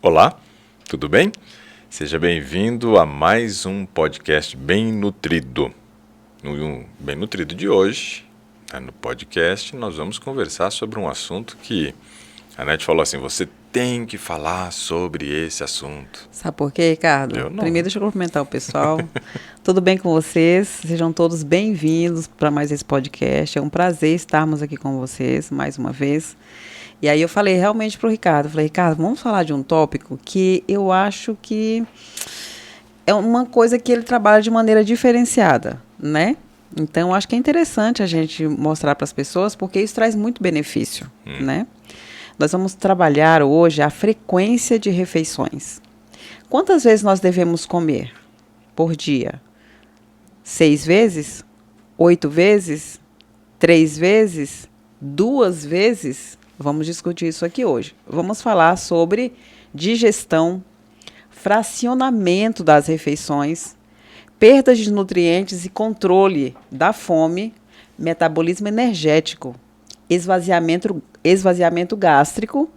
Olá, tudo bem? Seja bem-vindo a mais um podcast Bem Nutrido. No Bem Nutrido de hoje, no podcast, nós vamos conversar sobre um assunto que a Nete falou assim, você tem que falar sobre esse assunto. Sabe por quê, Ricardo? Eu não. Primeiro, deixa eu cumprimentar o pessoal. Tudo bem com vocês? Sejam todos bem-vindos para mais esse podcast. É um prazer estarmos aqui com vocês mais uma vez. E aí eu falei realmente para o Ricardo, Ricardo, vamos falar de um tópico que eu acho que é uma coisa que ele trabalha de maneira diferenciada, né? Então, acho que é interessante a gente mostrar para as pessoas, porque isso traz muito benefício, né? Nós vamos trabalhar hoje a frequência de refeições. Quantas vezes nós devemos comer por dia? 6 vezes? 8 vezes? 3 vezes? 2 vezes? Vamos discutir isso aqui hoje. Vamos falar sobre digestão, fracionamento das refeições, perda de nutrientes e controle da fome, metabolismo energético, esvaziamento gástrico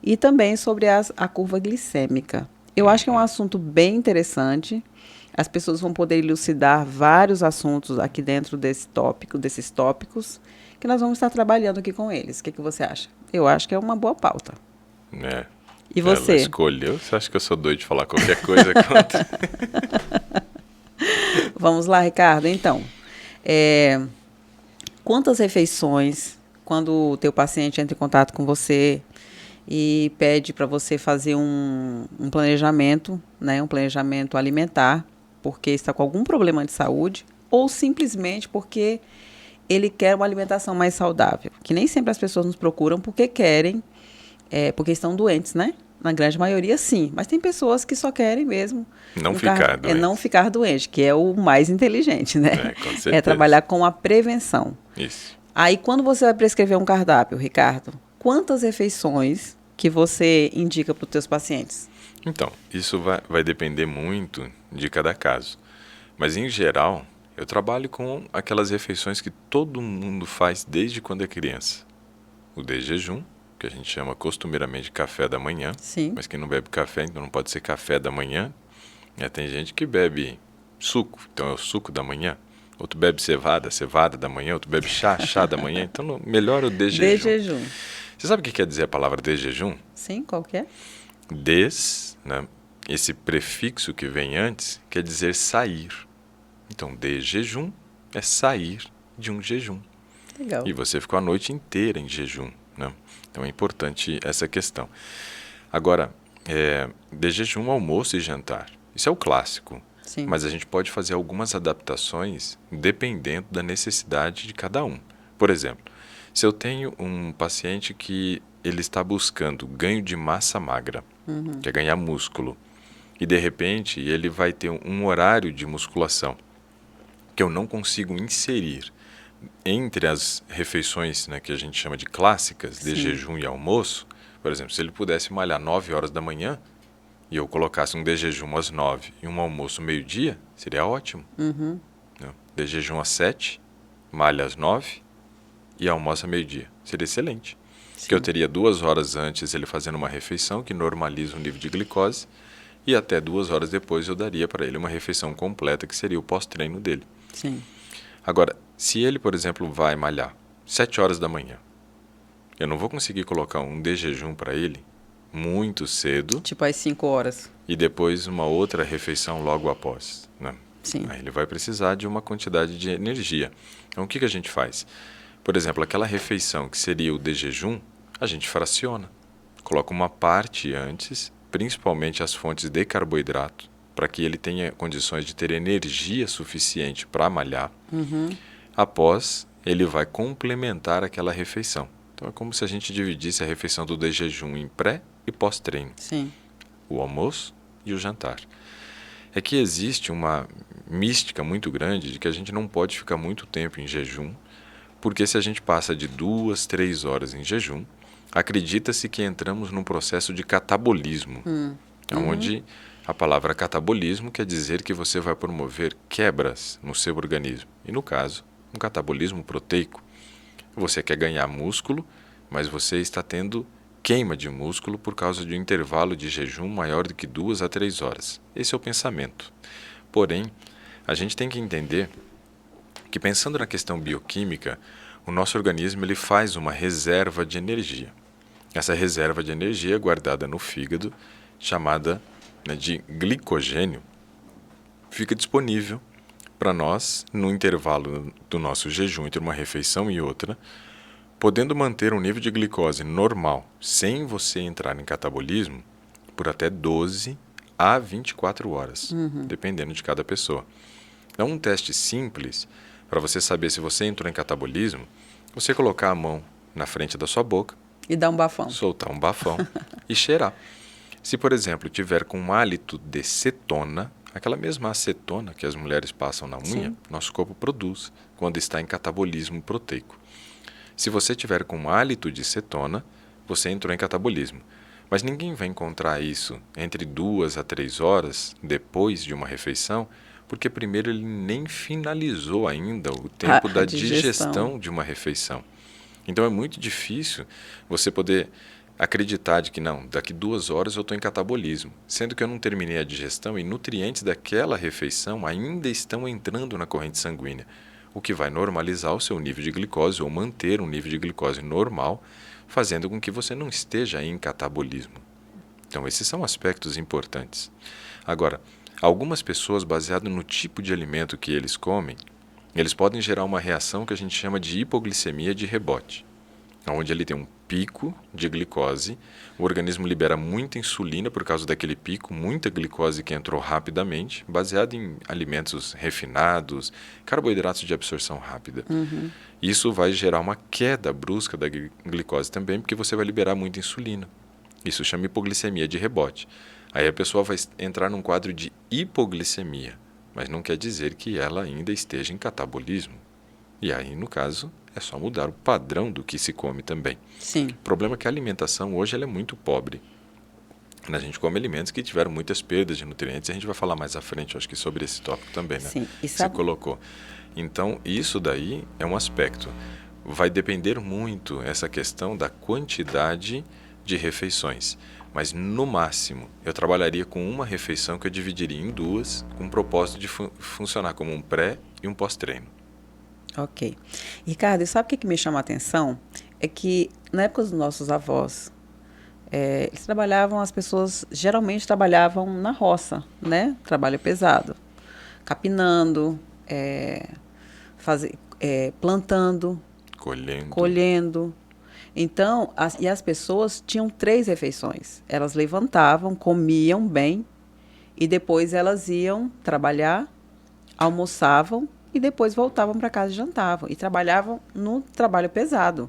e também sobre a curva glicêmica. Eu acho que é um assunto bem interessante. As pessoas vão poder elucidar vários assuntos aqui dentro desses tópicos, que nós vamos estar trabalhando aqui com eles. O que você acha? Eu acho que é uma boa pauta. É. E você? Ela escolheu? Você acha que eu sou doido de falar qualquer coisa contra? Vamos lá, Ricardo. Então, quantas refeições, quando o teu paciente entra em contato com você e pede para você fazer um planejamento, né, um planejamento alimentar, porque está com algum problema de saúde, ou simplesmente porque ele quer uma alimentação mais saudável, que nem sempre as pessoas nos procuram porque querem, porque estão doentes, né? Na grande maioria, sim. Mas tem pessoas que só querem mesmo Não ficar doente. não ficar doente, que é o mais inteligente, né? Com certeza. É trabalhar com a prevenção. Isso. Aí, quando você vai prescrever um cardápio, Ricardo, quantas refeições que você indica para os teus pacientes? Então, isso vai depender muito de cada caso. Mas, em geral, eu trabalho com aquelas refeições que todo mundo faz desde quando é criança. O de jejum, que a gente chama costumeiramente de café da manhã. Sim. Mas quem não bebe café, então não pode ser café da manhã. Tem gente que bebe suco, então é o suco da manhã. Outro bebe cevada da manhã. Outro bebe chá da manhã. Então, melhor o de jejum. De jejum. Você sabe o que quer dizer a palavra de jejum? Sim, qual que é? Né, esse prefixo que vem antes, quer dizer sair. Então, de jejum é sair de um jejum. Legal. E você ficou a noite inteira em jejum, né? Então, é importante essa questão. Agora, de jejum, almoço e jantar. Isso é o clássico. Sim. Mas a gente pode fazer algumas adaptações dependendo da necessidade de cada um. Por exemplo, se eu tenho um paciente que ele está buscando ganho de massa magra, quer ganhar músculo, e de repente ele vai ter um horário de musculação que eu não consigo inserir entre as refeições, né, que a gente chama de clássicas, de jejum e almoço. Por exemplo, se ele pudesse malhar 9 horas da manhã e eu colocasse um de jejum às 9 e um almoço meio-dia, seria ótimo. De jejum às 7, malha às 9 e almoça meio-dia. Seria excelente. Porque eu teria 2 horas antes ele fazendo uma refeição que normaliza o nível de glicose e até 2 horas depois eu daria para ele uma refeição completa que seria o pós-treino dele. Sim. Agora, se ele, por exemplo, vai malhar 7 horas da manhã, eu não vou conseguir colocar um de jejum para ele muito cedo. Tipo às 5 horas. E depois uma outra refeição logo após, né? Sim. Aí ele vai precisar de uma quantidade de energia. Então, o que a gente faz? Por exemplo, aquela refeição que seria o de jejum, a gente fraciona. Coloca uma parte antes, principalmente as fontes de carboidrato, para que ele tenha condições de ter energia suficiente para malhar. Após, ele vai complementar aquela refeição. Então, é como se a gente dividisse a refeição do de jejum em pré e pós-treino. Sim. O almoço e o jantar. É que existe uma mística muito grande de que a gente não pode ficar muito tempo em jejum, porque se a gente passa de 2, 3 horas em jejum, acredita-se que entramos num processo de catabolismo, onde a palavra catabolismo quer dizer que você vai promover quebras no seu organismo. E no caso, um catabolismo proteico. Você quer ganhar músculo, mas você está tendo queima de músculo por causa de um intervalo de jejum maior do que 2 a 3 horas. Esse é o pensamento. Porém, a gente tem que entender que, pensando na questão bioquímica, o nosso organismo ele faz uma reserva de energia. Essa reserva de energia é guardada no fígado, chamada, né, de glicogênio, fica disponível para nós no intervalo do nosso jejum entre uma refeição e outra, podendo manter um nível de glicose normal, sem você entrar em catabolismo, por até 12 a 24 horas, dependendo de cada pessoa. Então, um teste simples, para você saber se você entrou em catabolismo, você colocar a mão na frente da sua boca, E dá um bafão. soltar um bafão e cheirar. Se, por exemplo, tiver com um hálito de cetona, aquela mesma acetona que as mulheres passam na unha, Sim. nosso corpo produz quando está em catabolismo proteico. Se você tiver com um hálito de cetona, você entrou em catabolismo. Mas ninguém vai encontrar isso entre 2 a 3 horas depois de uma refeição, porque primeiro ele nem finalizou ainda o tempo da digestão de uma refeição. Então é muito difícil você poder acreditar de que não, daqui 2 horas eu estou em catabolismo, sendo que eu não terminei a digestão e nutrientes daquela refeição ainda estão entrando na corrente sanguínea, o que vai normalizar o seu nível de glicose ou manter um nível de glicose normal, fazendo com que você não esteja em catabolismo. Então esses são aspectos importantes. Agora, algumas pessoas, baseado no tipo de alimento que eles comem, eles podem gerar uma reação que a gente chama de hipoglicemia de rebote, onde ele tem um pico de glicose, o organismo libera muita insulina por causa daquele pico, muita glicose que entrou rapidamente, baseado em alimentos refinados, carboidratos de absorção rápida. Isso vai gerar uma queda brusca da glicose também, porque você vai liberar muita insulina. Isso chama hipoglicemia de rebote. Aí a pessoa vai entrar num quadro de hipoglicemia, mas não quer dizer que ela ainda esteja em catabolismo. E aí, no caso, é só mudar o padrão do que se come também. Sim. O problema é que a alimentação hoje ela é muito pobre. A gente come alimentos que tiveram muitas perdas de nutrientes. A gente vai falar mais à frente, acho que sobre esse tópico também, né? Sim. E Você colocou. Então, isso daí é um aspecto. Vai depender muito essa questão da quantidade de refeições. Mas, no máximo, eu trabalharia com uma refeição que eu dividiria em 2, com o propósito de funcionar como um pré e um pós-treino. Ok. Ricardo, e sabe o que me chama a atenção? É que na época dos nossos avós, eles trabalhavam, as pessoas geralmente trabalhavam na roça, né? Trabalho pesado. Capinando, plantando, colhendo. Então, as pessoas tinham 3 refeições. Elas levantavam, comiam bem e depois elas iam trabalhar, almoçavam e depois voltavam para casa e jantavam. E trabalhavam no trabalho pesado.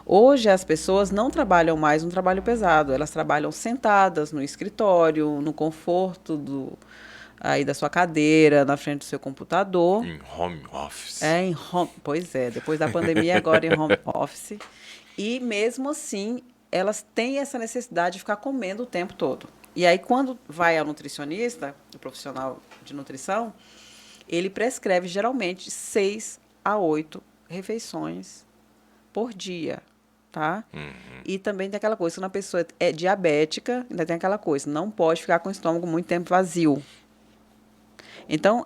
Hoje as pessoas não trabalham mais no trabalho pesado. Elas trabalham sentadas no escritório, no conforto aí da sua cadeira, na frente do seu computador. Em home office. Pois é, depois da pandemia, agora em home office. E mesmo assim, elas têm essa necessidade de ficar comendo o tempo todo. E aí, quando vai ao nutricionista, o profissional de nutrição, ele prescreve geralmente 6 a 8 refeições por dia, tá? E também tem aquela coisa, quando a pessoa é diabética, ainda tem aquela coisa, não pode ficar com o estômago muito tempo vazio. Então,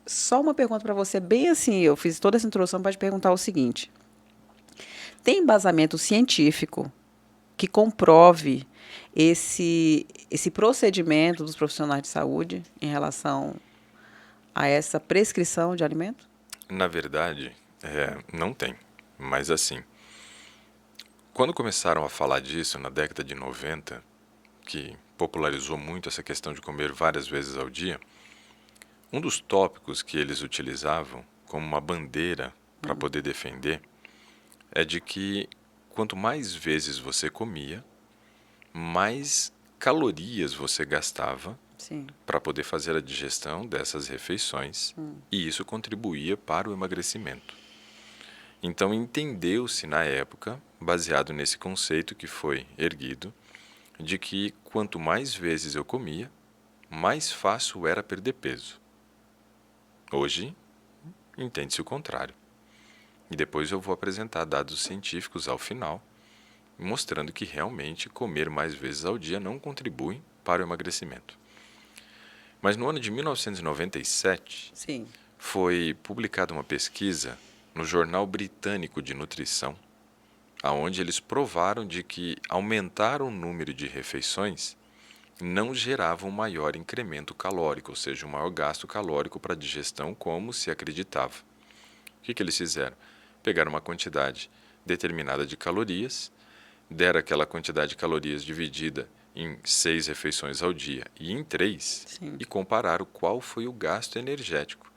só uma pergunta para você, bem assim, eu fiz toda essa introdução para te perguntar o seguinte: tem embasamento científico que comprove esse procedimento dos profissionais de saúde em relação a essa prescrição de alimento? Na verdade, não tem. Mas assim, quando começaram a falar disso na década de 90, que popularizou muito essa questão de comer várias vezes ao dia, um dos tópicos que eles utilizavam como uma bandeira para poder defender é de que quanto mais vezes você comia, mais calorias você gastava para poder fazer a digestão dessas refeições e isso contribuía para o emagrecimento. Então entendeu-se na época, baseado nesse conceito que foi erguido, de que quanto mais vezes eu comia, mais fácil era perder peso. Hoje, entende-se o contrário. E depois eu vou apresentar dados científicos ao final mostrando que realmente comer mais vezes ao dia não contribui para o emagrecimento. Mas no ano de 1997, Sim. foi publicada uma pesquisa no Jornal Britânico de Nutrição, onde eles provaram de que aumentar o número de refeições não gerava um maior incremento calórico, ou seja, um maior gasto calórico para a digestão, como se acreditava. O que eles fizeram? Pegaram uma quantidade determinada de calorias, deram aquela quantidade de calorias dividida em 6 refeições ao dia e em 3, Sim. e compararam qual foi o gasto energético.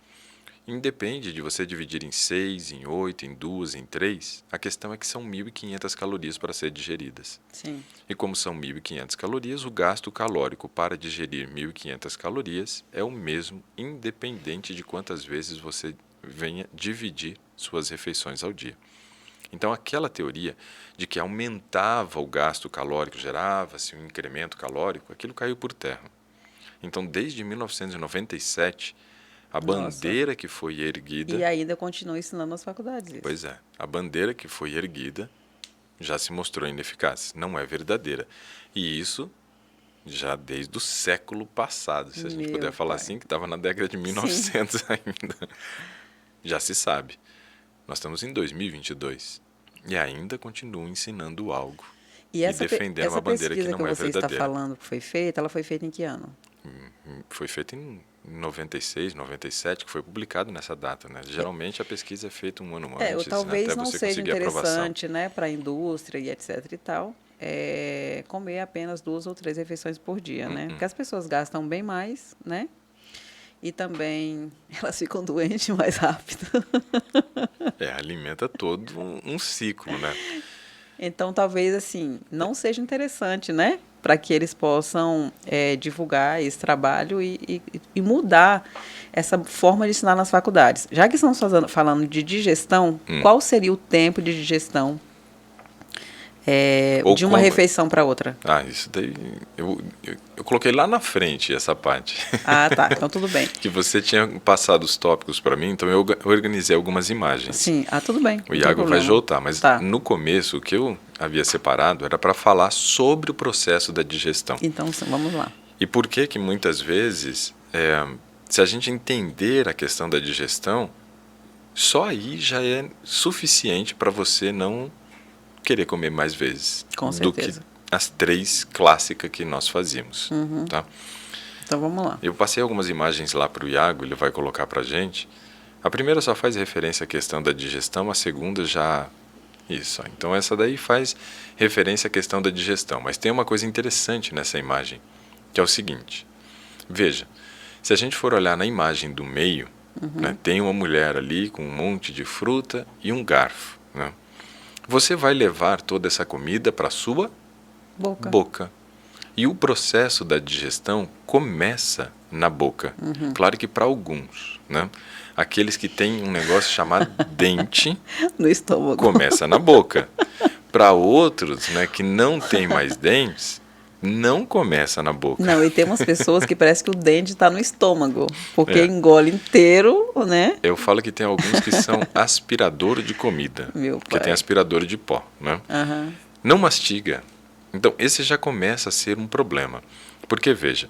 Independe de você dividir em 6, em 8, em 2, em 3, a questão é que são 1.500 calorias para ser digeridas. Sim. E como são 1.500 calorias, o gasto calórico para digerir 1.500 calorias é o mesmo, independente de quantas vezes você venha dividir suas refeições ao dia. Então, aquela teoria de que aumentava o gasto calórico, gerava-se um incremento calórico, aquilo caiu por terra. Então, desde 1997, a bandeira que foi erguida... E ainda continua ensinando nas faculdades isso. Pois é, a bandeira que foi erguida já se mostrou ineficaz, não é verdadeira. E isso já desde o século passado, se a gente puder falar assim, que estava na década de 1900 ainda. Já se sabe. Nós estamos em 2022 e ainda continuam ensinando algo E defendendo uma bandeira que não é verdadeira. Essa pesquisa que você está falando que foi feita, ela foi feita em que ano? Foi feita em 96, 97, que foi publicado nessa data, né? Geralmente a pesquisa é feita um ano antes, talvez né? Até não você seja conseguir aprovação. interessante, né, para a indústria e etc e tal, comer apenas 2 ou 3 refeições por dia, né? Porque as pessoas gastam bem mais, né? E também elas ficam doentes mais rápido. Alimenta todo um ciclo, né? Então, talvez, assim, não seja interessante, né? Para que eles possam divulgar esse trabalho e mudar essa forma de ensinar nas faculdades. Já que estamos falando de digestão, qual seria o tempo de digestão de uma refeição para outra? Isso daí... Eu coloquei lá na frente essa parte. Ah, tá. Então, tudo bem. Que você tinha passado os tópicos para mim, então eu organizei algumas imagens. Sim. tudo bem. O Iago vai voltar, mas no começo o que eu havia separado era para falar sobre o processo da digestão. Então, vamos lá. E por que muitas vezes, se a gente entender a questão da digestão, só aí já é suficiente para você não querer comer mais vezes. Com certeza. Do que as 3 clássicas que nós fazíamos. Tá? Então, vamos lá. Eu passei algumas imagens lá para o Iago, ele vai colocar para a gente. A primeira só faz referência à questão da digestão, a segunda já... Isso, então essa daí faz referência à questão da digestão. Mas tem uma coisa interessante nessa imagem, que é o seguinte. Veja, se a gente for olhar na imagem do meio, né, tem uma mulher ali com um monte de fruta e um garfo. Né? Você vai levar toda essa comida para a sua boca. E o processo da digestão começa na boca. Claro que para alguns, né? Aqueles que têm um negócio chamado dente, no estômago, começa na boca. Para outros, né, que não tem mais dentes, não começa na boca. Não, e tem umas pessoas que parece que o dente está no estômago, porque engole inteiro, né? Eu falo que tem alguns que são aspirador de comida, porque tem aspirador de pó, né? Não mastiga. Então, esse já começa a ser um problema. Porque, veja,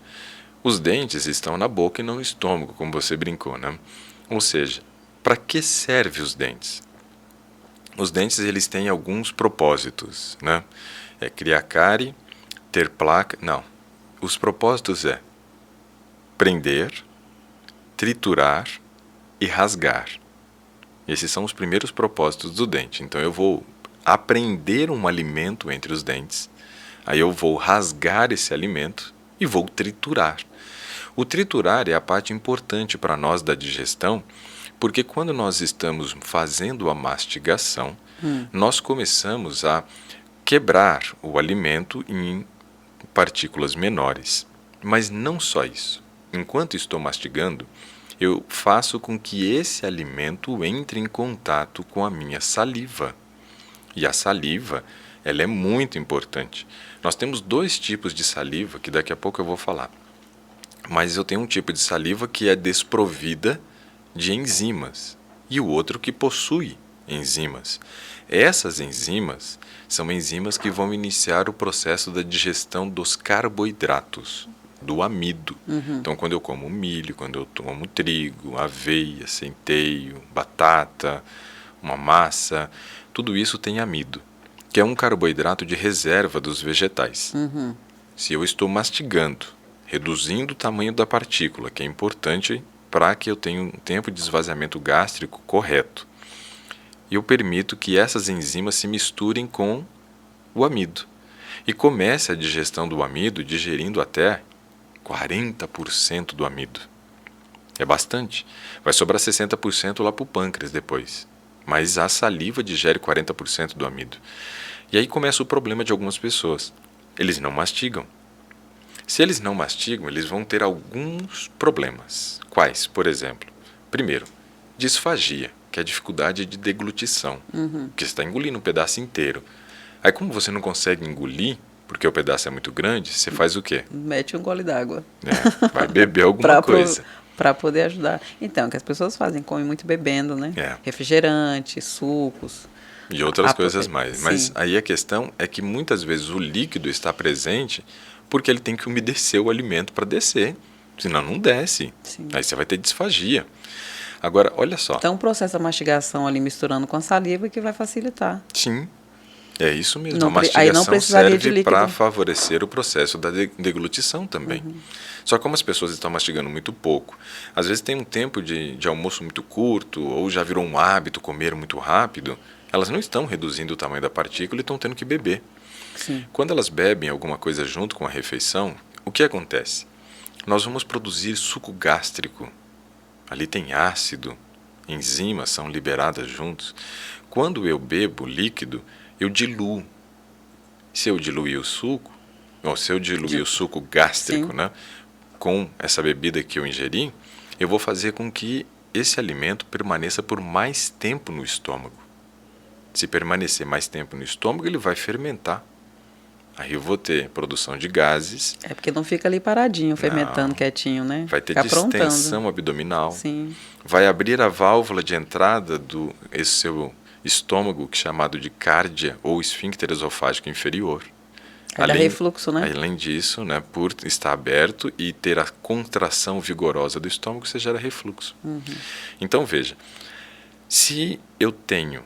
os dentes estão na boca e não no estômago, como você brincou, né? Ou seja, para que servem os dentes? Os dentes, eles têm alguns propósitos, né? Criar cárie, ter placa... Não. Os propósitos prender, triturar e rasgar. Esses são os primeiros propósitos do dente. Então, eu vou apreender um alimento entre os dentes, aí eu vou rasgar esse alimento e vou triturar. O triturar é a parte importante para nós da digestão, porque quando nós estamos fazendo a mastigação, nós começamos a quebrar o alimento em partículas menores. Mas não só isso. Enquanto estou mastigando, eu faço com que esse alimento entre em contato com a minha saliva. E a saliva, ela é muito importante. Nós temos 2 tipos de saliva, que daqui a pouco eu vou falar. Mas eu tenho um tipo de saliva que é desprovida de enzimas e o outro que possui enzimas. Essas enzimas são enzimas que vão iniciar o processo da digestão dos carboidratos, do amido. Então, quando eu como milho, quando eu como trigo, aveia, centeio, batata, uma massa, tudo isso tem amido, que é um carboidrato de reserva dos vegetais. Se eu estou mastigando, reduzindo o tamanho da partícula, que é importante para que eu tenha um tempo de esvaziamento gástrico correto, e eu permito que essas enzimas se misturem com o amido e comece a digestão do amido digerindo até 40% do amido. É bastante. Vai sobrar 60% lá para o pâncreas depois. Mas a saliva digere 40% do amido. E aí começa o problema de algumas pessoas. Eles não mastigam. Se eles não mastigam, eles vão ter alguns problemas. Quais, por exemplo? Primeiro, disfagia, que é a dificuldade de deglutição, que você está engolindo um pedaço inteiro. Aí como você não consegue engolir, porque o pedaço é muito grande, você faz o quê? Mete um gole d'água. Vai beber alguma coisa. Para poder ajudar. Então, o que as pessoas fazem, comem muito bebendo, né? Refrigerante, sucos. E outras coisas mais. Sim. Mas aí a questão é que muitas vezes o líquido está presente porque ele tem que umedecer o alimento para descer. Senão não desce. Sim. Aí você vai ter disfagia. Agora, olha só. Então, o processo da mastigação ali misturando com a saliva que vai facilitar. Sim. É isso mesmo. Não, a mastigação precisaria de serve líquido. para favorecer o processo da deglutição também. Só que como as pessoas estão mastigando muito pouco, às vezes tem um tempo de almoço muito curto, ou já virou um hábito comer muito rápido, elas não estão reduzindo o tamanho da partícula e estão tendo que beber. Sim. Quando elas bebem alguma coisa junto com a refeição, o que acontece? Nós vamos produzir suco gástrico. Ali tem ácido, enzimas são liberadas juntos. Quando eu bebo líquido, eu diluo. Se eu diluir o suco, ou se eu diluir o suco gástrico, né, com essa bebida que eu ingeri, eu vou fazer com que esse alimento permaneça por mais tempo no estômago. Se permanecer mais tempo no estômago, ele vai fermentar. Aí eu vou ter produção de gases. É porque não fica ali paradinho, fermentando, quietinho, né? Vai ter Fica distensão abdominal. Sim. Vai abrir a válvula de entrada do esse seu estômago, que é chamado de cárdia ou esfíncter esofágico inferior. Aí dá refluxo, né? Além disso, né, por estar aberto e ter a contração vigorosa do estômago, você gera refluxo. Então, veja, se eu tenho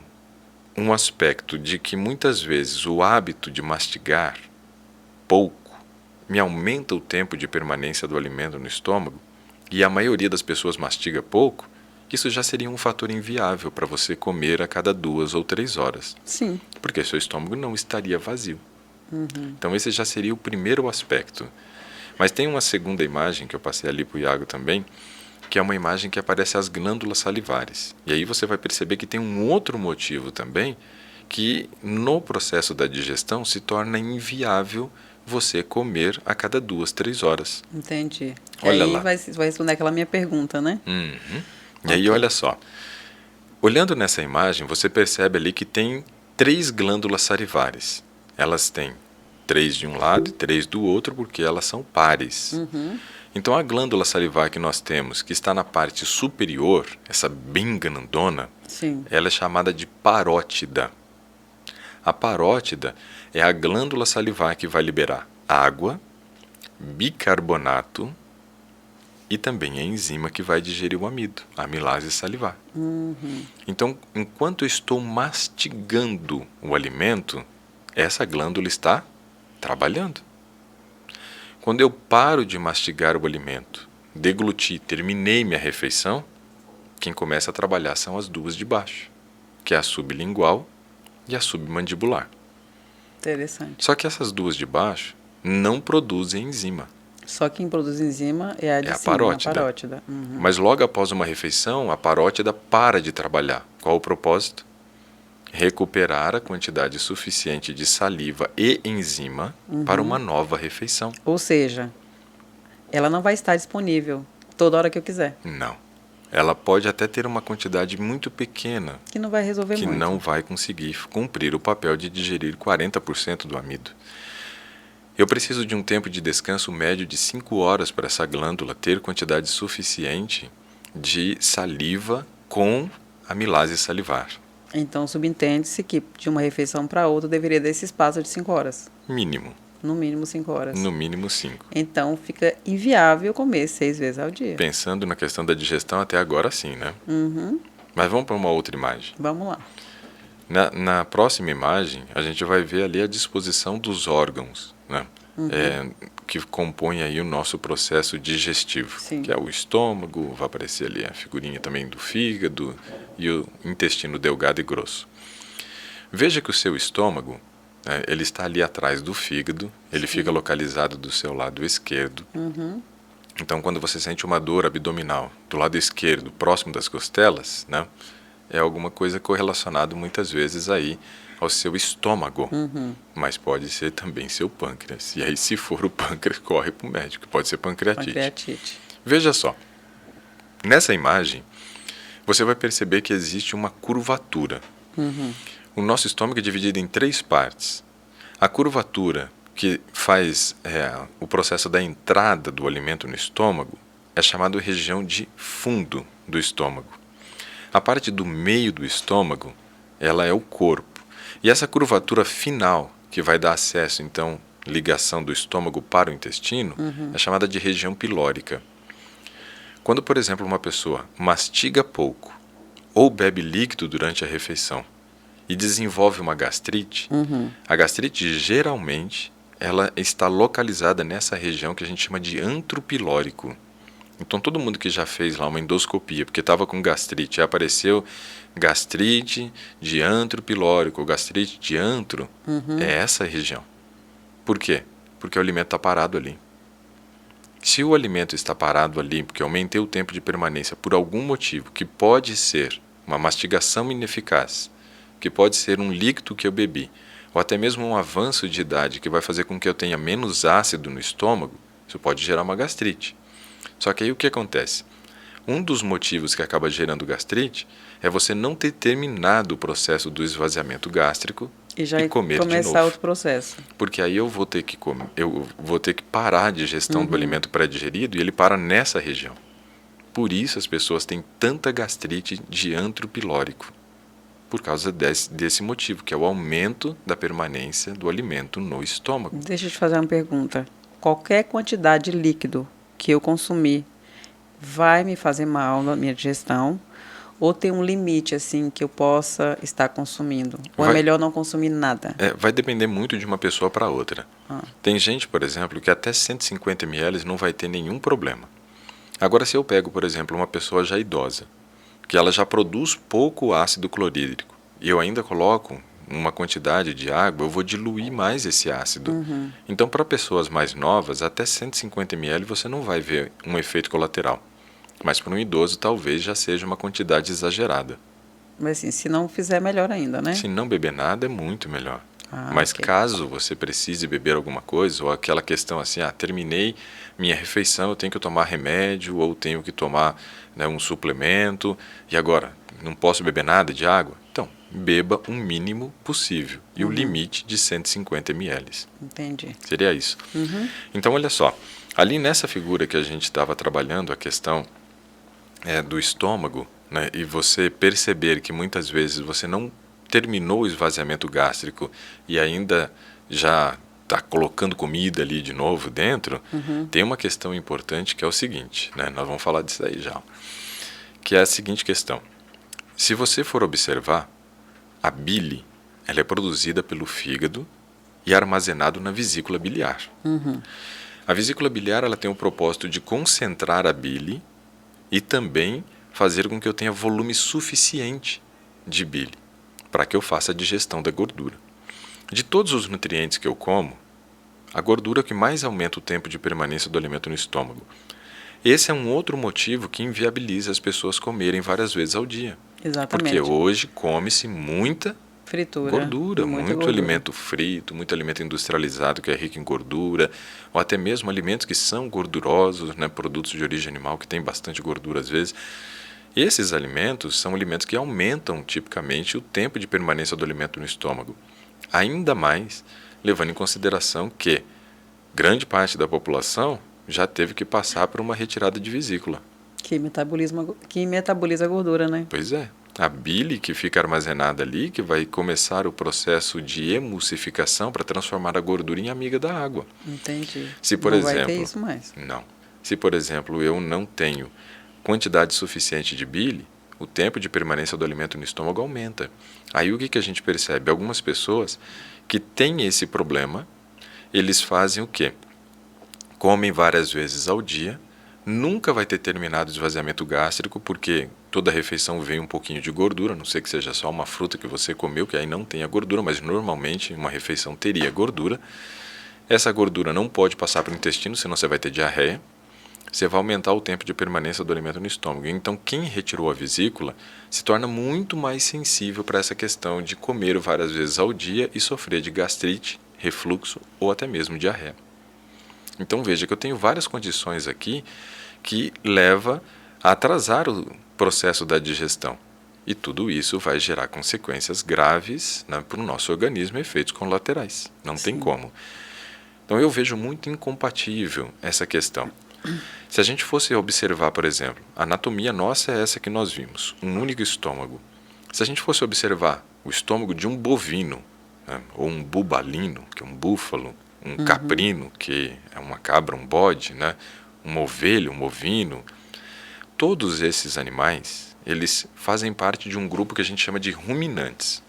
um aspecto de que muitas vezes o hábito de mastigar pouco me aumenta o tempo de permanência do alimento no estômago, e a maioria das pessoas mastiga pouco, isso já seria um fator inviável para você comer a cada 2 ou 3 horas. Sim. Porque seu estômago não estaria vazio. Então esse já seria o primeiro aspecto. Mas tem uma segunda imagem que eu passei ali para o Iago também, que é uma imagem que aparece as glândulas salivares. E aí você vai perceber que tem um outro motivo também, que no processo da digestão se torna inviável você comer a cada 2, 3 horas. Entendi. Olha aí lá. vai responder aquela minha pergunta, né? E aí, olha só. Olhando nessa imagem, você percebe ali que tem 3 glândulas salivares. Elas têm 3 de um lado e 3 do outro, porque elas são pares. Então, a glândula salivar que nós temos, que está na parte superior, essa bem grandona, Sim. ela é chamada de parótida. A parótida é a glândula salivar que vai liberar água, bicarbonato e também a enzima que vai digerir o amido, a amilase salivar. Então, enquanto eu estou mastigando o alimento, essa glândula está trabalhando. Quando eu paro de mastigar o alimento, degluti, terminei minha refeição, quem começa a trabalhar são as duas de baixo, que é a sublingual e a submandibular. Interessante. Só que essas duas de baixo não produzem enzima. Só quem produz enzima é a de É a cima, parótida. a parótida. Mas logo após uma refeição, a parótida para de trabalhar. Qual o propósito? Recuperar a quantidade suficiente de saliva e enzima para uma nova refeição. Ou seja, ela não vai estar disponível toda hora que eu quiser. Não. Ela pode até ter uma quantidade muito pequena, Que não vai resolver que muito. não vai conseguir cumprir o papel de digerir 40% do amido. Eu preciso de um tempo de descanso médio de 5 horas para essa glândula ter quantidade suficiente de saliva com amilase salivar. Então, subentende-se que de uma refeição para outra deveria dar esse espaço de 5 horas. Mínimo. No mínimo 5 horas. No mínimo 5. Então, fica inviável comer 6 vezes ao dia. Pensando na questão da digestão, até agora sim, né? Uhum. Mas vamos para uma outra imagem. Vamos lá. Na próxima imagem, a gente vai ver ali a disposição dos órgãos, né? Que compõem aí o nosso processo digestivo, Sim. que é o estômago, vai aparecer ali a figurinha também do fígado e o intestino delgado e grosso. Veja que o seu estômago, né, ele está ali atrás do fígado, ele fica localizado do seu lado esquerdo. Então, quando você sente uma dor abdominal do lado esquerdo, próximo das costelas, né, é alguma coisa correlacionada muitas vezes aí ao seu estômago, mas pode ser também seu pâncreas. E aí, se for o pâncreas, corre para o médico, pode ser pancreatite. Pancreatite. Veja só, nessa imagem, você vai perceber que existe uma curvatura. O nosso estômago é dividido em 3 partes. A curvatura que faz o processo da entrada do alimento no estômago é chamada região de fundo do estômago. A parte do meio do estômago, ela é o corpo. E essa curvatura final, que vai dar acesso, então, ligação do estômago para o intestino, é chamada de região pilórica. Quando, por exemplo, uma pessoa mastiga pouco ou bebe líquido durante a refeição e desenvolve uma gastrite, a gastrite geralmente ela está localizada nessa região que a gente chama de antro pilórico. Então, todo mundo que já fez lá uma endoscopia, porque estava com gastrite, aí apareceu gastrite de antro pilórico, ou gastrite de antro, é essa região. Por quê? Porque o alimento está parado ali. Se o alimento está parado ali, porque eu aumentei o tempo de permanência por algum motivo, que pode ser uma mastigação ineficaz, que pode ser um líquido que eu bebi, ou até mesmo um avanço de idade que vai fazer com que eu tenha menos ácido no estômago, isso pode gerar uma gastrite. Só que aí o que acontece? Um dos motivos que acaba gerando gastrite é você não ter terminado o processo do esvaziamento gástrico e comer de começar novo. outro processo. Porque aí eu vou ter que parar a digestão do alimento pré-digerido e ele para nessa região. Por isso as pessoas têm tanta gastrite de antro pilórico. Por causa desse motivo, que é o aumento da permanência do alimento no estômago. Deixa eu te fazer uma pergunta. Qualquer quantidade de líquido que eu consumir vai me fazer mal na minha digestão? Ou tem um limite, assim, que eu possa estar consumindo? Ou é melhor não consumir nada? Vai depender muito de uma pessoa para outra. Tem gente, por exemplo, que até 150 ml não vai ter nenhum problema. Agora, se eu pego, por exemplo, uma pessoa já idosa, que ela já produz pouco ácido clorídrico, e eu ainda coloco uma quantidade de água, eu vou diluir mais esse ácido. Então, para pessoas mais novas, até 150 ml você não vai ver um efeito colateral. Mas para um idoso, talvez já seja uma quantidade exagerada. Mas assim, se não fizer, melhor ainda, né? Se não beber nada, é muito melhor. Mas ok. caso você precise beber alguma coisa, ou aquela questão assim, terminei minha refeição, eu tenho que tomar remédio, ou tenho que tomar, né, um suplemento, e agora, não posso beber nada de água? Então, beba o mínimo possível, e o limite de 150 ml. Entendi. Seria isso. Então, olha só, ali nessa figura que a gente estava trabalhando, a questão do estômago, né, e você perceber que muitas vezes você não terminou o esvaziamento gástrico e ainda já está colocando comida ali de novo dentro, tem uma questão importante que é o seguinte, né, nós vamos falar disso aí já, que é a seguinte questão. Se você for observar, a bile ela é produzida pelo fígado e armazenado na vesícula biliar. A vesícula biliar ela tem o propósito de concentrar a bile e também fazer com que eu tenha volume suficiente de bile para que eu faça a digestão da gordura. De todos os nutrientes que eu como, a gordura é o que mais aumenta o tempo de permanência do alimento no estômago. Esse é um outro motivo que inviabiliza as pessoas comerem várias vezes ao dia. Exatamente. Porque hoje come-se muita fritura, gordura, muita muito gordura. alimento frito, muito alimento industrializado que é rico em gordura, ou até mesmo alimentos que são gordurosos, né, produtos de origem animal que têm bastante gordura às vezes. Esses alimentos são alimentos que aumentam tipicamente o tempo de permanência do alimento no estômago. Ainda mais levando em consideração que grande parte da população já teve que passar por uma retirada de vesícula. Que metaboliza a gordura, né? Pois é. A bile que fica armazenada ali, que vai começar o processo de emulsificação para transformar a gordura em amiga da água. Entendi. Se, por Não vai ter exemplo, isso mais. não. Se, por exemplo, eu não tenho quantidade suficiente de bile, o tempo de permanência do alimento no estômago aumenta. Aí o que a gente percebe? Algumas pessoas que têm esse problema, eles fazem o quê? Comem várias vezes ao dia, nunca vai ter terminado o esvaziamento gástrico, porque toda refeição vem um pouquinho de gordura, a não ser que seja só uma fruta que você comeu, que aí não tenha gordura, mas normalmente uma refeição teria gordura. Essa gordura não pode passar para o intestino, senão você vai ter diarreia. Você vai aumentar o tempo de permanência do alimento no estômago. Então, quem retirou a vesícula se torna muito mais sensível para essa questão de comer várias vezes ao dia e sofrer de gastrite, refluxo ou até mesmo diarreia. Então, veja que eu tenho várias condições aqui que leva a atrasar o processo da digestão. E tudo isso vai gerar consequências graves, né, para o nosso organismo, efeitos colaterais. Não tem como. Então, eu vejo muito incompatível essa questão. Se a gente fosse observar, por exemplo, a anatomia nossa é essa que nós vimos, um único estômago. Se a gente fosse observar o estômago de um bovino, né, ou um bubalino, que é um búfalo, um caprino, que é uma cabra, um bode, né, uma ovelha, um ovino, todos esses animais, eles fazem parte de um grupo que a gente chama de ruminantes.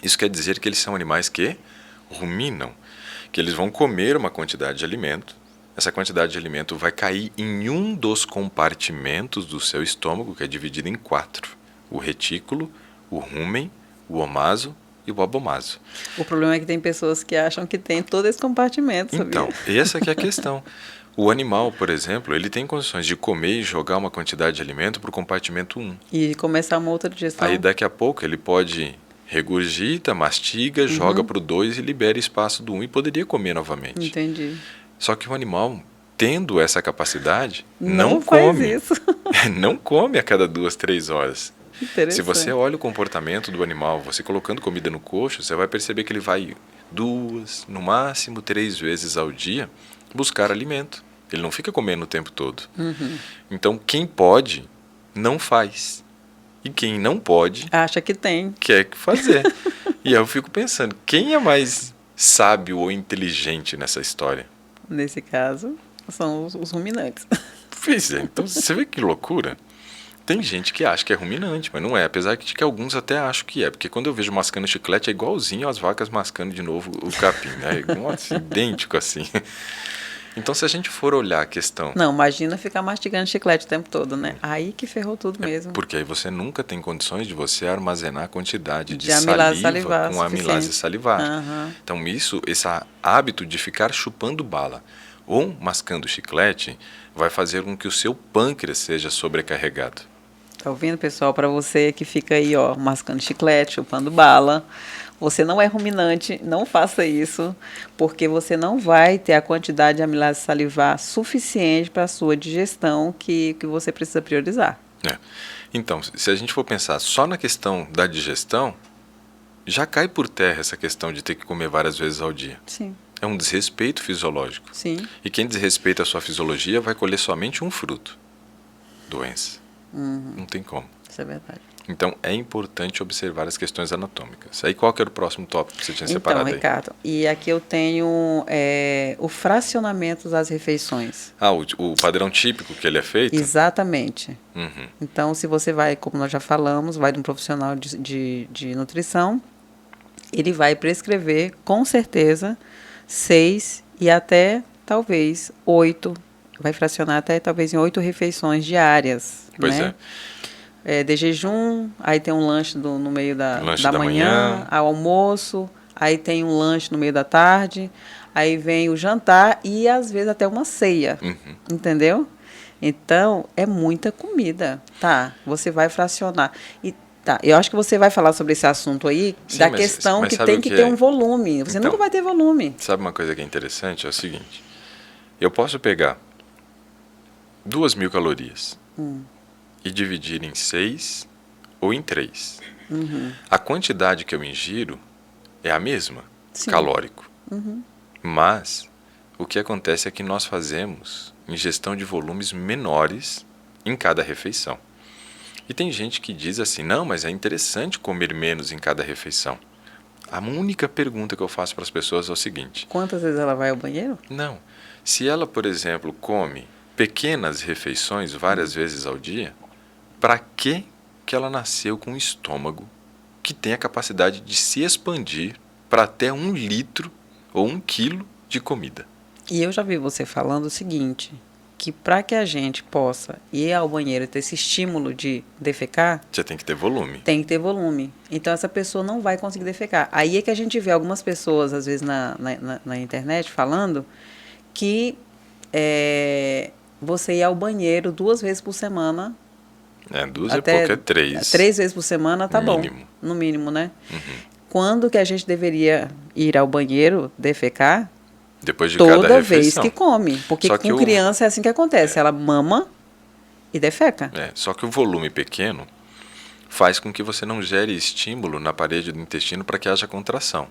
Isso quer dizer que eles são animais que ruminam, que eles vão comer uma quantidade de alimento. Essa quantidade de alimento vai cair em um dos compartimentos do seu estômago, que é dividido em 4. O retículo, o rúmen, o omaso e o abomaso. O problema é que tem pessoas que acham que tem todo esse compartimento, sabia? Então, essa que é a questão. O animal, por exemplo, ele tem condições de comer e jogar uma quantidade de alimento para o compartimento 1. E começar uma outra digestão. Aí daqui a pouco ele pode regurgita, mastiga, joga para o 2 e libera espaço do 1 e poderia comer novamente. Entendi. Só que o animal, tendo essa capacidade, Não não faz come. isso. Não come a cada 2, 3 horas. Interessante. Se você olha o comportamento do animal, você colocando comida no coxo, você vai perceber que ele vai 2, no máximo 3 vezes ao dia buscar alimento. Ele não fica comendo o tempo todo. Então, quem pode, não faz. E quem não pode, Acha que tem. quer fazer. E aí eu fico pensando, quem é mais sábio ou inteligente nessa história? Nesse caso, são os ruminantes. Pois é, então você vê que loucura. Tem gente que acha que é ruminante, mas não é. Apesar de que alguns até acham que é. Porque quando eu vejo mascando chiclete é igualzinho às vacas mascando de novo o capim, né? Nossa, idêntico assim. Então, se a gente for olhar a questão... Não, imagina ficar mastigando chiclete o tempo todo, né? Aí que ferrou tudo mesmo. Porque aí você nunca tem condições de você armazenar a quantidade de amilase saliva salivar com a amilase suficiente. salivar. Aham. Então, esse hábito de ficar chupando bala ou mascando chiclete vai fazer com que o seu pâncreas seja sobrecarregado. Tá ouvindo, pessoal? Para você que fica aí, ó, mascando chiclete, chupando bala, você não é ruminante, não faça isso, porque você não vai ter a quantidade de amilase salivar suficiente para a sua digestão que você precisa priorizar. É. Então, se a gente for pensar só na questão da digestão, já cai por terra essa questão de ter que comer várias vezes ao dia. Sim, É um desrespeito fisiológico. sim. E quem desrespeita a sua fisiologia vai colher somente um fruto: doença. Não tem como. Isso é verdade. Então, é importante observar as questões anatômicas. Aí, qual que era o próximo tópico que você tinha separado aí? Ricardo, e aqui eu tenho o fracionamento das refeições. Ah, o padrão típico que ele é feito? Exatamente. Uhum. Então, se você vai, como nós já falamos, vai de um profissional de nutrição, ele vai prescrever, com certeza, 6 e até, talvez, 8, vai fracionar até, talvez, em 8 refeições diárias. Pois né? De jejum, aí tem um lanche no meio da manhã, ao almoço, aí tem um lanche no meio da tarde, aí vem o jantar e, às vezes, até uma ceia. Entendeu? Então, é muita comida, tá? Você vai fracionar. E tá, eu acho que você vai falar sobre esse assunto aí, Sim, da mas questão que sabe tem o que que ter é? um volume. Você Então, nunca vai ter volume. Sabe uma coisa que é interessante? É o seguinte. Eu posso pegar 2.000 calorias e dividir em 6 ou em 3. A quantidade que eu ingiro é a mesma, Sim. calórico. Mas o que acontece é que nós fazemos ingestão de volumes menores em cada refeição. E tem gente que diz assim, não, mas é interessante comer menos em cada refeição. A única pergunta que eu faço para as pessoas é o seguinte: Quantas vezes ela vai ao banheiro? não, se ela, por exemplo, come pequenas refeições várias vezes ao dia, para que ela nasceu com um estômago que tem a capacidade de se expandir para até 1 litro ou 1 quilo de comida? E eu já vi você falando o seguinte, que para que a gente possa ir ao banheiro e ter esse estímulo de defecar, Você tem que ter volume. tem que ter volume. Então, essa pessoa não vai conseguir defecar. Aí é que a gente vê algumas pessoas, às vezes, na internet, falando que você ir ao banheiro 2 vezes por semana. Duas Até é pouco, é 3. 3 vezes por semana tá Mínimo. bom. No mínimo, né? Quando que a gente deveria ir ao banheiro defecar? Depois de cada Toda vez refeição. que come. Porque Só que com criança é assim que acontece. Ela mama e defeca. Só que o volume pequeno faz com que você não gere estímulo na parede do intestino para que haja contração.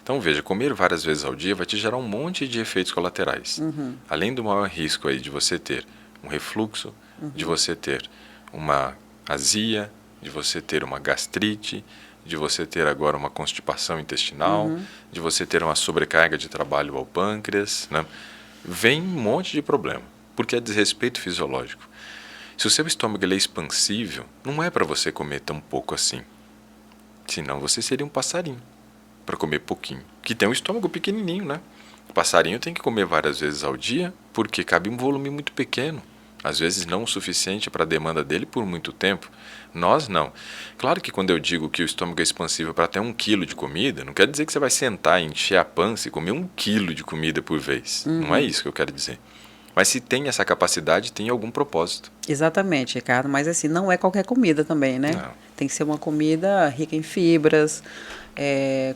Então, veja, comer várias vezes ao dia vai te gerar um monte de efeitos colaterais. Além do maior risco aí de você ter um refluxo, de você ter uma azia, de você ter uma gastrite, de você ter agora uma constipação intestinal, de você ter uma sobrecarga de trabalho ao pâncreas, né? Vem um monte de problema, porque é desrespeito fisiológico. Se o seu estômago ele é expansível, não é para você comer tão pouco assim. Senão você seria um passarinho, para comer pouquinho, que tem um estômago pequenininho, né? O passarinho tem que comer várias vezes ao dia, porque cabe um volume muito pequeno. Às vezes não o suficiente para a demanda dele por muito tempo. Nós não. Claro que quando eu digo que o estômago é expansível para até 1 quilo de comida, não quer dizer que você vai sentar, encher a pança e comer 1 quilo de comida por vez. Não é isso que eu quero dizer. Mas se tem essa capacidade, tem algum propósito. Exatamente, Ricardo. Mas assim, não é qualquer comida também, né? Não. Tem que ser uma comida rica em fibras,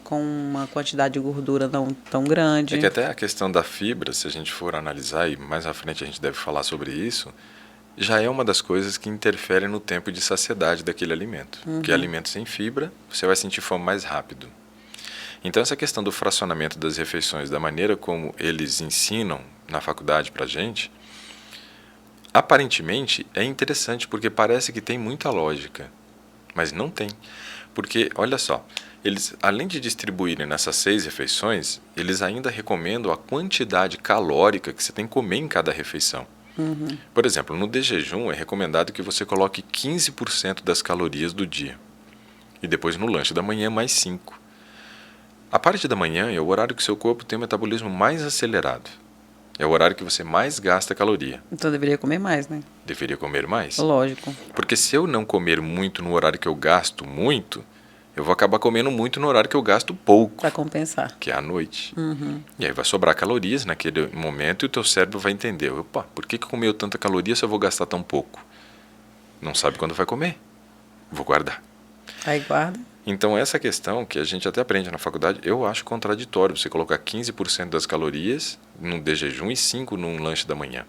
com uma quantidade de gordura não tão grande. É que até a questão da fibra, se a gente for analisar, e mais à frente a gente deve falar sobre isso, já é uma das coisas que interfere no tempo de saciedade daquele alimento. Porque alimento sem fibra, você vai sentir fome mais rápido. Então, essa questão do fracionamento das refeições, da maneira como eles ensinam na faculdade para a gente, aparentemente é interessante, porque parece que tem muita lógica, mas não tem. Porque, olha só, eles, além de distribuírem nessas 6 refeições, eles ainda recomendam a quantidade calórica que você tem que comer em cada refeição. Por exemplo, no de jejum é recomendado que você coloque 15% das calorias do dia. E depois no lanche da manhã mais 5%. A parte da manhã é o horário que seu corpo tem o metabolismo mais acelerado. É o horário que você mais gasta caloria. Então deveria comer mais, né? Deveria comer mais. Lógico. Porque se eu não comer muito no horário que eu gasto muito, eu vou acabar comendo muito no horário que eu gasto pouco, Para compensar. que é à noite. E aí vai sobrar calorias naquele momento e o teu cérebro vai entender, opa, por que comeu tanta caloria se eu vou gastar tão pouco? Não sabe quando vai comer. Vou guardar. Aí guarda. Então essa questão que a gente até aprende na faculdade, eu acho contraditório você colocar 15% das calorias num de jejum e 5% num lanche da manhã.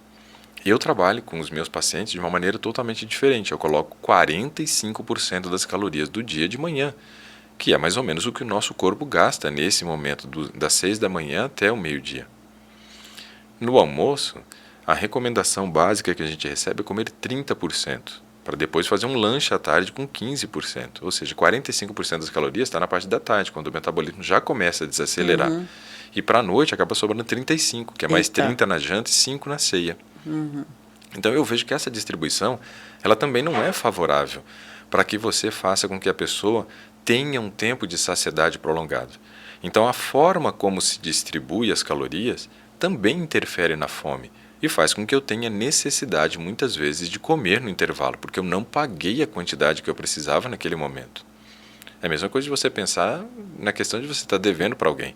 Eu trabalho com os meus pacientes de uma maneira totalmente diferente. Eu coloco 45% das calorias do dia de manhã, que é mais ou menos o que o nosso corpo gasta nesse momento das 6 da manhã até o meio-dia. No almoço, a recomendação básica que a gente recebe é comer 30%, para depois fazer um lanche à tarde com 15%. Ou seja, 45% das calorias está na parte da tarde, quando o metabolismo já começa a desacelerar. E para a noite acaba sobrando 35%, que é mais 30% na janta e 5% na ceia. Então eu vejo que essa distribuição, ela também não é favorável para que você faça com que a pessoa tenha um tempo de saciedade prolongado. Então a forma como se distribui as calorias também interfere na fome e faz com que eu tenha necessidade muitas vezes de comer no intervalo, porque eu não paguei a quantidade que eu precisava naquele momento. É a mesma coisa de você pensar na questão de você estar devendo para alguém.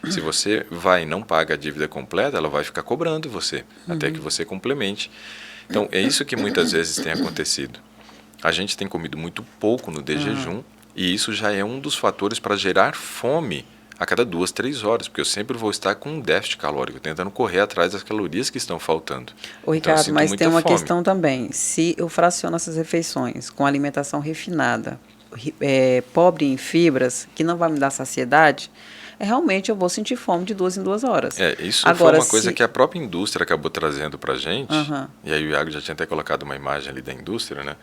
Se você vai e não paga a dívida completa, ela vai ficar cobrando você, até que você complemente. Então, é isso que muitas vezes tem acontecido. A gente tem comido muito pouco no de jejum, e isso já é um dos fatores para gerar fome a cada 2, 3 horas, porque eu sempre vou estar com um déficit calórico, tentando correr atrás das calorias que estão faltando. Ô, Ricardo, então, mas tem uma fome. questão também. Se eu fraciono essas refeições com alimentação refinada, pobre em fibras, que não vai me dar saciedade, realmente eu vou sentir fome de 2 em 2 horas. Isso Agora, foi uma coisa que a própria indústria acabou trazendo para a gente, Uhum. e aí o Iago já tinha até colocado uma imagem ali da indústria, né?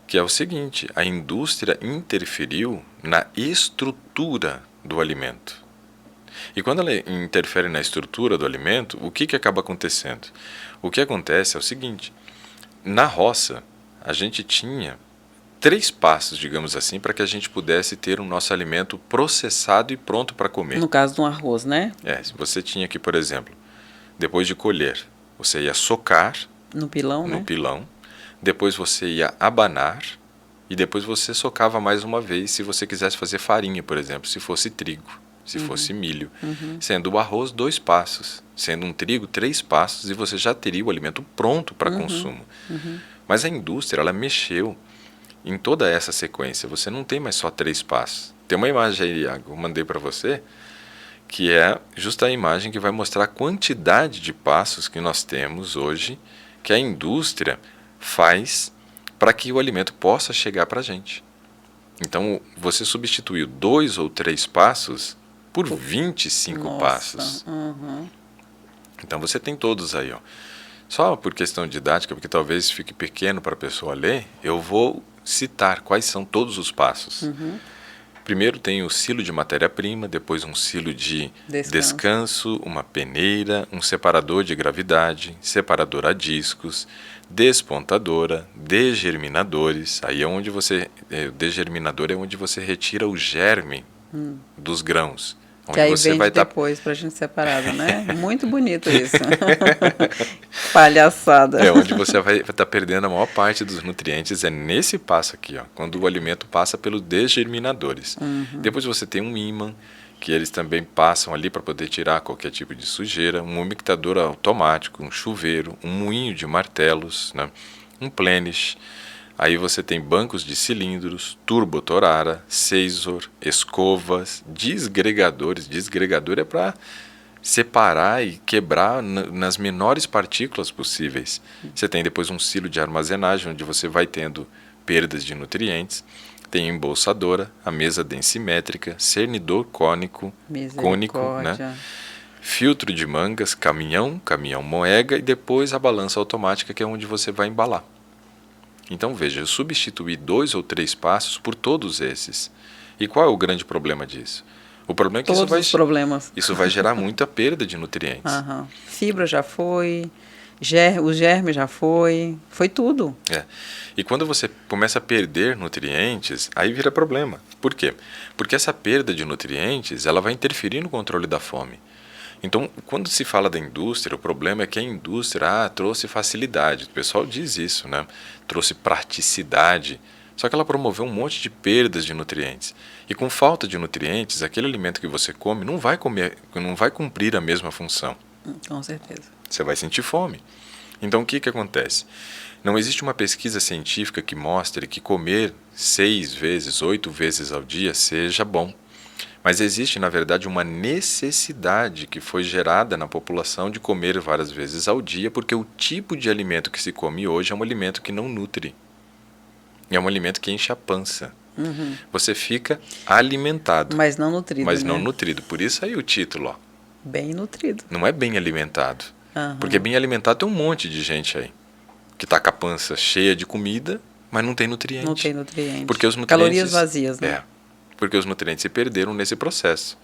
que é o seguinte: a indústria interferiu na estrutura do alimento. E quando ela interfere na estrutura do alimento, o que acaba acontecendo? O que acontece é o seguinte: na roça, a gente tinha 3 passos, digamos assim, para que a gente pudesse ter o nosso alimento processado e pronto para comer. No caso do arroz, né? Se você tinha aqui, por exemplo, depois de colher, você ia socar no pilão, no né? pilão, depois você ia abanar e depois você socava mais uma vez se você quisesse fazer farinha, por exemplo, se fosse trigo, se fosse milho. Sendo o arroz 2 passos, sendo um trigo 3 passos e você já teria o alimento pronto para consumo. Mas a indústria, ela mexeu em toda essa sequência. Você não tem mais só 3 passos. Tem uma imagem aí, Iago, eu mandei para você, que é justa a imagem que vai mostrar a quantidade de passos que nós temos hoje, que a indústria faz para que o alimento possa chegar para a gente. Então, você substituiu 2 ou 3 passos por 25 passos. Então, você tem todos aí, ó. Só por questão didática, porque talvez fique pequeno para a pessoa ler, eu vou citar quais são todos os passos. Primeiro tem o silo de matéria-prima, depois um silo de descanso, uma peneira, um separador de gravidade, separador a discos, despontadora, degerminadores. Aí é onde você, degerminador é onde você retira o germe dos grãos. Que aí você vende depois para a gente separado, né? Muito bonito isso. Palhaçada. Onde você vai estar perdendo a maior parte dos nutrientes é nesse passo aqui, ó, quando o alimento passa pelos degerminadores. Depois você tem um ímã, que eles também passam ali para poder tirar qualquer tipo de sujeira, um umectador automático, um chuveiro, um moinho de martelos, né? Um plenish. Aí você tem bancos de cilindros, turbotorara, seisor, escovas, desgregadores. Desgregador é para separar e quebrar nas menores partículas possíveis. Você tem depois um silo de armazenagem, onde você vai tendo perdas de nutrientes. Tem embolsadora, a mesa densimétrica, cernidor cônico, né? Filtro de mangas, caminhão moega e depois a balança automática, que é onde você vai embalar. Então veja, eu substituí 2 ou 3 passos por todos esses. E qual é o grande problema disso? O problema é que isso vai gerar muita perda de nutrientes. Fibra já foi, o germe já foi tudo. E quando você começa a perder nutrientes, aí vira problema. Por quê? Porque essa perda de nutrientes, ela vai interferir no controle da fome. Então, quando se fala da indústria, o problema é que a indústria trouxe facilidade. O pessoal diz isso, né? Trouxe praticidade. Só que ela promoveu um monte de perdas de nutrientes. E com falta de nutrientes, aquele alimento que você come não vai cumprir a mesma função. Com certeza. Você vai sentir fome. Então, o que acontece? Não existe uma pesquisa científica que mostre que comer 6 vezes, 8 vezes ao dia seja bom. Mas existe, na verdade, uma necessidade que foi gerada na população de comer várias vezes ao dia, porque o tipo de alimento que se come hoje é um alimento que não nutre. É um alimento que enche a pança. Você fica alimentado. Mas não nutrido. Mas não nutrido. Por isso aí o título, ó. Bem nutrido. Não é bem alimentado. Porque bem alimentado tem um monte de gente aí que está com a pança cheia de comida, mas não tem nutriente. Não tem nutriente. Porque os nutrientes, calorias vazias, né? Porque os nutrientes se perderam nesse processo.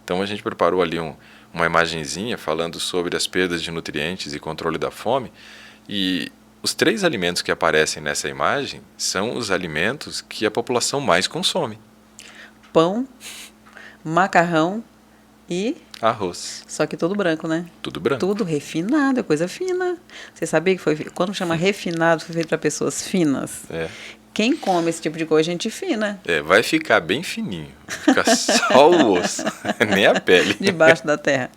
Então a gente preparou ali uma imagenzinha falando sobre as perdas de nutrientes e controle da fome. E os 3 alimentos que aparecem nessa imagem são os alimentos que a população mais consome. Pão, macarrão e arroz. Só que tudo branco, né? Tudo branco. Tudo refinado, é coisa fina. Você sabia que quando chama refinado, foi feito para pessoas finas? Quem come esse tipo de coisa é gente fina. Vai ficar bem fininho. Fica só o osso, nem a pele. Debaixo da terra.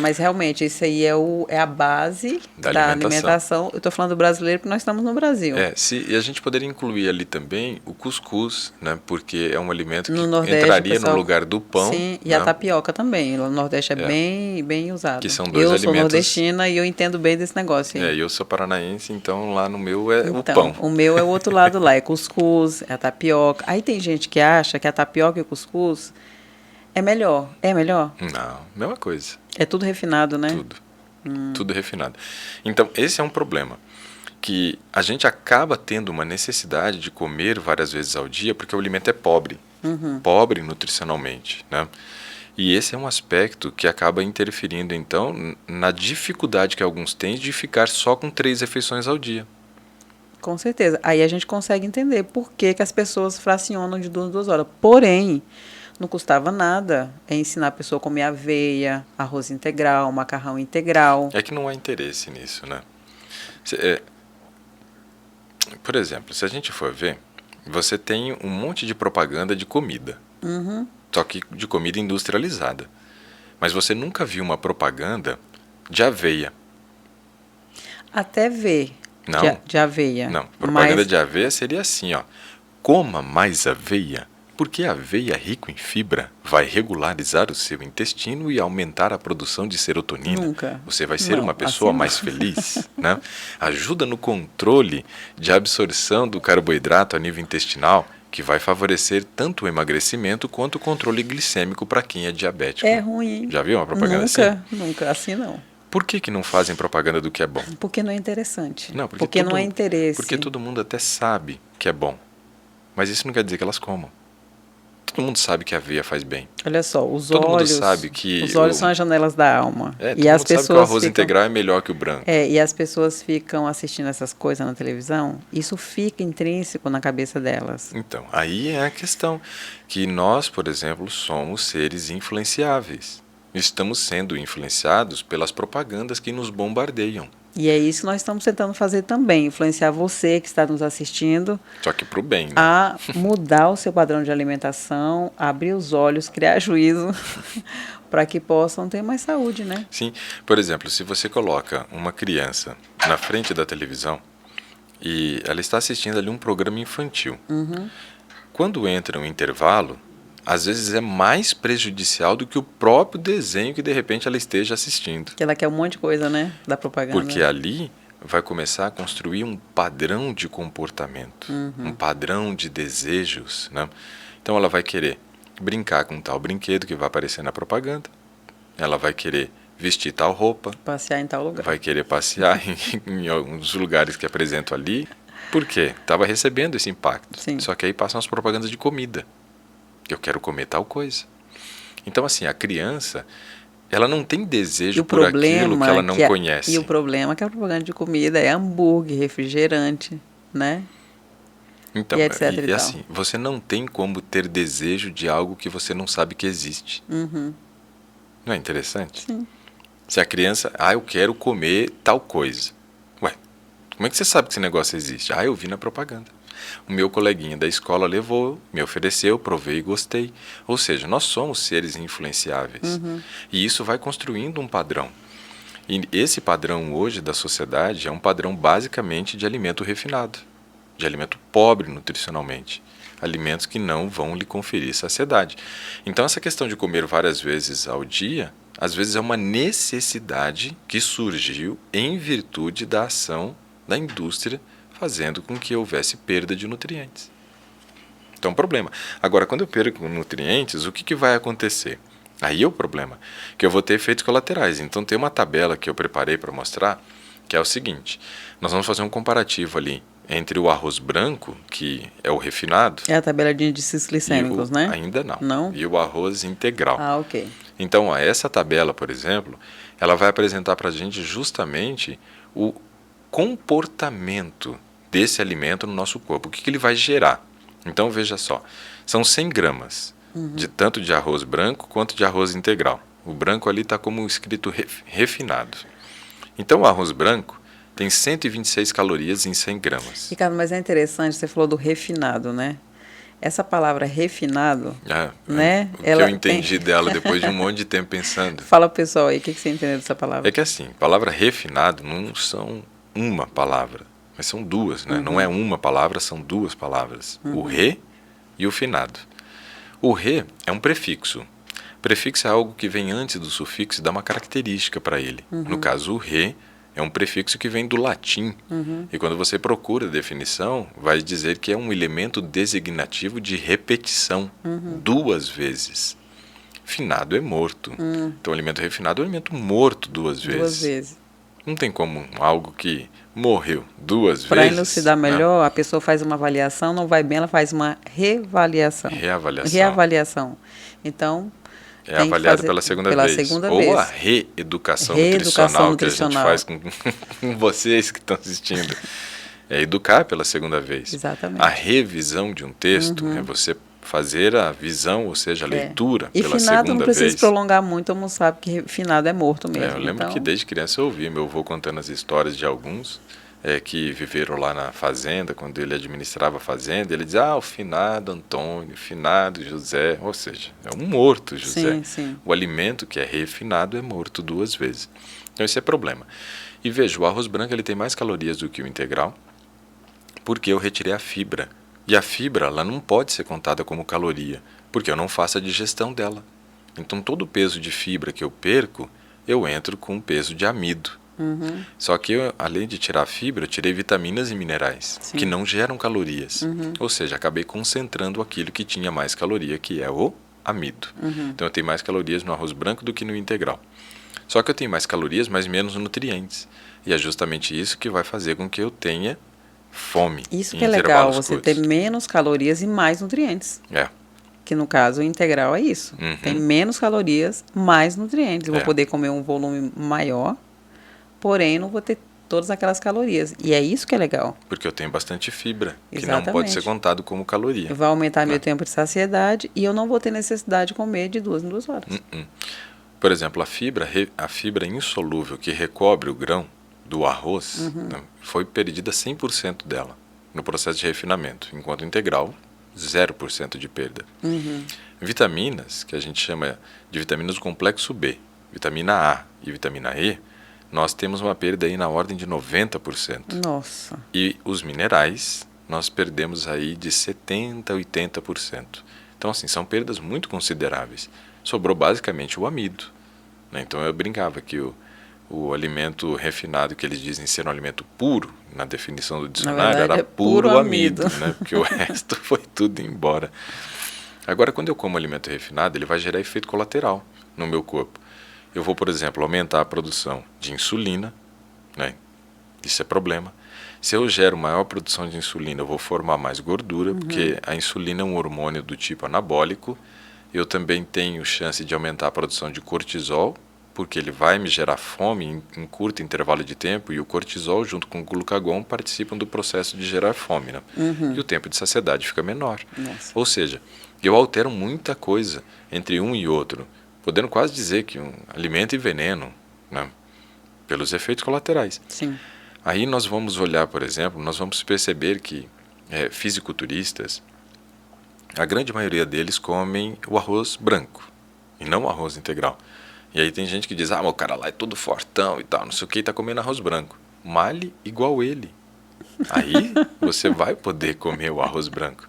Mas realmente, isso aí é a base da alimentação. Eu estou falando do brasileiro porque nós estamos no Brasil. E a gente poderia incluir ali também o cuscuz, né? Porque é um alimento que Nordeste, entraria no lugar do pão. Sim, e a tapioca também. Lá no Nordeste é bem usado. Que são 2 alimentos. Eu sou nordestina e eu entendo bem desse negócio. Eu sou paranaense, então lá no meu é o pão. O meu é o outro lado lá, é cuscuz, é a tapioca. Aí tem gente que acha que a tapioca e o cuscuz é melhor. É melhor? Não, mesma coisa. É tudo refinado, né? Tudo refinado. Então, esse é um problema. que a gente acaba tendo uma necessidade de comer várias vezes ao dia porque o alimento é pobre, pobre nutricionalmente, né? E esse é um aspecto que acaba interferindo, então, na dificuldade que alguns têm de ficar só com 3 refeições ao dia. Com certeza. Aí a gente consegue entender por que as pessoas fracionam de 2 horas. Porém, não custava nada ensinar a pessoa a comer aveia, arroz integral, macarrão integral. É que não há interesse nisso, né? Por exemplo, se a gente for ver, você tem um monte de propaganda de comida. Só que de comida industrializada. Mas você nunca viu uma propaganda de aveia. Até ver Não. de aveia. Não, propaganda Mas de aveia seria assim, ó. Coma mais aveia, porque a aveia rico em fibra vai regularizar o seu intestino e aumentar a produção de serotonina. Nunca. Você vai ser Não, uma pessoa assim não. mais feliz, né? Ajuda no controle de absorção do carboidrato a nível intestinal, que vai favorecer tanto o emagrecimento quanto o controle glicêmico para quem é diabético. é ruim, hein? Já viu uma propaganda assim? Nunca. Assim não. Por que não fazem propaganda do que é bom? Porque não é interessante. Não, porque não é interesse. Porque todo mundo até sabe que é bom. Mas isso não quer dizer que elas comam. Todo mundo sabe que a aveia faz bem. Olha só, os Todo mundo olhos. sabe que os olhos são as janelas da alma. todo e as mundo pessoas sabe que o arroz ficam, integral é melhor que o branco. e as pessoas ficam assistindo essas coisas na televisão. Isso fica intrínseco na cabeça delas. Então, aí é a questão. Que nós, por exemplo, somos seres influenciáveis. Estamos sendo influenciados pelas propagandas que nos bombardeiam. E é isso que nós estamos tentando fazer também, influenciar você que está nos assistindo Só que pro bem, né? a mudar o seu padrão de alimentação, abrir os olhos, criar juízo, para que possam ter mais saúde, né? Sim, por exemplo, se você coloca uma criança na frente da televisão e ela está assistindo ali um programa infantil, quando entra um intervalo, às vezes é mais prejudicial do que o próprio desenho que de repente ela esteja assistindo. Que ela quer um monte de coisa, né? Da propaganda. Porque ali vai começar a construir um padrão de comportamento, um padrão de desejos, né? Então ela vai querer brincar com tal brinquedo que vai aparecer na propaganda, ela vai querer vestir tal roupa, Passear em tal lugar. vai querer passear em alguns lugares que apresentam ali. Por quê? Estava recebendo esse impacto. Sim. Só que aí passam as propagandas de comida. Eu quero comer tal coisa. Então, assim, a criança, ela não tem desejo por aquilo que ela não conhece. E o problema é que a propaganda de comida é hambúrguer, refrigerante, né? Então, e etc e tal. assim, você não tem como ter desejo de algo que você não sabe que existe. Não é interessante? Sim. Se a criança, eu quero comer tal coisa. Ué, como é que você sabe que esse negócio existe? Eu vi na propaganda. O meu coleguinha da escola levou, me ofereceu, provei e gostei. Ou seja, nós somos seres influenciáveis. E isso vai construindo um padrão. E esse padrão hoje da sociedade é um padrão basicamente de alimento refinado, de alimento pobre nutricionalmente. Alimentos que não vão lhe conferir saciedade. Então essa questão de comer várias vezes ao dia, às vezes é uma necessidade que surgiu em virtude da ação da indústria, fazendo com que houvesse perda de nutrientes. Então é um problema. Agora, quando eu perco nutrientes, o que vai acontecer? Aí é o problema, que eu vou ter efeitos colaterais. Então tem uma tabela que eu preparei para mostrar, que é o seguinte: nós vamos fazer um comparativo ali entre o arroz branco, que é o refinado... É a tabela de índices glicêmicos, né? Ainda não. Não? E o arroz integral. Ok. Então, essa tabela, por exemplo, ela vai apresentar para a gente justamente o comportamento desse alimento no nosso corpo, o que ele vai gerar. Então, veja só, são 100 gramas, tanto de arroz branco quanto de arroz integral. O branco ali está como escrito refinado. Então, o arroz branco tem 126 calorias em 100 gramas. Ricardo, mas é interessante, você falou do refinado, né? Essa palavra refinado, né? O que eu entendi dela depois de um monte de tempo pensando. Fala, pessoal, aí, o que você entendeu dessa palavra? É que assim, palavra refinado não são uma palavra, mas são duas, né? Não é uma palavra, são duas palavras. O re e o finado. O re é um prefixo. Prefixo é algo que vem antes do sufixo e dá uma característica para ele. No caso, o re é um prefixo que vem do latim. E quando você procura a definição, vai dizer que é um elemento designativo de repetição, 2 vezes. Finado é morto. Então, o alimento refinado é um alimento morto 2 vezes. 2 vezes. Não tem como algo que morreu 2 Para vezes. elucidar Né? melhor, a pessoa faz uma avaliação, não vai bem, ela faz uma reavaliação. Reavaliação. Reavaliação. Então, É tem que avaliada fazer pela segunda pela vez. segunda Ou a vez. reeducação Reeducação nutricional que a gente nutricional. faz com vocês que estão assistindo. É educar pela segunda vez. Exatamente. A revisão de um texto é você fazer a visão, ou seja, a leitura E pela finado não segunda precisa vez. prolongar muito, todo mundo sabe que finado é morto mesmo. Eu lembro então, que desde criança eu ouvi meu avô contando as histórias de alguns que viveram lá na fazenda, quando ele administrava a fazenda, ele dizia, o finado Antônio, finado José, ou seja, é um morto José. Sim, sim. O alimento que é refinado é morto 2 vezes. Então esse é problema. E veja, o arroz branco ele tem mais calorias do que o integral, porque eu retirei a fibra. E a fibra ela não pode ser contada como caloria, porque eu não faço a digestão dela. Então todo o peso de fibra que eu perco, eu entro com o peso de amido. Só que eu, além de tirar a fibra, eu tirei vitaminas e minerais, Sim. que não geram calorias. Ou seja, acabei concentrando aquilo que tinha mais caloria, que é o amido. Então eu tenho mais calorias no arroz branco do que no integral. Só que eu tenho mais calorias, mas menos nutrientes. E é justamente isso que vai fazer com que eu tenha fome. Isso em que é legal, intervalos você curtos. ter menos calorias e mais nutrientes. É. Que no caso o integral é isso. Tem menos calorias, mais nutrientes. Eu vou É. poder comer um volume maior, porém não vou ter todas aquelas calorias. E é isso que é legal. Porque eu tenho bastante fibra, que Exatamente. não pode ser contado como caloria. Vai aumentar meu Né? tempo de saciedade e eu não vou ter necessidade de comer de 2 em 2 horas. Por exemplo, a fibra insolúvel que recobre o grão do arroz, né, foi perdida 100% dela no processo de refinamento, enquanto o integral, 0% de perda. Vitaminas, que a gente chama de vitaminas do complexo B, vitamina A e vitamina E, nós temos uma perda aí na ordem de 90%. Nossa. E os minerais, nós perdemos aí de 70% a 80%. Então, assim, são perdas muito consideráveis. Sobrou basicamente o amido. Né? Então, eu brincava que o alimento refinado, que eles dizem ser um alimento puro, na definição do dicionário, verdade, era é puro puro amido, amido. né? Porque o resto foi tudo embora. Agora, quando eu como alimento refinado, ele vai gerar efeito colateral no meu corpo. Eu vou, por exemplo, aumentar a produção de insulina, né? Isso é problema. Se eu gero maior produção de insulina, eu vou formar mais gordura, porque a insulina é um hormônio do tipo anabólico. Eu também tenho chance de aumentar a produção de cortisol, porque ele vai me gerar fome em curto intervalo de tempo, e o cortisol junto com o glucagon participam do processo de gerar fome, né? E o tempo de saciedade fica menor. Nossa. Ou seja, eu altero muita coisa entre um e outro, podendo quase dizer que um alimento e veneno, né? Pelos efeitos colaterais. Sim. Aí nós vamos olhar, por exemplo, nós vamos perceber que fisiculturistas, a grande maioria deles comem o arroz branco e não o arroz integral. E aí tem gente que diz, mas o cara lá é todo fortão e tal, não sei o que, e tá comendo arroz branco. Male igual ele. Aí você vai poder comer o arroz branco.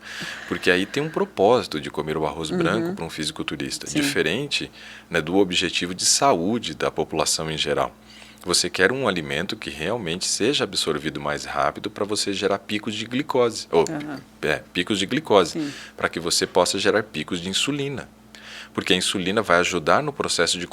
Porque aí tem um propósito de comer o arroz branco para um fisiculturista. Sim. Diferente, né, do objetivo de saúde da população em geral. Você quer um alimento que realmente seja absorvido mais rápido para você gerar picos de glicose. Picos de glicose. Para que você possa gerar picos de insulina. Porque a insulina vai ajudar no processo de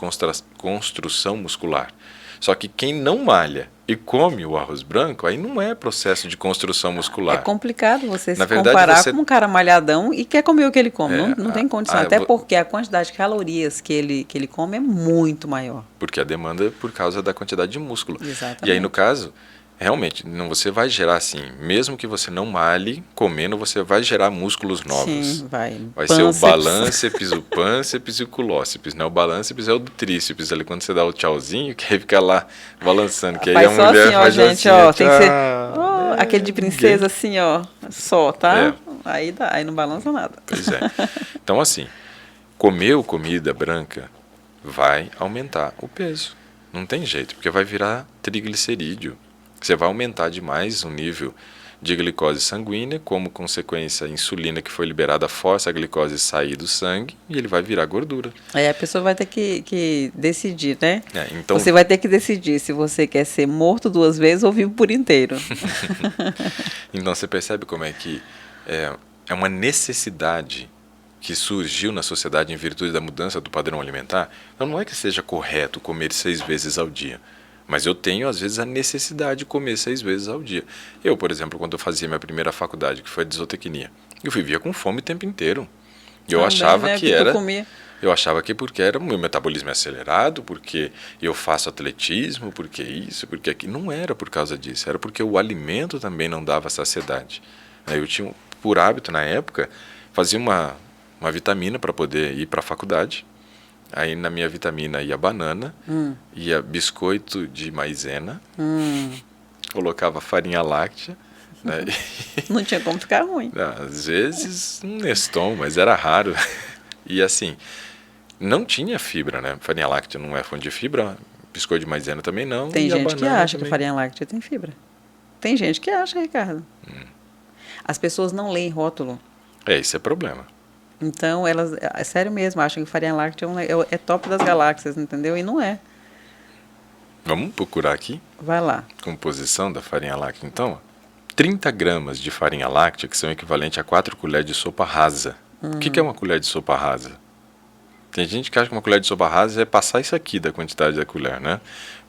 construção muscular. Só que quem não malha e come o arroz branco, aí não é processo de construção muscular. É complicado você Na se verdade, comparar você- com um cara malhadão e quer comer o que ele come. Não tem condição. Até vo- porque a quantidade de calorias que ele come é muito maior. Porque a demanda é por causa da quantidade de músculo. Exatamente. E aí, no caso, realmente, não, você vai gerar assim, mesmo que você não malhe, comendo, você vai gerar músculos novos. Sim, vai. Vai ser o Pânceps. balânceps, o pânceps e o culóceps, né? O balânceps é o do tríceps, ali quando você dá o tchauzinho, que aí fica lá balançando, que aí Faz a só mulher assim, ó, faz gente, assim, ó. Tem que ser tchau. aquele de princesa assim, ó. Só, tá? É. Aí dá, aí não balança nada. Pois é. Então, assim, comer comida branca vai aumentar o peso. Não tem jeito, porque vai virar triglicerídeo. Você vai aumentar demais o nível de glicose sanguínea, como consequência a insulina que foi liberada força a glicose sair do sangue e ele vai virar gordura. Aí a pessoa vai ter que decidir, né? Então, Você vai ter que decidir se você quer ser morto 2 vezes ou vivo por inteiro. então você percebe como é que é uma necessidade que surgiu na sociedade em virtude da mudança do padrão alimentar. Então não é que seja correto comer 6 vezes ao dia, Mas eu tenho, às vezes, a necessidade de comer 6 vezes ao dia. Eu, por exemplo, quando eu fazia minha primeira faculdade, que foi de zootecnia, eu vivia com fome o tempo inteiro. E eu Também, achava né? que Tu era... comia. Eu achava que porque era o meu metabolismo é acelerado, porque eu faço atletismo, porque isso, porque aquilo. Não era por causa disso, era porque o alimento também não dava saciedade. Eu tinha, por hábito na época, fazia uma vitamina para poder ir para a faculdade. Aí na minha vitamina ia banana, ia biscoito de maisena, colocava farinha láctea. Né? Não tinha como ficar ruim. Às vezes um Neston, mas era raro. E assim, não tinha fibra, né? Farinha láctea não é fonte de fibra, biscoito de maisena também não. Tem e a gente que banana acha que também. farinha láctea tem fibra. Tem gente que acha, Ricardo. As pessoas não leem rótulo. Isso é problema. Então, elas, é sério mesmo, acham que farinha láctea é top das galáxias, entendeu? E não é. Vamos procurar aqui, Vai lá. composição da farinha láctea. Então, 30 gramas de farinha láctea, que são equivalente a 4 colheres de sopa rasa. O que é uma colher de sopa rasa? Tem gente que acha que uma colher de sopa rasa é passar isso aqui da quantidade da colher, né?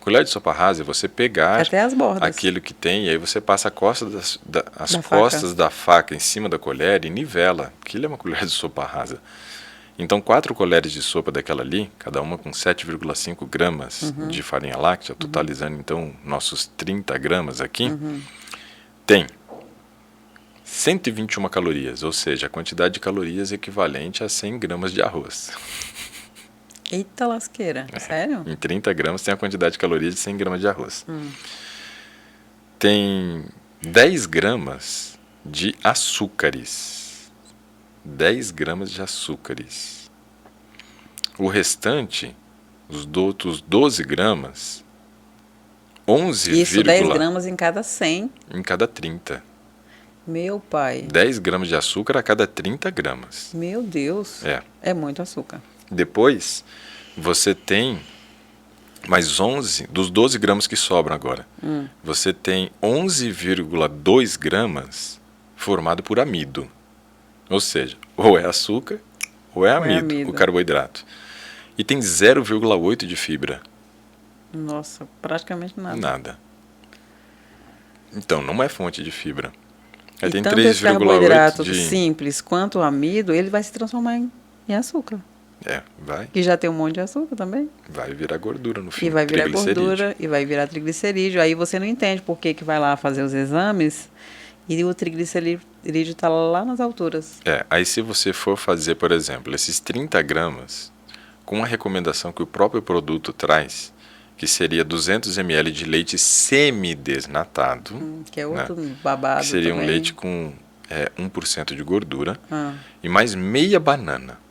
Colher de sopa rasa é você pegar Até as bordas. aquilo que tem e aí você passa as Da costas da faca em cima da colher e nivela. Aquilo é uma colher de sopa rasa. Então, 4 colheres de sopa daquela ali, cada uma com 7,5 gramas de farinha láctea, totalizando então nossos 30 gramas aqui, tem 121 calorias, ou seja, a quantidade de calorias equivalente a 100 gramas de arroz. Eita lasqueira, sério? Em 30 gramas tem a quantidade de calorias de 100 gramas de arroz. Tem 10 gramas de açúcares. 10 gramas de açúcares. O restante, os outros 12 gramas, 11, Isso, 10 gramas em cada 100. em cada 30. Meu pai. 10 gramas de açúcar a cada 30 gramas. Meu Deus. É muito açúcar. Depois, você tem mais 11, dos 12 gramas que sobram agora, você tem 11,2 gramas formado por amido. Ou seja, ou é açúcar ou é amido, o carboidrato. E tem 0,8 de fibra. Nossa, praticamente nada. Nada. Então, não é fonte de fibra. Aí E tem tanto esse carboidrato de... simples quanto o amido, ele vai se transformar em açúcar. Vai. Que já tem um monte de açúcar também. Vai virar gordura no fim. E vai virar gordura e vai virar triglicerídeo. Aí você não entende por que vai lá fazer os exames e o triglicerídeo está lá nas alturas. Aí se você for fazer, por exemplo, esses 30 gramas, com a recomendação que o próprio produto traz, que seria 200 ml de leite semidesnatado. Que é outro babado que seria também. um leite com 1% de gordura. E mais meia banana.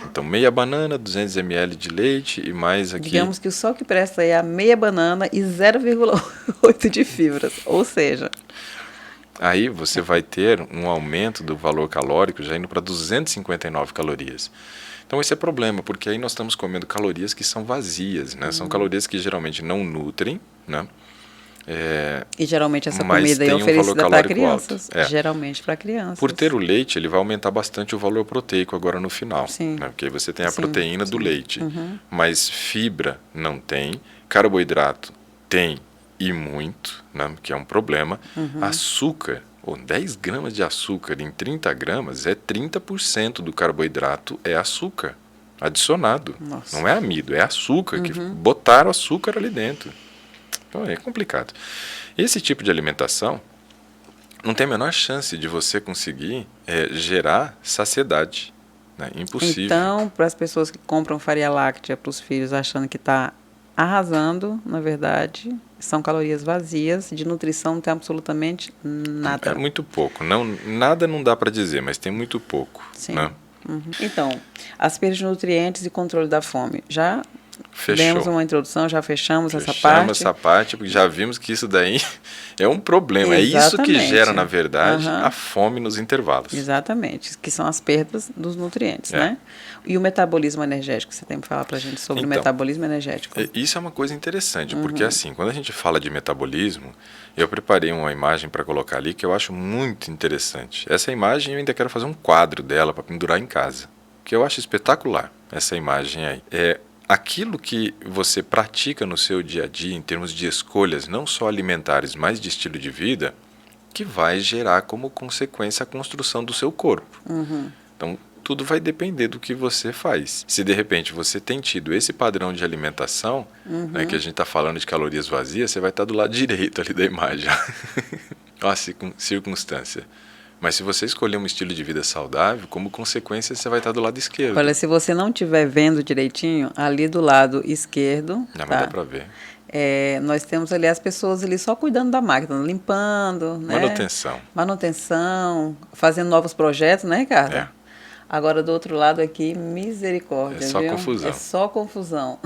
Então, meia banana, 200 ml de leite e mais aqui... Digamos que só o que presta é a meia banana e 0,8 de fibras. Ou seja... Aí você vai ter um aumento do valor calórico já indo para 259 calorias. Então esse é problema, porque aí nós estamos comendo calorias que são vazias, né? São calorias que geralmente não nutrem, né? E geralmente essa comida é oferecida para crianças. Geralmente para crianças. Por ter o leite, ele vai aumentar bastante o valor proteico agora no final. Sim. Né? Porque aí você tem a proteína do leite. Mas fibra não tem, carboidrato tem e muito, né? Que é um problema. Açúcar, 10 gramas de açúcar em 30 gramas é 30% do carboidrato é açúcar adicionado. Nossa. Não é amido, é açúcar, que botaram açúcar ali dentro. Então é complicado. Esse tipo de alimentação não tem a menor chance de você conseguir gerar saciedade. Né? Impossível. Então, para as pessoas que compram farinha láctea para os filhos achando que está arrasando, na verdade, são calorias vazias, de nutrição não tem absolutamente nada. É muito pouco. Nada não dá para dizer, mas tem muito pouco. Sim. Né? Então, as perdas de nutrientes e controle da fome. Já Fechou. demos uma introdução, já fechamos essa parte. Fechamos essa parte, porque já vimos que isso daí é um problema. Exatamente. É isso que gera, na verdade, a fome nos intervalos. Exatamente, que são as perdas dos nutrientes, né? E o metabolismo energético, você tem que falar para a gente sobre o metabolismo energético. Isso é uma coisa interessante, porque assim, quando a gente fala de metabolismo, eu preparei uma imagem para colocar ali que eu acho muito interessante. Essa imagem eu ainda quero fazer um quadro dela para pendurar em casa, que eu acho espetacular, essa imagem aí. aquilo que você pratica no seu dia a dia, em termos de escolhas, não só alimentares, mas de estilo de vida, que vai gerar como consequência a construção do seu corpo. Então, tudo vai depender do que você faz. Se de repente você tem tido esse padrão de alimentação, né, que a gente está falando de calorias vazias, você vai estar do lado direito ali da imagem. Olha a circunstância. Mas se você escolher um estilo de vida saudável, como consequência você vai estar do lado esquerdo. Olha, se você não estiver vendo direitinho, ali do lado esquerdo, Não, tá? mas dá para ver. Nós temos ali as pessoas ali só cuidando da máquina, limpando, né? Manutenção, fazendo novos projetos, né, Ricardo? É. Agora, do outro lado aqui, misericórdia, É só viu? confusão. É só confusão.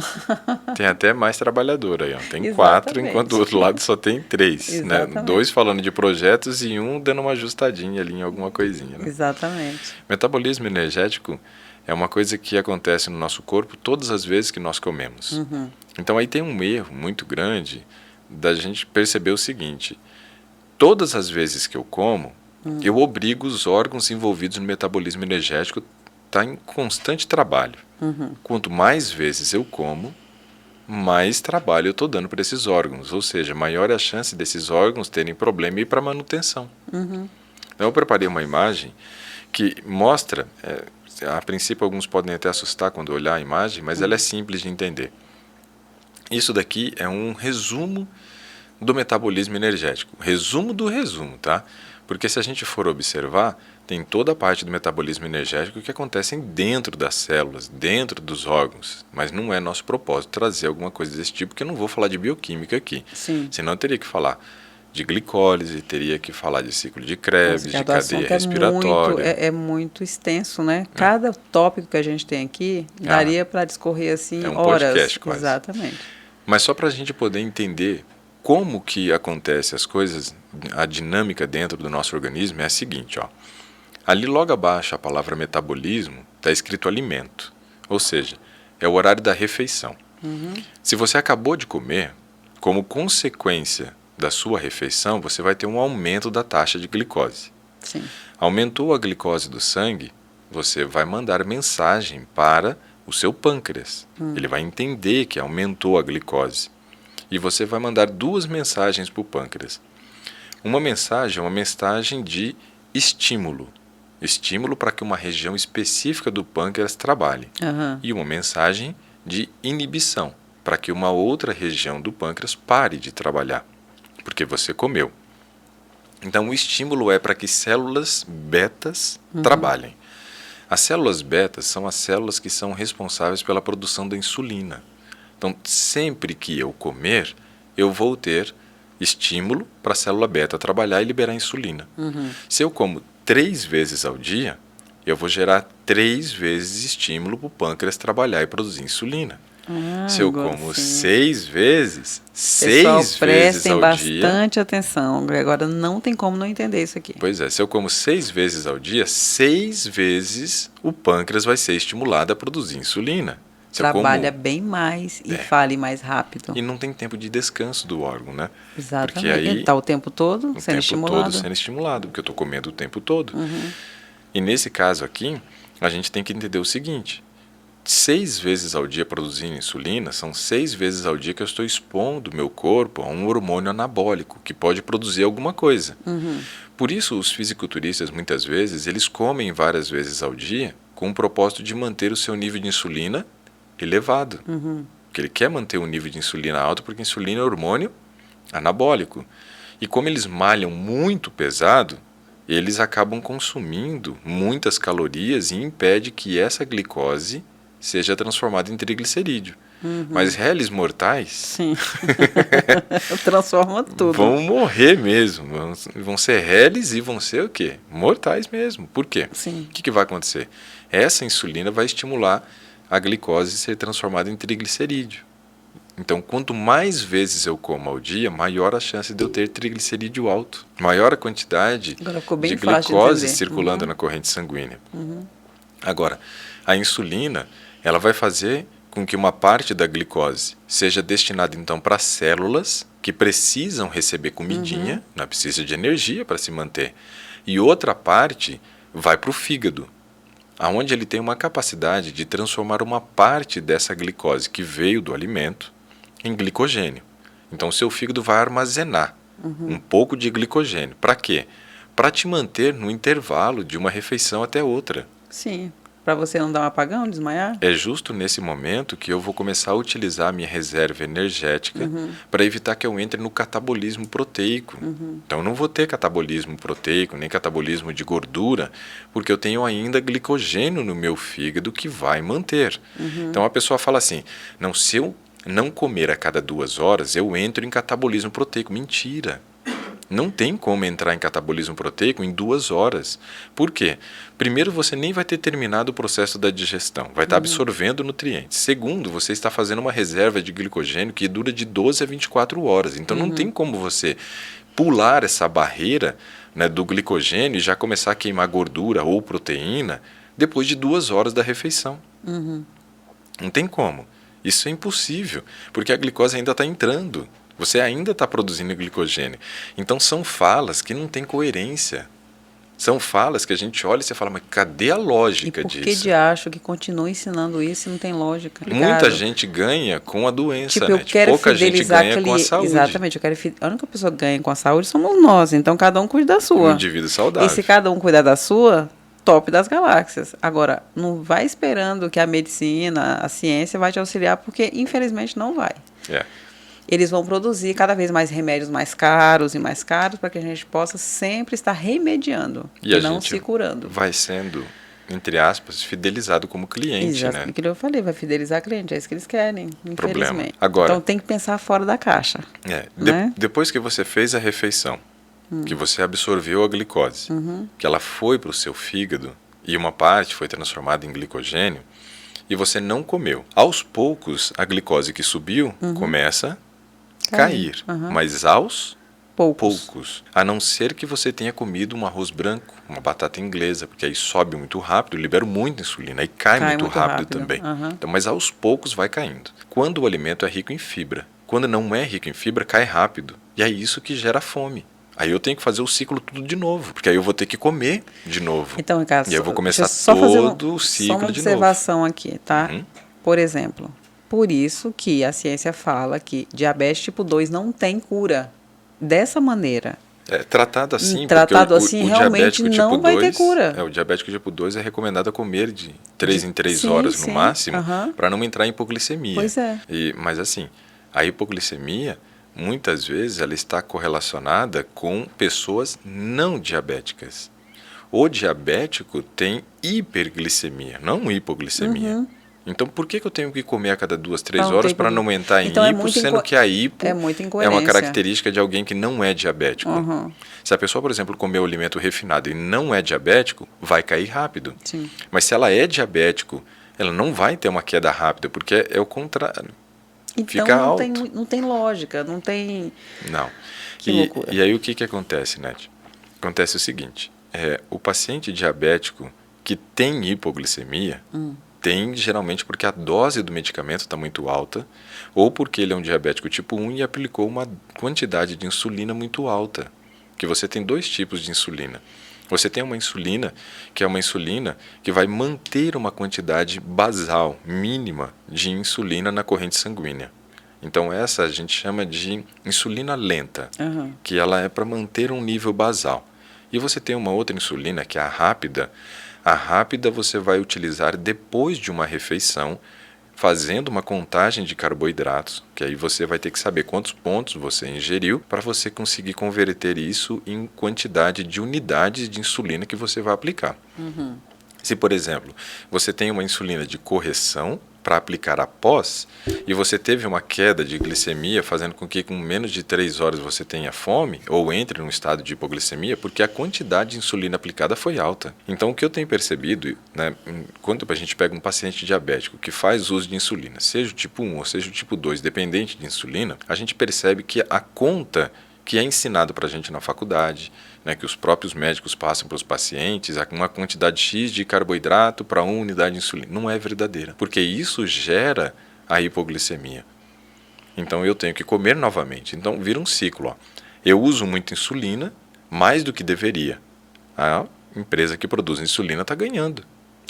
Tem até mais trabalhador aí, ó. Tem Exatamente. 4, enquanto do outro lado só tem 3, né? Exatamente. 2 falando de projetos e 1 dando uma ajustadinha ali em alguma coisinha, né? Exatamente. Metabolismo energético é uma coisa que acontece no nosso corpo todas as vezes que nós comemos. Então aí tem um erro muito grande da gente perceber o seguinte: todas as vezes que eu como, eu obrigo os órgãos envolvidos no metabolismo energético a estar em constante trabalho. Quanto mais vezes eu como, mais trabalho eu estou dando para esses órgãos, ou seja, maior é a chance desses órgãos terem problema e ir para manutenção. Então eu preparei uma imagem que mostra, a princípio alguns podem até assustar quando olhar a imagem, mas ela é simples de entender. Isso daqui é um resumo do metabolismo energético, resumo do resumo, tá? Porque se a gente for observar, tem toda a parte do metabolismo energético que acontece dentro das células, dentro dos órgãos, mas não é nosso propósito trazer alguma coisa desse tipo, porque eu não vou falar de bioquímica aqui. Sim. Senão eu teria que falar de glicólise, teria que falar de ciclo de Krebs, de cadeia respiratória. É muito extenso, né? Cada tópico que a gente tem aqui daria para discorrer assim um horas. Podcast quase. Exatamente. Mas só para a gente poder entender como que acontece as coisas, a dinâmica dentro do nosso organismo é a seguinte, ó. Ali logo abaixo a palavra metabolismo está escrito alimento, ou seja, é o horário da refeição. Se você acabou de comer, como consequência da sua refeição, você vai ter um aumento da taxa de glicose. Sim. Aumentou a glicose do sangue, você vai mandar mensagem para o seu pâncreas. Ele vai entender que aumentou a glicose. E você vai mandar 2 mensagens para o pâncreas. Uma mensagem é uma mensagem de estímulo. Estímulo para que uma região específica do pâncreas trabalhe. E uma mensagem de inibição, para que uma outra região do pâncreas pare de trabalhar, porque você comeu. Então o estímulo é para que células betas trabalhem. As células betas são as células que são responsáveis pela produção da insulina. Então, sempre que eu comer, eu vou ter estímulo para a célula beta trabalhar e liberar insulina. Se eu como 3 vezes ao dia, eu vou gerar 3 vezes estímulo para o pâncreas trabalhar e produzir insulina. Se eu como 6 vezes, 6 vezes prestem ao dia... bastante atenção. Agora, não tem como não entender isso aqui. Pois é, se eu como 6 vezes ao dia, 6 vezes o pâncreas vai ser estimulado a produzir insulina. Se Trabalha bem mais e fale mais rápido. E não tem tempo de descanso do órgão, né? Exatamente. Porque aí está o tempo todo sendo estimulado. Sendo estimulado, porque eu estou comendo o tempo todo. E nesse caso aqui, a gente tem que entender o seguinte: 6 vezes ao dia produzindo insulina, são 6 vezes ao dia que eu estou expondo o meu corpo a um hormônio anabólico, que pode produzir alguma coisa. Por isso, os fisiculturistas, muitas vezes, eles comem várias vezes ao dia com o propósito de manter o seu nível de insulina elevado. Porque ele quer manter o nível de insulina alto, porque insulina é hormônio anabólico. E como eles malham muito pesado, eles acabam consumindo muitas calorias e impede que essa glicose seja transformada em triglicerídeo. Mas réis mortais Sim. Transforma tudo. Vão morrer mesmo. Vão ser réis e vão ser o quê? Mortais mesmo. Por quê? Sim. O que vai acontecer? Essa insulina vai estimular a glicose ser transformada em triglicerídeo. Então, quanto mais vezes eu como ao dia, maior a chance de eu ter triglicerídeo alto. Maior a quantidade de glicose circulando na corrente sanguínea. Agora, a insulina, ela vai fazer com que uma parte da glicose seja destinada, então, para células que precisam receber comidinha, né, precisa de energia para se manter. E outra parte vai para o fígado. aonde ele tem uma capacidade de transformar uma parte dessa glicose que veio do alimento em glicogênio. Então, o seu fígado vai armazenar um pouco de glicogênio. Para quê? Para te manter no intervalo de uma refeição até outra. Sim. Para você não dar um apagão, desmaiar? É justo nesse momento que eu vou começar a utilizar a minha reserva energética para evitar que eu entre no catabolismo proteico. Então, eu não vou ter catabolismo proteico, nem catabolismo de gordura, porque eu tenho ainda glicogênio no meu fígado que vai manter. Então, a pessoa fala assim, não, se eu não comer a cada 2 horas, eu entro em catabolismo proteico. Mentira! Não tem como entrar em catabolismo proteico em 2 horas. Por quê? Primeiro, você nem vai ter terminado o processo da digestão, vai estar absorvendo nutrientes. Segundo, você está fazendo uma reserva de glicogênio que dura de 12 a 24 horas. Então, não tem como você pular essa barreira, né, do glicogênio e já começar a queimar gordura ou proteína depois de 2 horas da refeição. Não tem como. Isso é impossível, porque a glicose ainda está entrando. Você ainda está produzindo glicogênio. Então, são falas que não têm coerência. São falas que a gente olha e você fala, mas cadê a lógica disso? E por que de acho que continua ensinando isso e não tem lógica? Muita gente ganha com a doença, tipo, né? eu quero Pouca gente ganha com a saúde. Exatamente, a única pessoa que ganha com a saúde somos nós. Então, cada um cuida da sua. Um indivíduo saudável. E se cada um cuidar da sua, top das galáxias. Agora, não vai esperando que a medicina, a ciência vai te auxiliar, porque, infelizmente, não vai. Eles vão produzir cada vez mais remédios mais caros e mais caros para que a gente possa sempre estar remediando e não se curando. Vai sendo, entre aspas, fidelizado como cliente, né? Exato, que eu falei, vai fidelizar cliente, é isso que eles querem, infelizmente. Agora, então tem que pensar fora da caixa. Né? Depois que você fez a refeição, que você absorveu a glicose, que ela foi para o seu fígado e uma parte foi transformada em glicogênio, e você não comeu. Aos poucos, a glicose que subiu começa cair, mas aos poucos. A não ser que você tenha comido um arroz branco, uma batata inglesa, porque aí sobe muito rápido, libera muita insulina, aí cai muito rápido também. Então, mas aos poucos vai caindo. Quando o alimento é rico em fibra, quando não é rico em fibra, cai rápido. E é isso que gera fome. Aí eu tenho que fazer o ciclo tudo de novo, porque aí eu vou ter que comer de novo. Então, Ricardo, e eu vou começar todo o ciclo de novo. Só uma observação aqui, tá? Por exemplo, por isso que a ciência fala que diabetes tipo 2 não tem cura. Dessa maneira. Tratado assim, tratado porque assim, realmente tipo não vai ter cura. O diabético tipo 2 é recomendado a comer de 3 em 3 horas no máximo, para não entrar em hipoglicemia. Pois é. Mas assim, a hipoglicemia, muitas vezes, ela está correlacionada com pessoas não diabéticas. O diabético tem hiperglicemia, não hipoglicemia. Então, por que eu tenho que comer a cada 2, 3 horas para não entrar em hipo, sendo que a hipo é uma característica de alguém que não é diabético? Se a pessoa, por exemplo, comer um alimento refinado e não é diabético, vai cair rápido. Sim. Mas se ela é diabético, ela não vai ter uma queda rápida, porque é o contrário. Então, fica alto. Não tem lógica, não tem... Não. Que loucura. E aí o que acontece, Nath? Acontece o seguinte, o paciente diabético que tem hipoglicemia... tem geralmente porque a dose do medicamento está muito alta ou porque ele é um diabético tipo 1 e aplicou uma quantidade de insulina muito alta. Que você tem 2 tipos de insulina. Você tem uma insulina que é uma insulina que vai manter uma quantidade basal, mínima, de insulina na corrente sanguínea. Então essa a gente chama de insulina lenta, que ela é para manter um nível basal. E você tem uma outra insulina que é a rápida. A rápida você vai utilizar depois de uma refeição, fazendo uma contagem de carboidratos, que aí você vai ter que saber quantos pontos você ingeriu para você conseguir converter isso em quantidade de unidades de insulina que você vai aplicar. Se, por exemplo, você tem uma insulina de correção para aplicar após, e você teve uma queda de glicemia, fazendo com que com menos de 3 horas você tenha fome, ou entre num estado de hipoglicemia, porque a quantidade de insulina aplicada foi alta. Então, o que eu tenho percebido, né, quando a gente pega um paciente diabético que faz uso de insulina, seja o tipo 1 ou seja o tipo 2, dependente de insulina, a gente percebe que a conta que é ensinado para a gente na faculdade, né, que os próprios médicos passam para os pacientes, uma quantidade X de carboidrato para 1 unidade de insulina, não é verdadeira, porque isso gera a hipoglicemia. Então eu tenho que comer novamente. Então vira um ciclo. Eu uso muita insulina, mais do que deveria. A empresa que produz insulina está ganhando.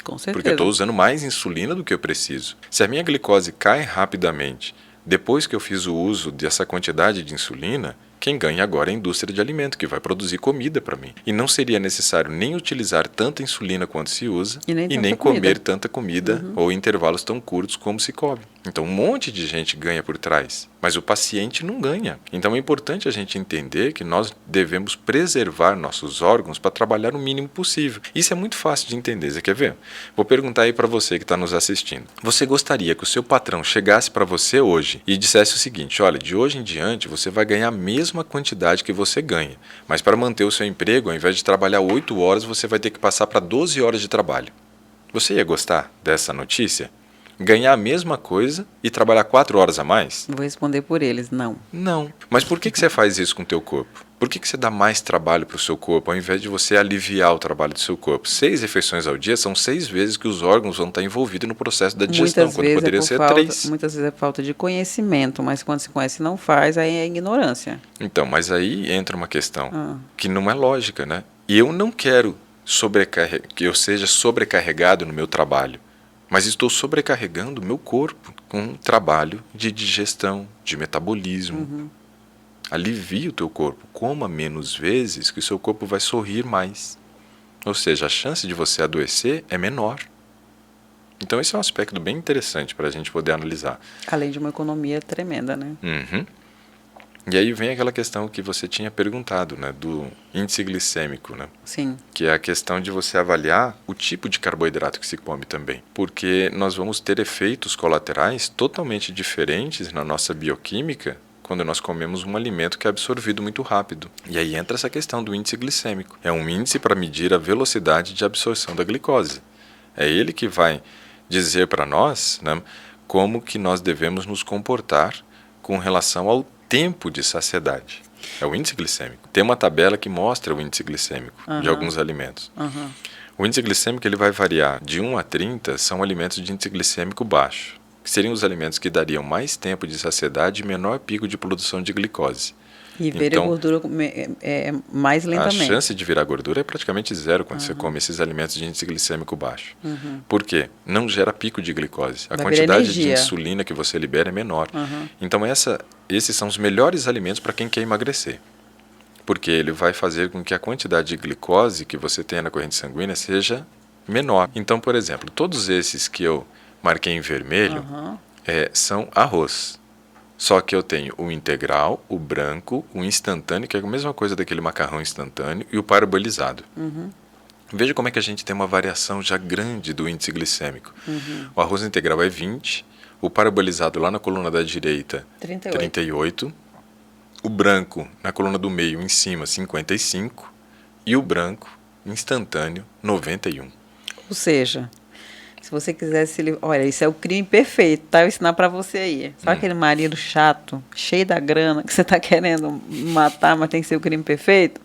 Com certeza. Porque eu estou usando mais insulina do que eu preciso. Se a minha glicose cai rapidamente, depois que eu fiz o uso dessa quantidade de insulina, quem ganha agora é a indústria de alimento, que vai produzir comida para mim. E não seria necessário nem utilizar tanta insulina quanto se usa E nem e tanta nem comida. comer tanta comida ou intervalos tão curtos como se come. Então um monte de gente ganha por trás, mas o paciente não ganha. Então é importante a gente entender que nós devemos preservar nossos órgãos para trabalhar o mínimo possível. Isso é muito fácil de entender. Você quer ver? Vou perguntar aí para você que está nos assistindo. Você gostaria que o seu patrão chegasse para você hoje e dissesse o seguinte: olha, de hoje em diante você vai ganhar a mesma quantidade que você ganha, mas para manter o seu emprego, ao invés de trabalhar 8 horas, você vai ter que passar para 12 horas de trabalho. Você ia gostar dessa notícia? Ganhar a mesma coisa e trabalhar 4 horas a mais? Vou responder por eles, não. Não. Mas por que você faz isso com o teu corpo? Por que você dá mais trabalho para o seu corpo, ao invés de você aliviar o trabalho do seu corpo? 6 refeições ao dia são 6 vezes que os órgãos vão estar envolvidos no processo da digestão, Muitas quando vezes poderia ser 3. Muitas vezes é falta de conhecimento, mas quando se conhece e não faz, aí é ignorância. Então, mas aí entra uma questão que não é lógica, né? E eu não quero que eu seja sobrecarregado no meu trabalho, mas estou sobrecarregando o meu corpo com um trabalho de digestão, de metabolismo. Alivie o teu corpo, coma menos vezes que o seu corpo vai sorrir mais. Ou seja, a chance de você adoecer é menor. Então esse é um aspecto bem interessante para a gente poder analisar. Além de uma economia tremenda, né? E aí vem aquela questão que você tinha perguntado, né, do índice glicêmico, né? Sim. Que é a questão de você avaliar o tipo de carboidrato que se come também. Porque nós vamos ter efeitos colaterais totalmente diferentes na nossa bioquímica quando nós comemos um alimento que é absorvido muito rápido. E aí entra essa questão do índice glicêmico. É um índice para medir a velocidade de absorção da glicose. É ele que vai dizer para nós, né, como que nós devemos nos comportar com relação ao tempo de saciedade. É o índice glicêmico. Tem uma tabela que mostra o índice glicêmico de alguns alimentos. O índice glicêmico ele vai variar de 1 a 30, são alimentos de índice glicêmico baixo, que seriam os alimentos que dariam mais tempo de saciedade e menor pico de produção de glicose. E ver a gordura mais lentamente. A chance de virar gordura é praticamente zero quando você come esses alimentos de índice glicêmico baixo. Por quê? Não gera pico de glicose. A quantidade de insulina que você libera é menor. Então esses são os melhores alimentos para quem quer emagrecer. Porque ele vai fazer com que a quantidade de glicose que você tenha na corrente sanguínea seja menor. Então, por exemplo, todos esses que eu marquei em vermelho são arroz. Só que eu tenho o integral, o branco, o instantâneo, que é a mesma coisa daquele macarrão instantâneo, e o parboilizado. Veja como é que a gente tem uma variação já grande do índice glicêmico. O arroz integral é 20, o parboilizado lá na coluna da direita, 38. O branco na coluna do meio, em cima, 55. E o branco instantâneo, 91. Ou seja, se você quisesse... Olha, isso é o crime perfeito, tá? Eu vou ensinar pra você aí. Sabe aquele marido chato, cheio da grana, que você tá querendo matar, mas tem que ser o crime perfeito?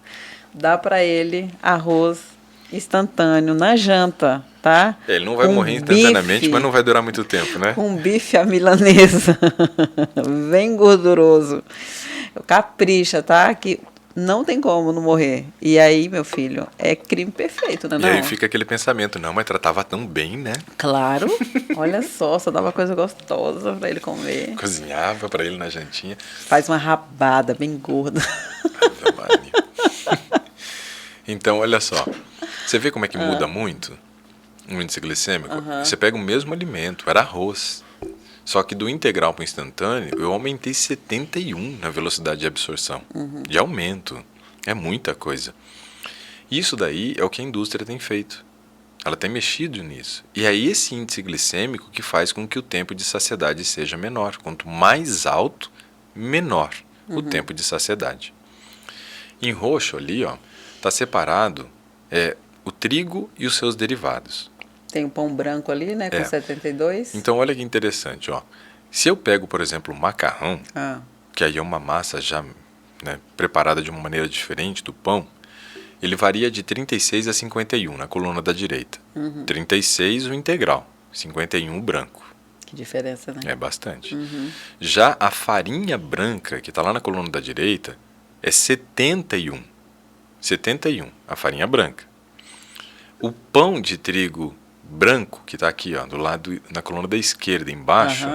Dá pra ele arroz instantâneo na janta, tá? Ele não vai morrer instantaneamente, mas não vai durar muito tempo, né? Com bife à milanesa. Bem gorduroso. Capricha, tá? Que não tem como não morrer. E aí, meu filho, é crime perfeito, né? E aí fica aquele pensamento, não, mas tratava tão bem, né? Claro. Olha só dava coisa gostosa pra ele comer. Cozinhava pra ele na jantinha. Faz uma rabada bem gorda. Então, olha só. Você vê como é que muda muito o índice glicêmico? Você pega o mesmo alimento, era arroz. Só que do integral para o instantâneo, eu aumentei 71 na velocidade de absorção. De aumento. É muita coisa. Isso daí é o que a indústria tem feito. Ela tem mexido nisso. E é esse índice glicêmico que faz com que o tempo de saciedade seja menor. Quanto mais alto, menor o tempo de saciedade. Em roxo ali, ó, está separado o trigo e os seus derivados. Tem o pão branco ali, né, com 72. Então, olha que interessante, ó. Se eu pego, por exemplo, o macarrão, que aí é uma massa já, né, preparada de uma maneira diferente do pão, ele varia de 36 a 51 na coluna da direita. 36 o integral, 51 o branco. Que diferença, né? É bastante. Já a farinha branca, que está lá na coluna da direita, é 71. 71, a farinha branca. O pão de trigo branco, que está aqui, ó, do lado, na coluna da esquerda, embaixo,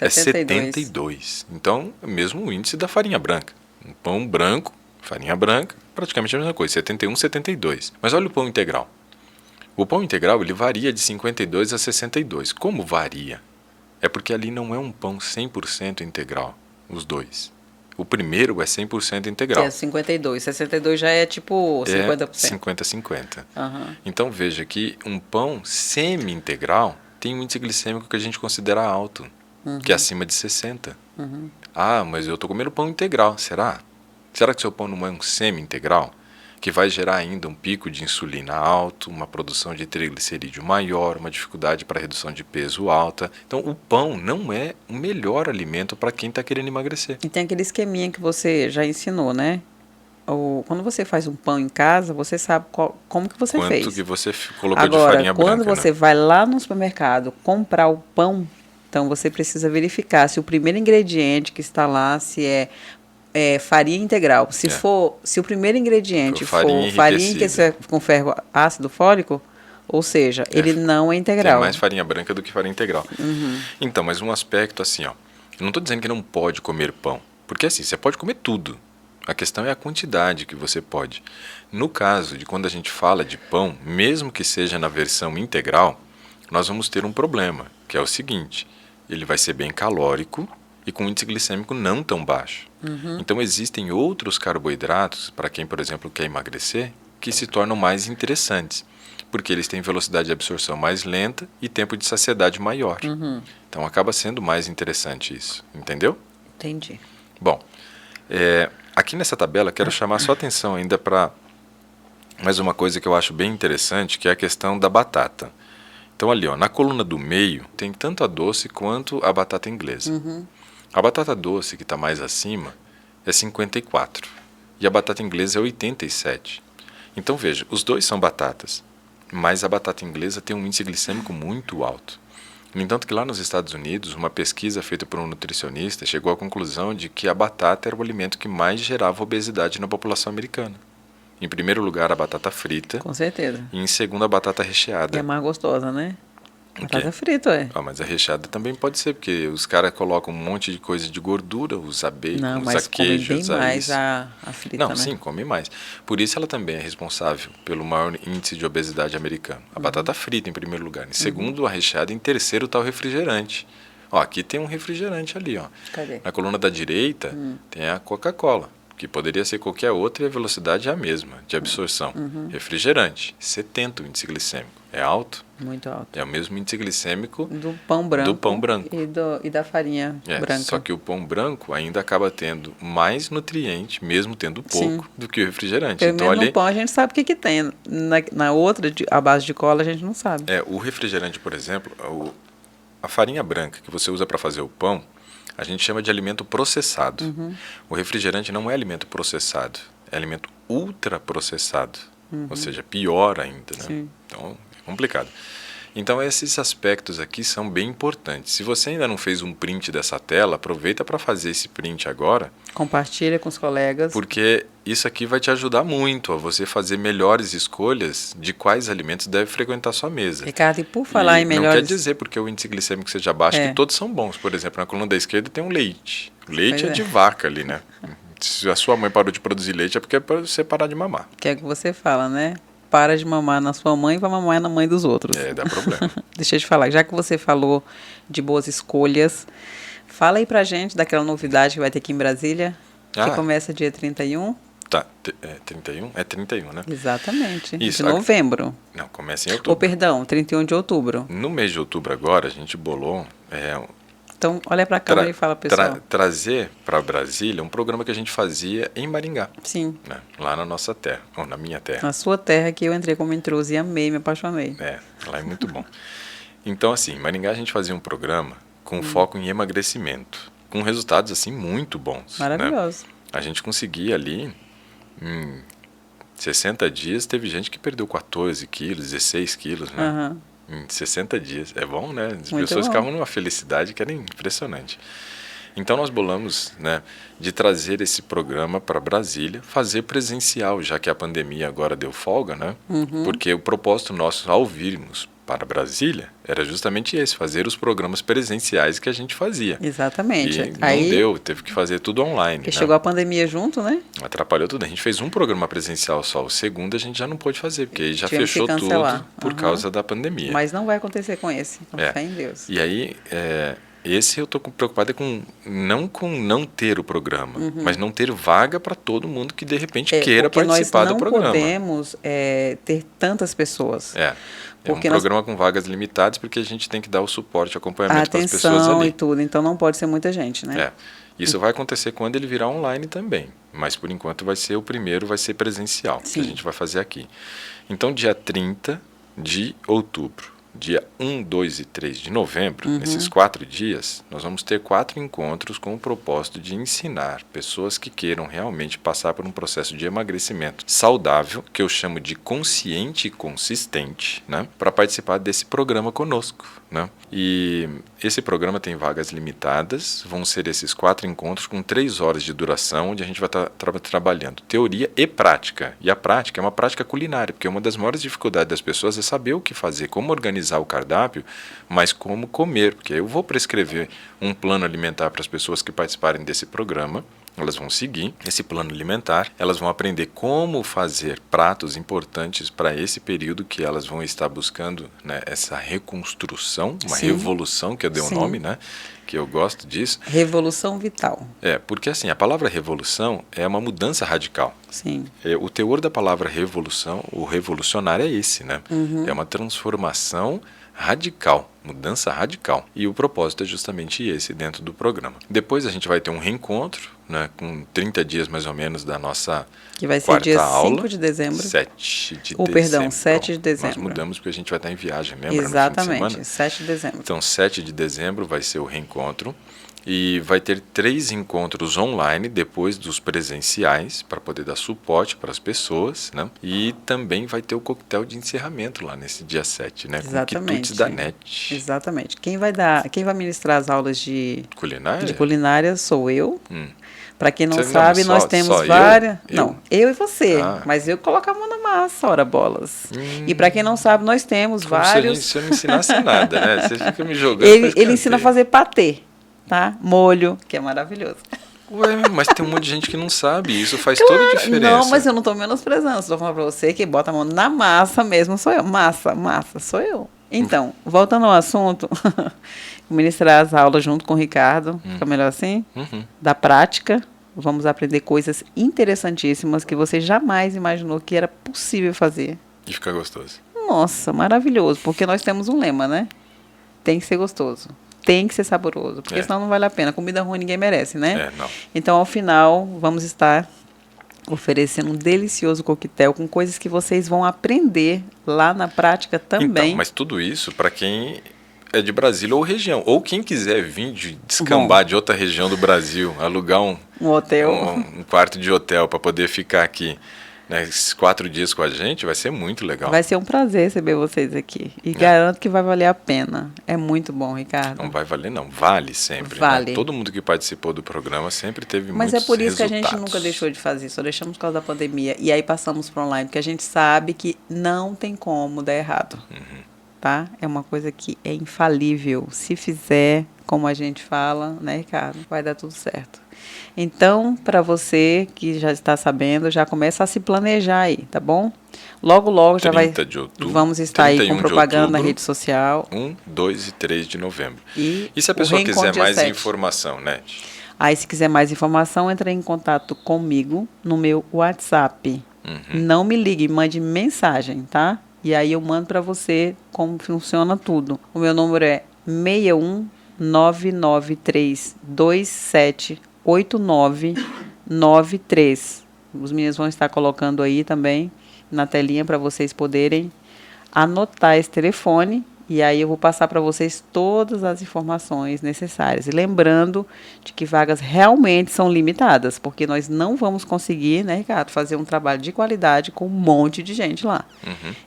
é 72. Então, é o mesmo índice da farinha branca. Um pão branco, farinha branca, praticamente a mesma coisa, 71, 72. Mas olha o pão integral. O pão integral, ele varia de 52 a 62. Como varia? É porque ali não é um pão 100% integral, os dois. O primeiro é 100% integral. É 52. 62 já é tipo 50%. É 50-50. Uhum. Então veja que um pão semi-integral tem um índice glicêmico que a gente considera alto, que é acima de 60. Ah, mas eu estou comendo pão integral. Será? Será que seu pão não é um semi-integral? Que vai gerar ainda um pico de insulina alto, uma produção de triglicerídeo maior, uma dificuldade para redução de peso alta. Então, o pão não é o melhor alimento para quem está querendo emagrecer. E tem aquele esqueminha que você já ensinou, né? Quando você faz um pão em casa, você sabe como que você fez. Quanto que você colocou Agora, de farinha branca, quando você vai lá no supermercado comprar o pão, então você precisa verificar se o primeiro ingrediente que está lá, se é farinha integral. Se o primeiro ingrediente for farinha enriquecida com ferro ácido fólico, ou seja, ele não é integral. Tem mais farinha branca do que farinha integral. Então, mas um aspecto assim, ó. Eu não estou dizendo que não pode comer pão, porque assim, você pode comer tudo. A questão é a quantidade que você pode. No caso de quando a gente fala de pão, mesmo que seja na versão integral, nós vamos ter um problema, que é o seguinte: ele vai ser bem calórico e com índice glicêmico não tão baixo. Então existem outros carboidratos, para quem, por exemplo, quer emagrecer, que se tornam mais interessantes, porque eles têm velocidade de absorção mais lenta e tempo de saciedade maior. Então acaba sendo mais interessante isso, entendeu? Entendi. Bom, aqui nessa tabela quero chamar sua atenção ainda para mais uma coisa que eu acho bem interessante, que é a questão da batata. Então ali, ó, na coluna do meio tem tanto a doce quanto a batata inglesa. A batata doce, que está mais acima, é 54 e a batata inglesa é 87. Então veja, os dois são batatas, mas a batata inglesa tem um índice glicêmico muito alto. No entanto que lá nos Estados Unidos, uma pesquisa feita por um nutricionista chegou à conclusão de que a batata era o alimento que mais gerava obesidade na população americana. Em primeiro lugar, a batata frita. Com certeza. E em segundo, a batata recheada. Que é mais gostosa, né? Batata frita, mas a recheada também pode ser, porque os caras colocam um monte de coisa de gordura, usa bacon, não, usa mas queijo, come bem usa mais isso. a frita, não, né? Sim, come mais. Por isso ela também é responsável pelo maior índice de obesidade americano. A batata frita em primeiro lugar. Em segundo, a recheada. Em terceiro, está o refrigerante. Ó, aqui tem um refrigerante ali, ó. Cadê? Na coluna da direita tem a Coca-Cola, que poderia ser qualquer outra e a velocidade é a mesma de absorção. Refrigerante, 70 o índice glicêmico. É alto? Muito alto. É o mesmo índice glicêmico do pão branco. E da farinha branca. Só que o pão branco ainda acaba tendo mais nutriente, mesmo tendo pouco, do que o refrigerante. Então, ali no pão a gente sabe o que tem. Na outra, a base de cola, a gente não sabe. O refrigerante, por exemplo, a farinha branca que você usa para fazer o pão, a gente chama de alimento processado. O refrigerante não é alimento processado, é alimento ultraprocessado. Ou seja, pior ainda, né? Sim. Então, é complicado. Então, esses aspectos aqui são bem importantes. Se você ainda não fez um print dessa tela, aproveita para fazer esse print agora. Compartilha com os colegas. Porque isso aqui vai te ajudar muito a você fazer melhores escolhas de quais alimentos deve frequentar sua mesa. Ricardo, e por falar em melhores... Não quer dizer porque o índice glicêmico seja baixo que todos são bons. Por exemplo, na coluna da esquerda tem um leite. O leite é de vaca ali, né? Se a sua mãe parou de produzir leite é porque é para você parar de mamar. Que é o que você fala, né? Para de mamar na sua mãe e vai mamar na mãe dos outros. Dá problema. Deixa eu te falar, já que você falou de boas escolhas, fala aí pra gente daquela novidade que vai ter aqui em Brasília, que começa dia 31. Tá, 31? É 31, né? Exatamente, Isso, de novembro. Não, começa em outubro. Perdão, 31 de outubro. No mês de outubro agora, a gente bolou... Então, olha para a câmera e fala, pessoal. Trazer para Brasília um programa que a gente fazia em Maringá. Sim. Né? Lá na nossa terra, ou na minha terra. Na sua terra, que eu entrei como intruso e amei, me apaixonei. Lá é muito bom. Então, assim, em Maringá a gente fazia um programa com foco em emagrecimento, com resultados, assim, muito bons. Maravilhoso. Né? A gente conseguia ali, em 60 dias, teve gente que perdeu 14 quilos, 16 quilos, né? Em 60 dias. É bom, né? As pessoas ficavam numa felicidade que era impressionante. Então nós bolamos, né, de trazer esse programa para Brasília, fazer presencial, já que a pandemia agora deu folga, né? Porque o propósito nosso, ao virmos para Brasília era justamente esse, fazer os programas presenciais que a gente fazia. Exatamente. E não deu, teve que fazer tudo online. Porque chegou a pandemia junto, né? Atrapalhou tudo. A gente fez um programa presencial só, o segundo a gente já não pôde fazer, porque aí já Tivemos que fechou cancelar. tudo por causa da pandemia. Mas não vai acontecer com esse, com fé em Deus. E aí, esse eu estou preocupado não com não ter o programa, mas não ter vaga para todo mundo que de repente queira participar do programa. Nós não podemos ter tantas pessoas. É um programa com vagas limitadas, porque a gente tem que dar o suporte, acompanhamento para as pessoas ali. E tudo, então não pode ser muita gente, né? Isso vai acontecer quando ele virar online também, mas por enquanto vai ser o primeiro, vai ser presencial, que a gente vai fazer aqui. Então, dia 30 de outubro, dia 1, 2 e 3 de novembro, nesses 4 dias, nós vamos ter 4 encontros com o propósito de ensinar pessoas que queiram realmente passar por um processo de emagrecimento saudável, que eu chamo de consciente e consistente, né, para participar desse programa conosco, né? E esse programa tem vagas limitadas, vão ser esses 4 encontros com 3 horas de duração, onde a gente vai estar trabalhando teoria e prática. E a prática é uma prática culinária, porque uma das maiores dificuldades das pessoas é saber o que fazer, como organizar o cardápio, mas como comer, porque eu vou prescrever um plano alimentar para as pessoas que participarem desse programa. Elas vão seguir esse plano alimentar, elas vão aprender como fazer pratos importantes para esse período que elas vão estar buscando, né, essa reconstrução, uma revolução, que eu dei um nome, né, que eu gosto disso. Revolução vital. Porque assim, a palavra revolução é uma mudança radical. Sim. O teor da palavra revolução, o revolucionário é esse, né? É uma transformação radical, mudança radical. E o propósito é justamente esse dentro do programa. Depois a gente vai ter um reencontro, né, com 30 dias mais ou menos da nossa que vai ser quarta dia aula, 5 de dezembro. 7 de dezembro. Perdão, 7 de dezembro. Nós mudamos porque a gente vai estar em viagem, lembra? Exatamente, no fim de semana? 7 de dezembro. Então, 7 de dezembro vai ser o reencontro. E vai ter 3 encontros online depois dos presenciais para poder dar suporte para as pessoas, né? E também vai ter o coquetel de encerramento lá nesse dia 7, né? Exatamente. Com quitutes da NET. Exatamente. Quem vai ministrar as aulas de culinária sou eu. Para quem não sabe, nós temos várias... Não, eu e você. Mas eu coloco a mão na massa, ora bolas. E para quem não sabe, nós temos vários... Se eu não ensinasse nada, né? Você fica me jogando. Ele ensina a fazer patê. Tá? Molho, que é maravilhoso. Ué, mas tem um monte de gente que não sabe. Isso faz toda a diferença. Não, mas eu não estou menosprezando. Estou falando para você que bota a mão na massa mesmo. Sou eu. Massa, sou eu. Então, voltando ao assunto, ministrar as aulas junto com o Ricardo. Fica melhor assim? Da prática. Vamos aprender coisas interessantíssimas que você jamais imaginou que era possível fazer. E fica gostoso. Nossa, maravilhoso. Porque nós temos um lema, né? Tem que ser gostoso. Tem que ser saboroso, porque senão não vale a pena. Comida ruim ninguém merece, né? Não. Então, ao final, vamos estar oferecendo um delicioso coquetel com coisas que vocês vão aprender lá na prática também. Então, mas tudo isso para quem é de Brasília ou região. Ou quem quiser vir descambar de outra região do Brasil, alugar um hotel, um quarto de hotel para poder ficar aqui, né, esses 4 dias com a gente, vai ser muito legal. Vai ser um prazer receber vocês aqui. E garanto que vai valer a pena. É muito bom, Ricardo. Não vai valer, não. Vale sempre. Vale. Né? Todo mundo que participou do programa sempre teve muitos resultados. Mas é por isso que a gente resultados. nunca deixou de fazer. Só deixamos por causa da pandemia. E aí passamos para online, porque a gente sabe que não tem como dar errado. Tá? É uma coisa que é infalível. Se fizer, como a gente fala, né, Ricardo? Vai dar tudo certo. Então, para você que já está sabendo, já começa a se planejar aí, tá bom? Logo, já vai. De outubro, vamos estar aí com propaganda na rede social. 1, 2 e 3 de novembro. E se a pessoa quiser mais informação, né? Aí, se quiser mais informação, entre em contato comigo no meu WhatsApp. Não me ligue, mande mensagem, tá? E aí eu mando para você como funciona tudo. O meu número é 61 993 27 8993. Os meninos vão estar colocando aí também na telinha para vocês poderem anotar esse telefone. E aí eu vou passar para vocês todas as informações necessárias. E lembrando de que vagas realmente são limitadas, porque nós não vamos conseguir, né, Ricardo, fazer um trabalho de qualidade com um monte de gente lá.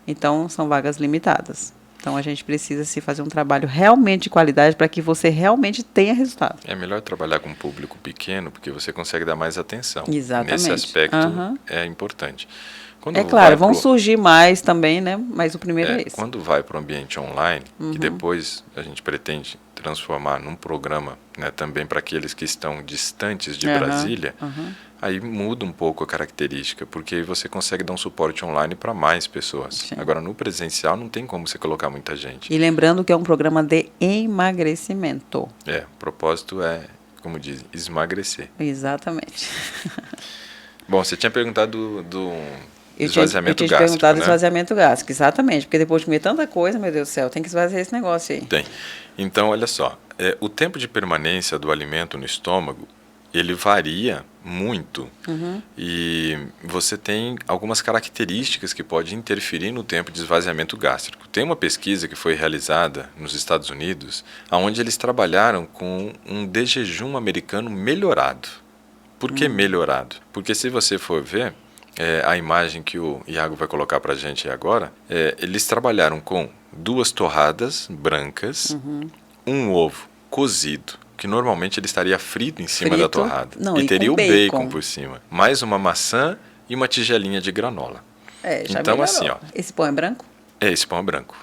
Então, são vagas limitadas. Então, a gente precisa se fazer um trabalho realmente de qualidade para que você realmente tenha resultado. É melhor trabalhar com um público pequeno, porque você consegue dar mais atenção. Exatamente. Nesse aspecto é importante. Quando É claro, vão pro- surgir mais também, né? Mas o primeiro é esse. Quando vai para o ambiente online, que depois a gente pretende transformar num programa, né, também para aqueles que estão distantes de Brasília, aí muda um pouco a característica, porque aí você consegue dar um suporte online para mais pessoas. Sim. Agora, no presencial, não tem como você colocar muita gente. E lembrando que é um programa de emagrecimento. O propósito é, como dizem, esmagrecer. Exatamente. Bom, você tinha perguntado do Eu esvaziamento tinha te gástrico, perguntado né? esvaziamento gástrico, exatamente. Porque depois de comer tanta coisa, meu Deus do céu, tem que esvaziar esse negócio aí. Tem. Então, olha só, o tempo de permanência do alimento no estômago, ele varia muito e você tem algumas características que podem interferir no tempo de esvaziamento gástrico. Tem uma pesquisa que foi realizada nos Estados Unidos, onde eles trabalharam com um de jejum americano melhorado. Por que melhorado? Porque se você for ver, a imagem que o Iago vai colocar para a gente agora, eles trabalharam com 2 torradas brancas, um ovo cozido, que normalmente ele estaria frito em cima da torrada, e teria o bacon por cima, mais uma maçã e uma tigelinha de granola. Já então, melhorou. assim, ó, esse pão é branco? Esse pão é branco.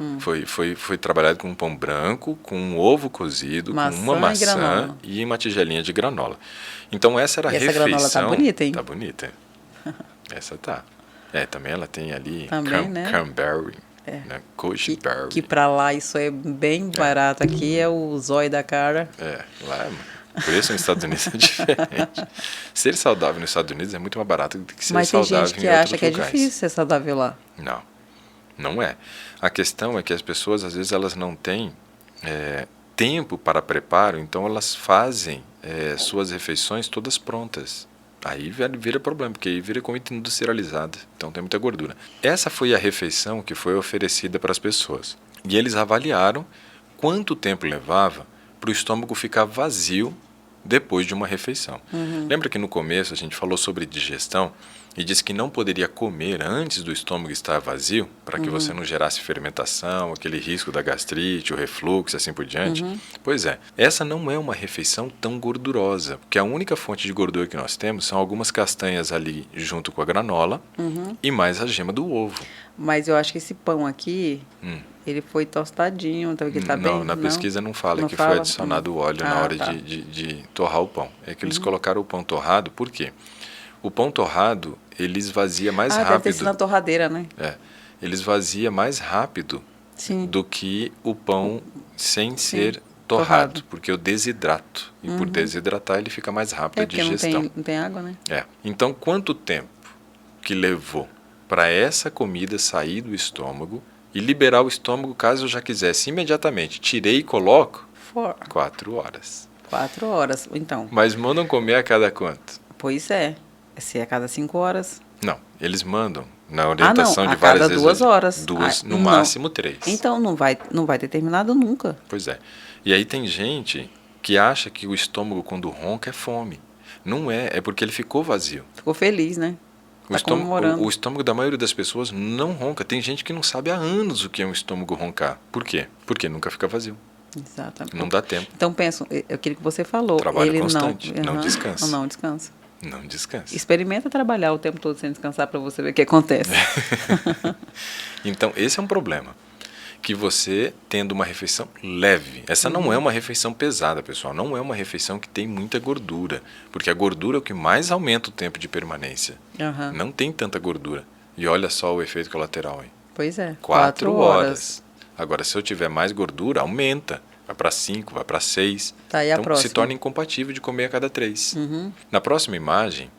Foi trabalhado com um pão branco, com um ovo cozido, Maçã com uma e maçã granola. e uma tigelinha de granola. Então, essa era a E essa refeição. granola tá bonita, hein? Tá bonita. Essa tá. Também ela tem ali Também, né? cranberry, né? Goji-berry. Que pra lá isso é bem barato. Aqui é o zóio da cara. Lá o preço nos Estados Unidos é diferente. Ser saudável nos Estados Unidos é muito mais barato do que ser Mas tem saudável gente em que outros acha que é lugares. difícil ser saudável lá. Não é. A questão é que as pessoas, às vezes, elas não têm tempo para preparo, então elas fazem suas refeições todas prontas. Aí vira problema, porque aí vira comida industrializada, então tem muita gordura. Essa foi a refeição que foi oferecida para as pessoas. E eles avaliaram quanto tempo levava para o estômago ficar vazio depois de uma refeição. Lembra que no começo a gente falou sobre digestão e disse que não poderia comer antes do estômago estar vazio, para que você não gerasse fermentação, aquele risco da gastrite, o refluxo, assim por diante? Pois é, essa não é uma refeição tão gordurosa, porque a única fonte de gordura que nós temos são algumas castanhas ali junto com a granola e mais a gema do ovo. Mas eu acho que esse pão aqui, ele foi tostadinho, então ele tá bem... Não, na pesquisa não fala que fala? foi adicionado óleo na hora tá. de torrar o pão. É que eles colocaram o pão torrado, por quê? O pão torrado, ele esvazia mais deve ter rápido. sido na torradeira, né? Ele esvazia mais rápido Sim. do que o pão sem ser torrado, porque eu desidrato. E por desidratar, ele fica mais rápido a porque digestão. não tem água, né? Então, quanto tempo que levou para essa comida sair do estômago e liberar o estômago caso eu já quisesse imediatamente? Tirei e coloco? 4 horas. 4 horas, então. Mas mandam comer a cada quanto? Pois é. Se é a cada 5 horas. Não, eles mandam na orientação não, de várias vezes. A cada 2 horas. 2, no não. máximo 3. Então não vai ter terminado nunca. Pois é. E aí tem gente que acha que o estômago quando ronca é fome. Não é porque ele ficou vazio. Ficou feliz, né? O estômago da maioria das pessoas não ronca. Tem gente que não sabe há anos o que é um estômago roncar. Por quê? Porque nunca fica vazio. Exatamente. Não dá tempo. Então pensa, aquilo que você falou. Trabalho ele constante, não descansa. Não descansa. Não descansa. Experimenta trabalhar o tempo todo sem descansar para você ver o que acontece. Então, esse é um problema. Que você tendo uma refeição leve. Essa não é uma refeição pesada, pessoal. Não é uma refeição que tem muita gordura. Porque a gordura é o que mais aumenta o tempo de permanência. Não tem tanta gordura. E olha só o efeito colateral aí. Pois é. 4 horas. Agora, se eu tiver mais gordura, aumenta. Vai para 5, vai para 6. Tá, e a então, próxima? se torna incompatível de comer a cada 3. Na próxima imagem,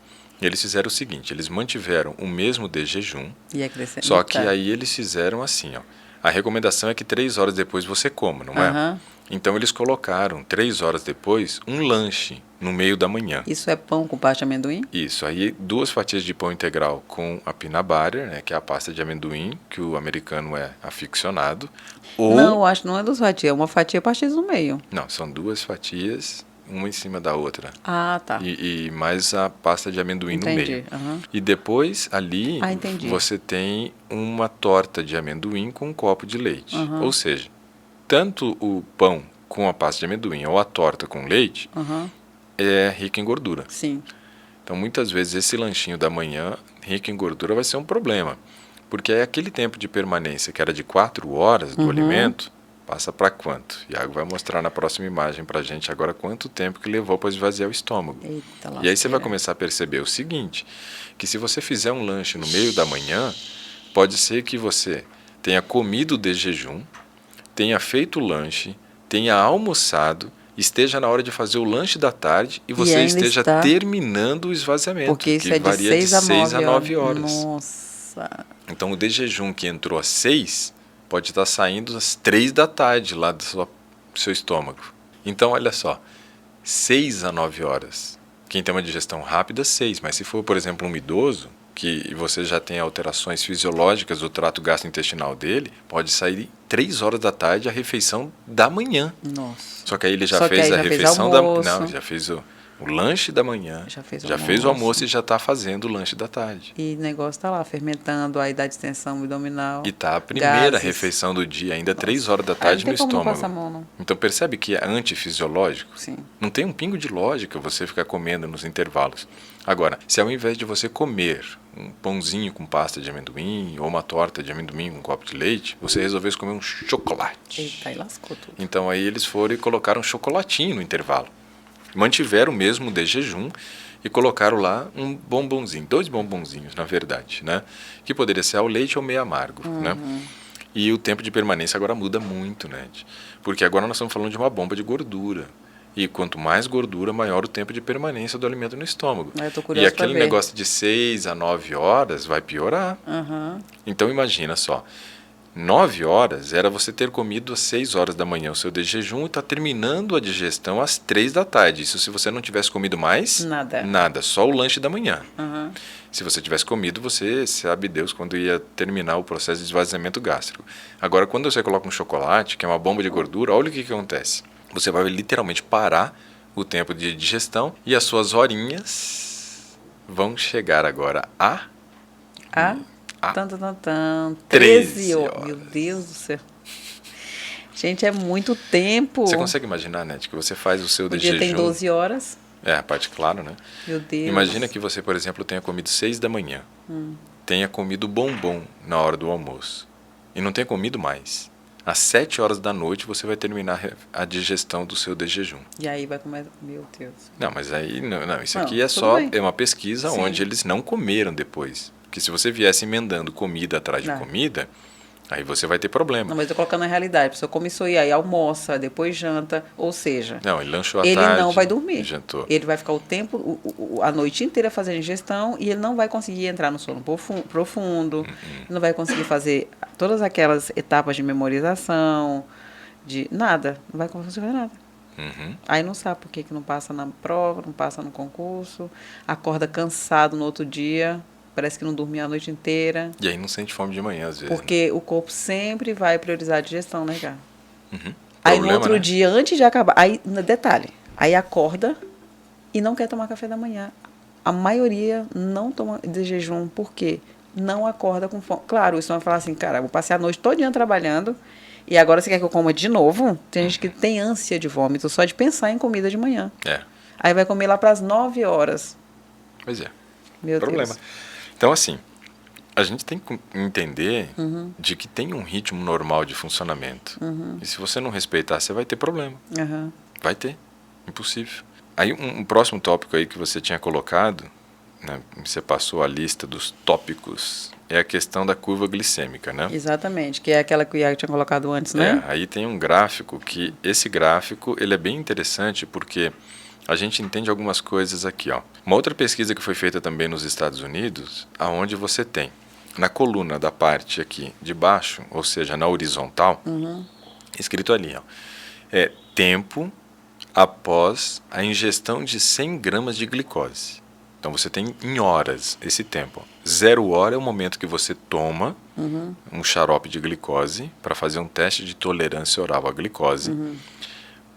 eles fizeram o seguinte. Eles mantiveram o mesmo de jejum. E acrescenta. Só que aí eles fizeram assim, ó. A recomendação é que 3 horas depois você coma, não é? Então eles colocaram 3 horas depois um lanche no meio da manhã. Isso é pão com pasta de amendoim? Isso, aí 2 fatias de pão integral com a peanut butter, né, que é a pasta de amendoim, que o americano é aficionado. Ou... Não, eu acho que não é 2 fatias, é uma fatia partida no meio. Não, são 2 fatias uma em cima da outra. Ah, tá. E mais a pasta de amendoim no meio. Entendi. Aham. E depois, ali, Entendi. você tem uma torta de amendoim com um copo de leite. Aham. Ou seja, tanto o pão com a pasta de amendoim ou a torta com leite Aham. é rico em gordura. Sim. Então, muitas vezes, esse lanchinho da manhã, rico em gordura, vai ser um problema. Porque é aquele tempo de permanência que era de 4 horas do alimento, passa para quanto? Iago vai mostrar na próxima imagem para a gente agora quanto tempo que levou para esvaziar o estômago. Eita, E aí você vai lasqueira. começar a perceber o seguinte, que se você fizer um lanche no meio da manhã, pode ser que você tenha comido de jejum, tenha feito o lanche, tenha almoçado, esteja na hora de fazer o lanche da tarde e você ainda esteja está- terminando o esvaziamento, Porque isso que é de varia 6 de 6 a 9 horas. Nossa. Então o de jejum que entrou às 6 pode estar saindo às 3 da tarde lá do seu estômago. Então olha só, 6 a 9 horas. Quem tem uma digestão rápida, 6. Mas se for, por exemplo, um idoso, que você já tem alterações fisiológicas do trato gastrointestinal dele, pode sair 3 horas da tarde a refeição da manhã. Nossa. Só que aí ele já Só que fez aí a já fez refeição da almoço. Não, já fez o lanche da manhã, Já fez o almoço e já está fazendo o lanche da tarde. E o negócio tá lá, fermentando, aí dá distensão abdominal. E tá a primeira gases. refeição do dia, ainda 3 horas da Aí tarde não no tem como não estômago. passar a mão, não. Então percebe que é antifisiológico? Sim. Não tem um pingo de lógica você ficar comendo nos intervalos. Agora, se ao invés de você comer um pãozinho com pasta de amendoim ou uma torta de amendoim com um copo de leite, você resolvesse comer um chocolate. Eita, aí lascou tudo. Então aí eles foram e colocaram um chocolatinho no intervalo. Mantiveram mesmo de jejum e colocaram lá um bombonzinho, 2 bombonzinhos, na verdade, né? Que poderia ser ao leite ou meio amargo, né? E o tempo de permanência agora muda muito, né? Porque agora nós estamos falando de uma bomba de gordura. E quanto mais gordura, maior o tempo de permanência do alimento no estômago. Eu tô E curiosa pra aquele ver. negócio de 6 a 9 horas vai piorar. Aham. Então imagina só, 9 horas era você ter comido às 6 horas da manhã o seu de jejum e está terminando a digestão às 3 da tarde. Isso se você não tivesse comido mais? Nada. Nada, só o lanche da manhã. Aham. Se você tivesse comido, você sabe Deus quando ia terminar o processo de esvaziamento gástrico. Agora, quando você coloca um chocolate, que é uma bomba de gordura, olha o que acontece. Você vai literalmente parar o tempo de digestão e as suas horinhas vão chegar agora a Ah, Ah. tan. 13 13 horas. Meu Deus do céu. Gente, é muito tempo. Você consegue imaginar, Net, que você faz o seu O de dia jejum... tem 12 horas. É, a parte claro, né? Meu Deus. Imagina que você, por exemplo, tenha comido 6 da manhã, tenha comido bombom na hora do almoço e não tenha comido mais. Às 7 horas da noite você vai terminar a digestão do seu de jejum. E aí vai começar. Meu Deus. Não, mas aí, não, isso Não, aqui é tudo só bem. é uma pesquisa Sim. onde eles não comeram depois. Porque se você viesse emendando comida atrás de Não. comida, aí você vai ter problema. Não, mas eu tô colocando na realidade. A pessoa come isso aí almoça, depois janta. Ou seja, Não, ele lanchou à ele tarde. não vai dormir. Jantou. Ele vai ficar o tempo, a noite inteira fazendo ingestão e ele não vai conseguir entrar no sono profundo, não vai conseguir fazer todas aquelas etapas de memorização, de nada, não vai conseguir fazer nada. Uhum. Aí não sabe por que que não passa na prova, não passa no concurso, acorda cansado no outro dia, parece que não dormiu a noite inteira, E aí não sente fome de manhã, às vezes. porque o corpo sempre vai priorizar a digestão, né, cara? Uhum. Aí no Problema, outro né? dia, antes de acabar, aí, detalhe, aí acorda e não quer tomar café da manhã. A maioria não toma de jejum, por quê? Não acorda com fome. Claro, isso vai falar assim, cara, eu vou passar a noite todinha trabalhando e agora você quer que eu coma de novo? Tem gente que tem ânsia de vômito só de pensar em comida de manhã. É, Aí vai comer lá para as 9 horas. pois é. Meu Problema. Deus. Então, assim, a gente tem que entender de que tem um ritmo normal de funcionamento. E se você não respeitar, você vai ter problema. Aham. Vai ter. Impossível. Aí, um próximo tópico aí que você tinha colocado, né, você passou a lista dos tópicos, é a questão da curva glicêmica, né? Exatamente, que é aquela que o Iago tinha colocado antes, né? É, aí tem um gráfico que, esse gráfico, ele é bem interessante porque a gente entende algumas coisas aqui, ó. Uma outra pesquisa que foi feita também nos Estados Unidos, aonde você tem, na coluna da parte aqui de baixo, ou seja, na horizontal, escrito ali, ó, é tempo após a ingestão de 100 gramas de glicose. Então você tem em horas esse tempo. 0 hora é o momento que você toma um xarope de glicose para fazer um teste de tolerância oral à glicose.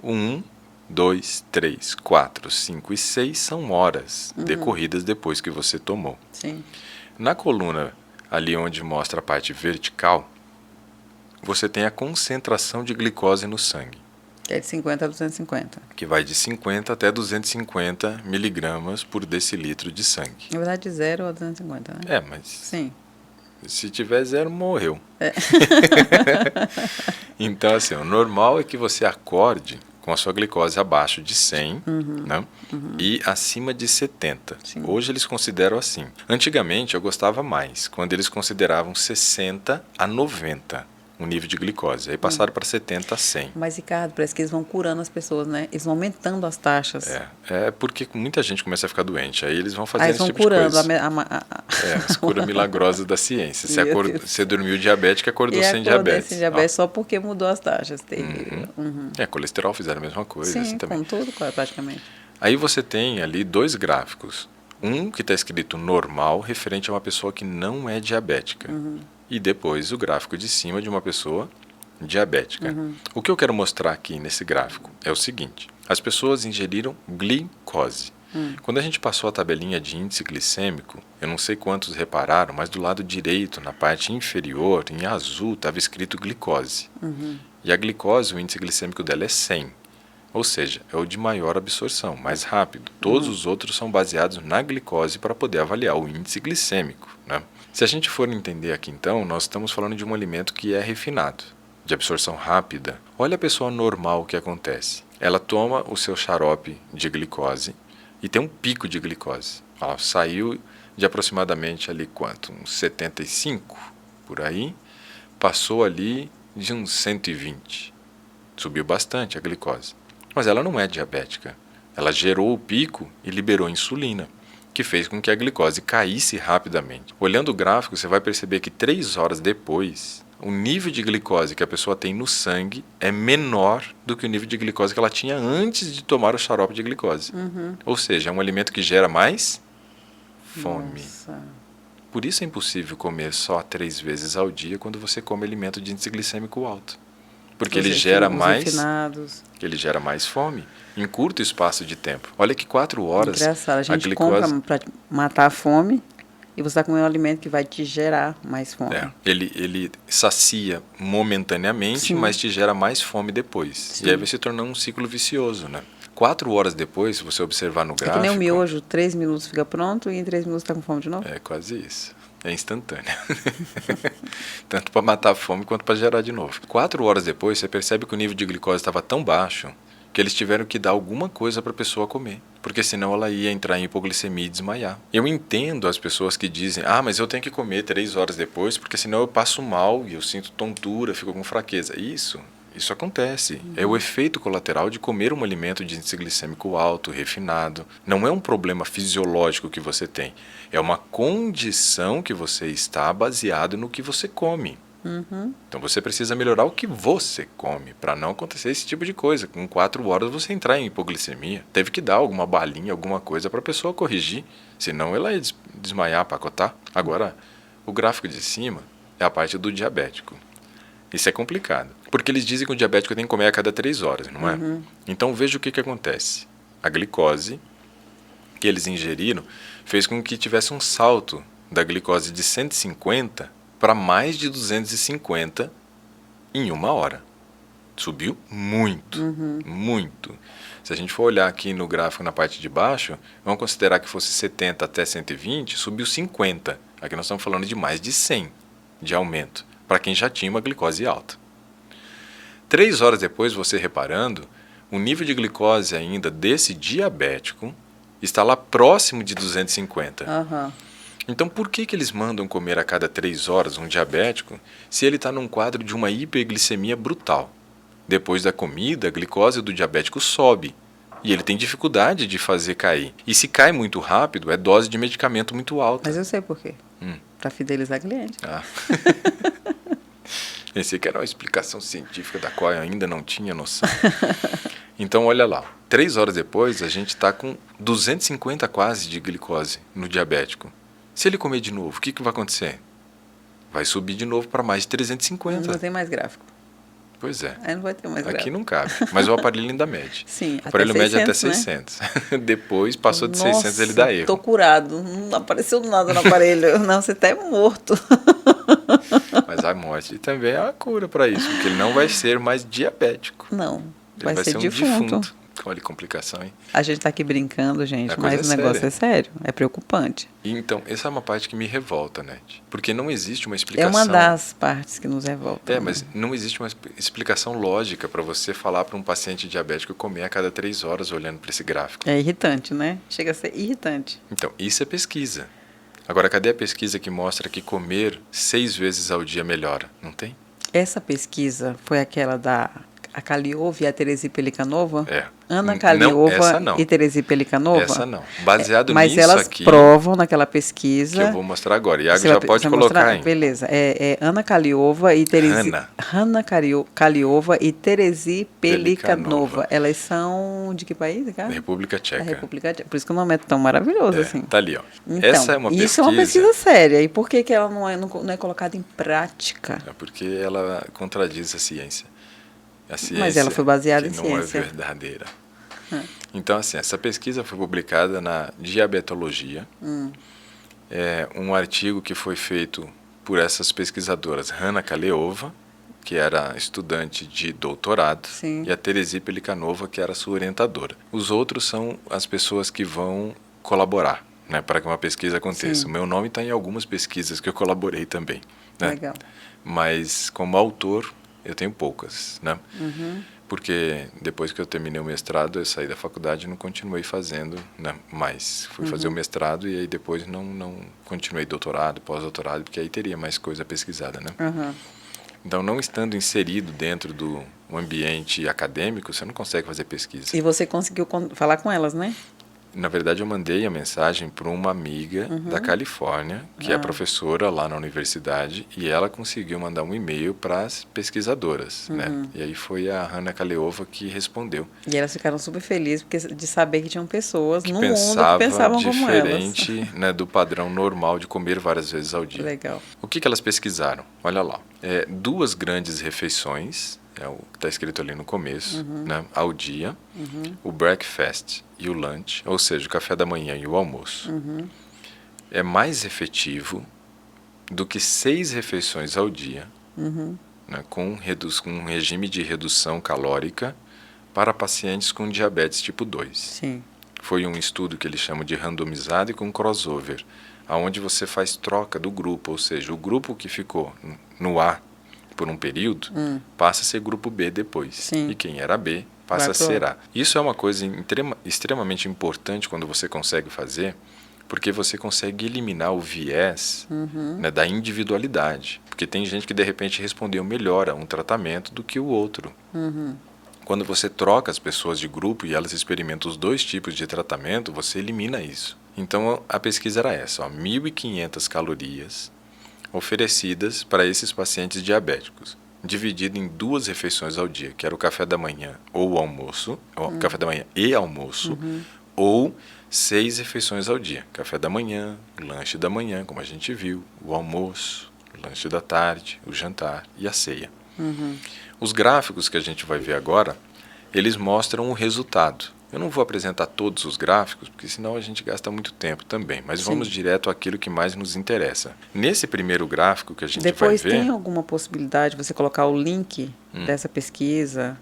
1, 2, 3, 4, 5 e 6 são horas decorridas depois que você tomou. Sim. Na coluna, ali onde mostra a parte vertical, você tem a concentração de glicose no sangue, Que é de 50 a 250. que vai de 50 até 250 miligramas por decilitro de sangue. Na verdade, de 0 a 250, né? Mas Sim. se tiver 0, morreu. Então, assim, o normal é que você acorde com a sua glicose abaixo de 100, né? E acima de 70. Sim. Hoje eles consideram assim. Antigamente eu gostava mais, quando eles consideravam 60 a 90 o nível de glicose. Aí passaram para 70 a 100. Mas, Ricardo, parece que eles vão curando as pessoas, né? Eles vão aumentando as taxas. É porque muita gente começa a ficar doente. Aí eles vão fazer Aí eles esse vão tipo curando de coisa. As curas milagrosas da ciência. Você dormiu diabético e acordou sem diabetes. Sem diabetes só porque mudou as taxas. Terrível. Colesterol fizeram a mesma coisa. Sim, assim também. com tudo praticamente. Aí você tem ali 2 gráficos. Um que está escrito normal, referente a uma pessoa que não é diabética. E depois o gráfico de cima de uma pessoa diabética. O que eu quero mostrar aqui nesse gráfico é o seguinte. As pessoas ingeriram glicose. Quando a gente passou a tabelinha de índice glicêmico, eu não sei quantos repararam, mas do lado direito, na parte inferior, em azul, estava escrito glicose. E a glicose, o índice glicêmico dela é 100. Ou seja, é o de maior absorção, mais rápido. Todos os outros são baseados na glicose para poder avaliar o índice glicêmico, né? Se a gente for entender aqui então, nós estamos falando de um alimento que é refinado, de absorção rápida. Olha a pessoa normal o que acontece. Ela toma o seu xarope de glicose e tem um pico de glicose. Ela saiu de aproximadamente ali quanto? Uns 75, por aí, passou ali de uns 120. Subiu bastante a glicose. Mas ela não é diabética. Ela gerou o pico e liberou insulina, que fez com que a glicose caísse rapidamente. Olhando o gráfico, você vai perceber que 3 horas depois, o nível de glicose que a pessoa tem no sangue é menor do que o nível de glicose que ela tinha antes de tomar o xarope de glicose. Ou seja, é um alimento que gera mais fome. Nossa. Por isso é impossível comer só 3 vezes ao dia quando você come alimento de índice glicêmico alto. Porque ele gera mais fome em curto espaço de tempo. Olha que 4 horas. Engraçado, a gente glicose compra para matar a fome e você está comendo um alimento que vai te gerar mais fome. Ele sacia momentaneamente, Sim. mas te gera mais fome depois. Sim. E aí vai se tornando um ciclo vicioso, né? 4 horas depois, se você observar no gráfico... É que nem o miojo, 3 minutos fica pronto e em 3 minutos está com fome de novo? É quase isso. É instantâneo. Tanto para matar a fome quanto para gerar de novo. 4 horas depois, você percebe que o nível de glicose estava tão baixo que eles tiveram que dar alguma coisa para a pessoa comer, porque senão ela ia entrar em hipoglicemia e desmaiar. Eu entendo as pessoas que dizem, mas eu tenho que comer 3 horas depois, porque senão eu passo mal e eu sinto tontura, fico com fraqueza. Isso acontece. É o efeito colateral de comer um alimento de índice glicêmico alto, refinado. Não é um problema fisiológico que você tem. É uma condição que você está baseado no que você come. Então você precisa melhorar o que você come para não acontecer esse tipo de coisa. Com 4 horas você entrar em hipoglicemia. Teve que dar alguma balinha, alguma coisa para a pessoa corrigir. Senão ela ia desmaiar, pacotar. Agora, o gráfico de cima é a parte do diabético. Isso é complicado. Porque eles dizem que o diabético tem que comer a cada 3 horas, não é? Então veja o que acontece. A glicose que eles ingeriram fez com que tivesse um salto da glicose de 150 para mais de 250 em 1 hora. Subiu muito, muito. Se a gente for olhar aqui no gráfico na parte de baixo, vamos considerar que fosse 70 até 120, subiu 50. Aqui nós estamos falando de mais de 100 de aumento, para quem já tinha uma glicose alta. 3 horas depois, você reparando, o nível de glicose ainda desse diabético está lá próximo de 250. Então, por que eles mandam comer a cada 3 horas um diabético se ele está num quadro de uma hiperglicemia brutal? Depois da comida, a glicose do diabético sobe e ele tem dificuldade de fazer cair. E se cai muito rápido, é dose de medicamento muito alta. Mas eu sei por quê. Para fidelizar cliente. Esse aqui era uma explicação científica da qual eu ainda não tinha noção. Então, olha lá. 3 horas depois, a gente está com 250 quase de glicose no diabético. Se ele comer de novo, o que vai acontecer? Vai subir de novo para mais de 350. Não tem mais gráfico. Pois é. Aí não vai ter mais Aqui graça. não cabe, mas o aparelho ainda mede. Sim, O aparelho mede até 600, 600. Depois, passou de Nossa, 600, ele dá erro. tô curado. Não apareceu nada no aparelho. Não, você tá morto. Mas a morte também é uma cura para isso, porque ele não vai ser mais diabético. Não, Ele vai ser um defunto. Olha que complicação, hein? A gente tá aqui brincando, gente, A coisa mas é o negócio séria. é sério. É preocupante. E então, essa é uma parte que me revolta, né? Porque não existe uma É explicação. uma das partes que nos revolta. É, mas não existe uma explicação lógica para você falar para um paciente diabético comer a cada 3 horas olhando para esse gráfico. É irritante, né? Chega a ser irritante. Então, isso é pesquisa. Agora, cadê a pesquisa que mostra que comer 6 vezes ao dia melhora? Não tem? Essa pesquisa foi aquela da a Kaliova e a Teresi Pelikanova? É. Ana Não, Kaliova essa não. e Teresi Pelikanova? Essa não. Baseado Mas nisso elas aqui, provam naquela pesquisa. que eu vou mostrar agora. Iago Você já vai- pode você vai colocar mostrar? aí. Beleza. É Ana Kaliova e Teresi. Ana Kaliova e Teresi Pelikanova. Pelikanova. Elas são de que país, cara? República Da Tcheca. República Tcheca. Por isso que o nome é tão maravilhoso, assim. Tá ali, ó. Então, Essa é uma pesquisa. isso é uma pesquisa séria. E por que ela não é colocada em prática? É porque ela contradiz a ciência. A ciência Mas ela foi baseada que em não ciência. é verdadeira. Então, assim, essa pesquisa foi publicada na Diabetologia. É um artigo que foi feito por essas pesquisadoras, Hanna Kaleova, que era estudante de doutorado, Sim. e a Teresi Pelikanova, que era sua orientadora. Os outros são as pessoas que vão colaborar, né, para que uma pesquisa aconteça. Sim. O meu nome está em algumas pesquisas que eu colaborei também. Né? Legal. Mas, como autor, eu tenho poucas, né? Porque depois que eu terminei o mestrado, eu saí da faculdade e não continuei fazendo, né, mais. Fui fazer o mestrado e aí depois não continuei doutorado, pós-doutorado, porque aí teria mais coisa pesquisada, né? Aham. Então, não estando inserido dentro do ambiente acadêmico, você não consegue fazer pesquisa. E você conseguiu falar com elas, né? Na verdade, eu mandei a mensagem para uma amiga da Califórnia, que é professora lá na universidade, e ela conseguiu mandar um e-mail para as pesquisadoras, né? E aí foi a Hanna Kaleova que respondeu. E elas ficaram super felizes de saber que tinham pessoas Que no mundo que pensava pensavam como elas. diferente, né, do padrão normal de comer várias vezes ao dia. Legal. O que elas pesquisaram? Olha lá. 2 grandes refeições, é o que está escrito ali no começo, né, ao dia, o breakfast e o lunch, ou seja, o café da manhã e o almoço. É mais efetivo do que 6 refeições ao dia, né, com um regime de redução calórica para pacientes com diabetes tipo 2. Sim. Foi um estudo que eles chamam de randomizado e com crossover, aonde você faz troca do grupo, ou seja, o grupo que ficou no A por um período passa a ser grupo B depois. Sim. E quem era B passa a ser A. Isso é uma coisa extremamente importante quando você consegue fazer, porque você consegue eliminar o viés, né, da individualidade. Porque tem gente que de repente respondeu melhor a um tratamento do que o outro. Quando você troca as pessoas de grupo e elas experimentam os 2 tipos de tratamento, você elimina isso. Então a pesquisa era essa, 1.500 calorias oferecidas para esses pacientes diabéticos, dividido em 2 refeições ao dia, que era o café da manhã ou o almoço, ou café da manhã e almoço, ou 6 refeições ao dia, café da manhã, lanche da manhã, como a gente viu, o almoço, o lanche da tarde, o jantar e a ceia. Os gráficos que a gente vai ver agora, eles mostram o resultado. Eu não vou apresentar todos os gráficos, porque senão a gente gasta muito tempo também, mas vamos direto àquilo que mais nos interessa. Nesse primeiro gráfico que a gente Depois vai ver... tem alguma possibilidade de você colocar o link dessa pesquisa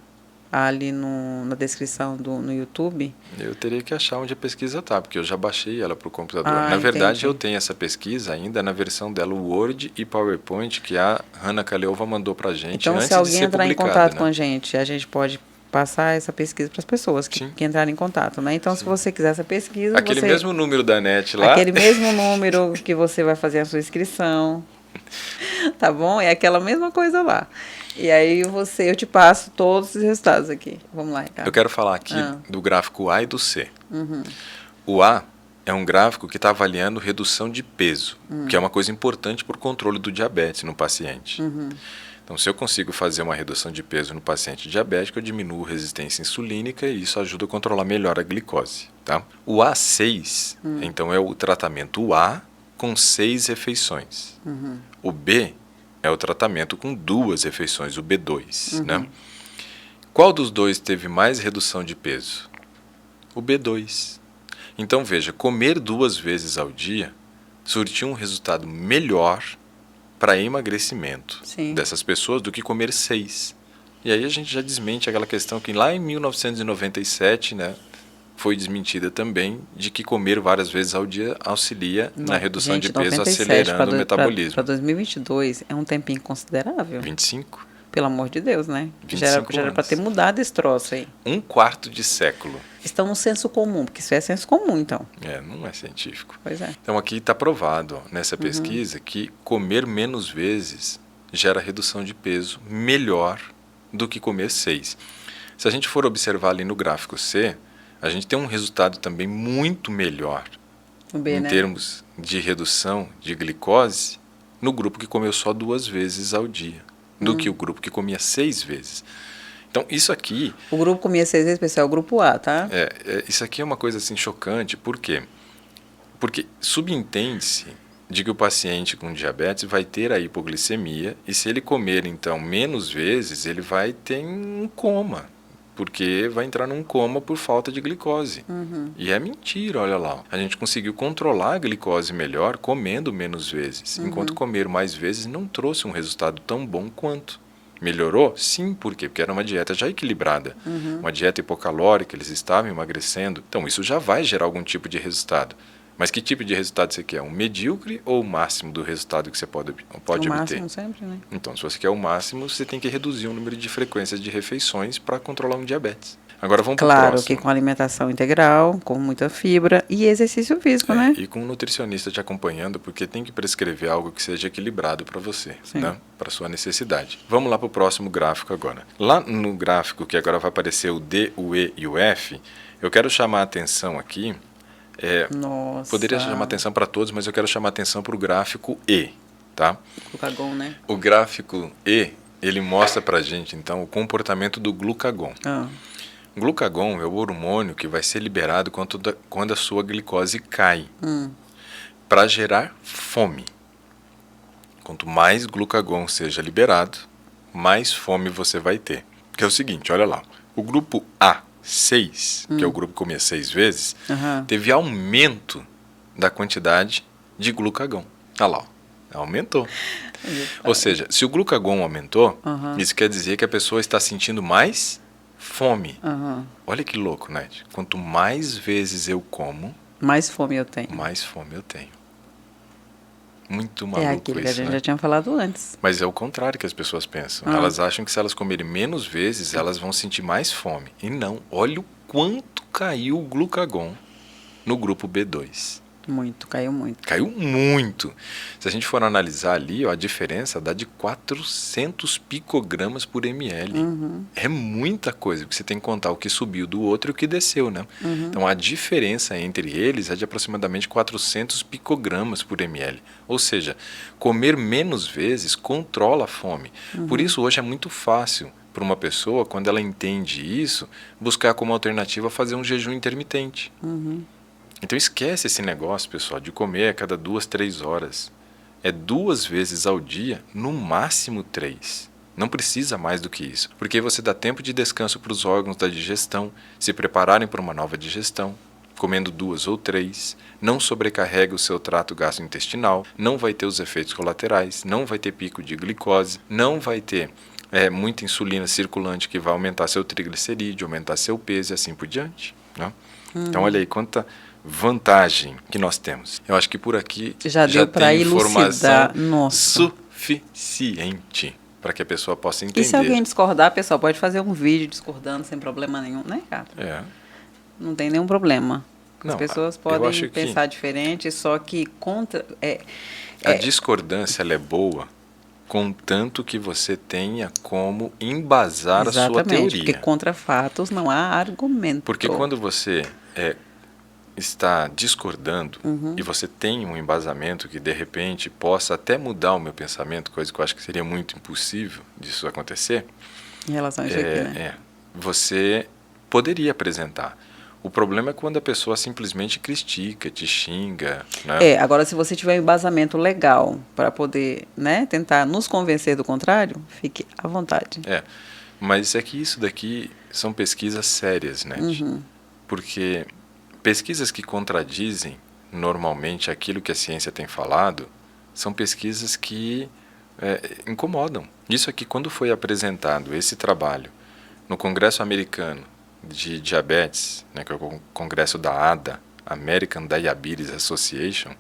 ali na descrição no YouTube? Eu teria que achar onde a pesquisa está, porque eu já baixei ela para o computador. Ah, Na verdade, entendi. eu tenho essa pesquisa ainda na versão dela, Word e PowerPoint, que a Hanna Kaleova mandou para a gente Então, antes se alguém de ser entrar em publicada, contato né? com a gente pode passar essa pesquisa para as pessoas Sim. que entrarem em contato, né? Então, se você quiser essa pesquisa, Aquele você... mesmo número da NET lá, Aquele mesmo número que você vai fazer a sua inscrição, tá bom? É aquela mesma coisa lá. E aí eu te passo todos os resultados aqui. Vamos lá, Ricardo. eu quero falar aqui do gráfico A e do C. O A é um gráfico que está avaliando redução de peso, que é uma coisa importante para o controle do diabetes no paciente. Então, se eu consigo fazer uma redução de peso no paciente diabético, eu diminuo a resistência insulínica e isso ajuda a controlar melhor a glicose. Tá? O A6, então, é o tratamento A com 6 refeições. O B é o tratamento com 2 refeições, o B2, né? Qual dos dois teve mais redução de peso? O B2. Então veja, comer 2 vezes ao dia surtiu um resultado melhor para emagrecimento dessas pessoas do que comer 6. E aí a gente já desmente aquela questão que lá em 1997, né, foi desmentida também, de que comer várias vezes ao dia auxilia na redução de peso, 97 acelerando o metabolismo. Para 2022 é um tempinho considerável. 25? Pelo amor de Deus, né? 25 Já era para ter mudado esse troço aí. 1/4 de século. Estão no senso comum, porque isso é senso comum, então. Não é científico. Pois é. Então aqui está provado, ó, nessa pesquisa, que comer menos vezes gera redução de peso melhor do que comer 6. Se a gente for observar ali no gráfico C, a gente tem um resultado também muito melhor em termos de redução de glicose no grupo que comeu só 2 vezes ao dia, do que o grupo que comia 6 vezes. Então, isso aqui... O grupo comia 6 vezes, pessoal, o grupo A, tá? Isso aqui é uma coisa assim chocante. Por quê? Porque subentende-se de que o paciente com diabetes vai ter a hipoglicemia e se ele comer, então, menos vezes, ele vai ter um coma, porque vai entrar num coma por falta de glicose. E é mentira, olha lá. A gente conseguiu controlar a glicose melhor comendo menos vezes, enquanto comer mais vezes não trouxe um resultado tão bom quanto. Melhorou? Sim, por quê? Porque era uma dieta já equilibrada, uma dieta hipocalórica, eles estavam emagrecendo. Então, isso já vai gerar algum tipo de resultado. Mas que tipo de resultado você quer? Um medíocre ou o máximo do resultado que você pode obter? O máximo sempre, né? Então, se você quer o máximo, você tem que reduzir o número de frequências de refeições para controlar um diabetes. Agora vamos para o próximo. Claro que com alimentação integral, com muita fibra e exercício físico, né? E com um nutricionista te acompanhando, porque tem que prescrever algo que seja equilibrado para você, né? Para sua necessidade. Vamos lá para o próximo gráfico agora. Lá no gráfico, que agora vai aparecer o D, o E e o F, eu quero chamar a atenção aqui. Nossa. Poderia chamar atenção para todos, mas eu quero chamar atenção para o gráfico E, tá? Glucagon, né? O gráfico E, ele mostra para a gente, então, o comportamento do glucagon. O glucagon é o hormônio que vai ser liberado quando a sua glicose cai, para gerar fome. Quanto mais glucagon seja liberado, mais fome você vai ter. Que é o seguinte, olha lá, o grupo A6, que é o grupo que comia 6 vezes, teve aumento da quantidade de glucagon. Olha lá, aumentou. Ou seja, se o glucagon aumentou, isso quer dizer que a pessoa está sentindo mais fome. Olha que louco, né? Quanto mais vezes eu como, mais fome eu tenho. Mais fome eu tenho. Muito maluco é aquilo isso, que a gente né? já tinha falado antes. Mas é o contrário que as pessoas pensam. Elas acham que se elas comerem menos vezes, elas vão sentir mais fome. E não. Olha o quanto caiu o glucagon no grupo B2. Muito, caiu muito. Caiu muito. Se a gente for analisar ali, ó, a diferença dá de 400 picogramas por ml. É muita coisa, porque você tem que contar o que subiu do outro e o que desceu, né? Então, a diferença entre eles é de aproximadamente 400 picogramas por ml. Ou seja, comer menos vezes controla a fome. Por isso, hoje é muito fácil para uma pessoa, quando ela entende isso, buscar como alternativa fazer um jejum intermitente. Então esquece esse negócio, pessoal, de comer a cada 2, 3 horas. É 2 vezes ao dia, no máximo 3. Não precisa mais do que isso, porque você dá tempo de descanso para os órgãos da digestão se prepararem para uma nova digestão, comendo 2 ou 3, não sobrecarrega o seu trato gastrointestinal, não vai ter os efeitos colaterais, não vai ter pico de glicose, não vai ter muita insulina circulante que vai aumentar seu triglicerídeo, aumentar seu peso e assim por diante, né? Então olha aí quanta vantagem que nós temos. Eu acho que por aqui já deu para informação Nossa. suficiente para que a pessoa possa entender. E se alguém discordar, pessoal, pode fazer um vídeo discordando sem problema nenhum, né, Ricardo? Não tem nenhum problema. As pessoas podem pensar diferente, só que a discordância ela é boa, contanto que você tenha como embasar a sua teoria. Porque contra fatos não há argumento. Porque quando você está discordando e você tem um embasamento que de repente possa até mudar o meu pensamento, coisa que eu acho que seria muito impossível disso acontecer, em relação a isso aqui, né? Você poderia apresentar. O problema é quando a pessoa simplesmente critica, te xinga, né? Agora se você tiver um embasamento legal para poder, né, tentar nos convencer do contrário, fique à vontade. Mas é que isso daqui são pesquisas sérias, né? Porque pesquisas que contradizem normalmente aquilo que a ciência tem falado são pesquisas que incomodam. Isso aqui, quando foi apresentado esse trabalho no Congresso Americano de Diabetes, né, que é o congresso da ADA, American Diabetes Association,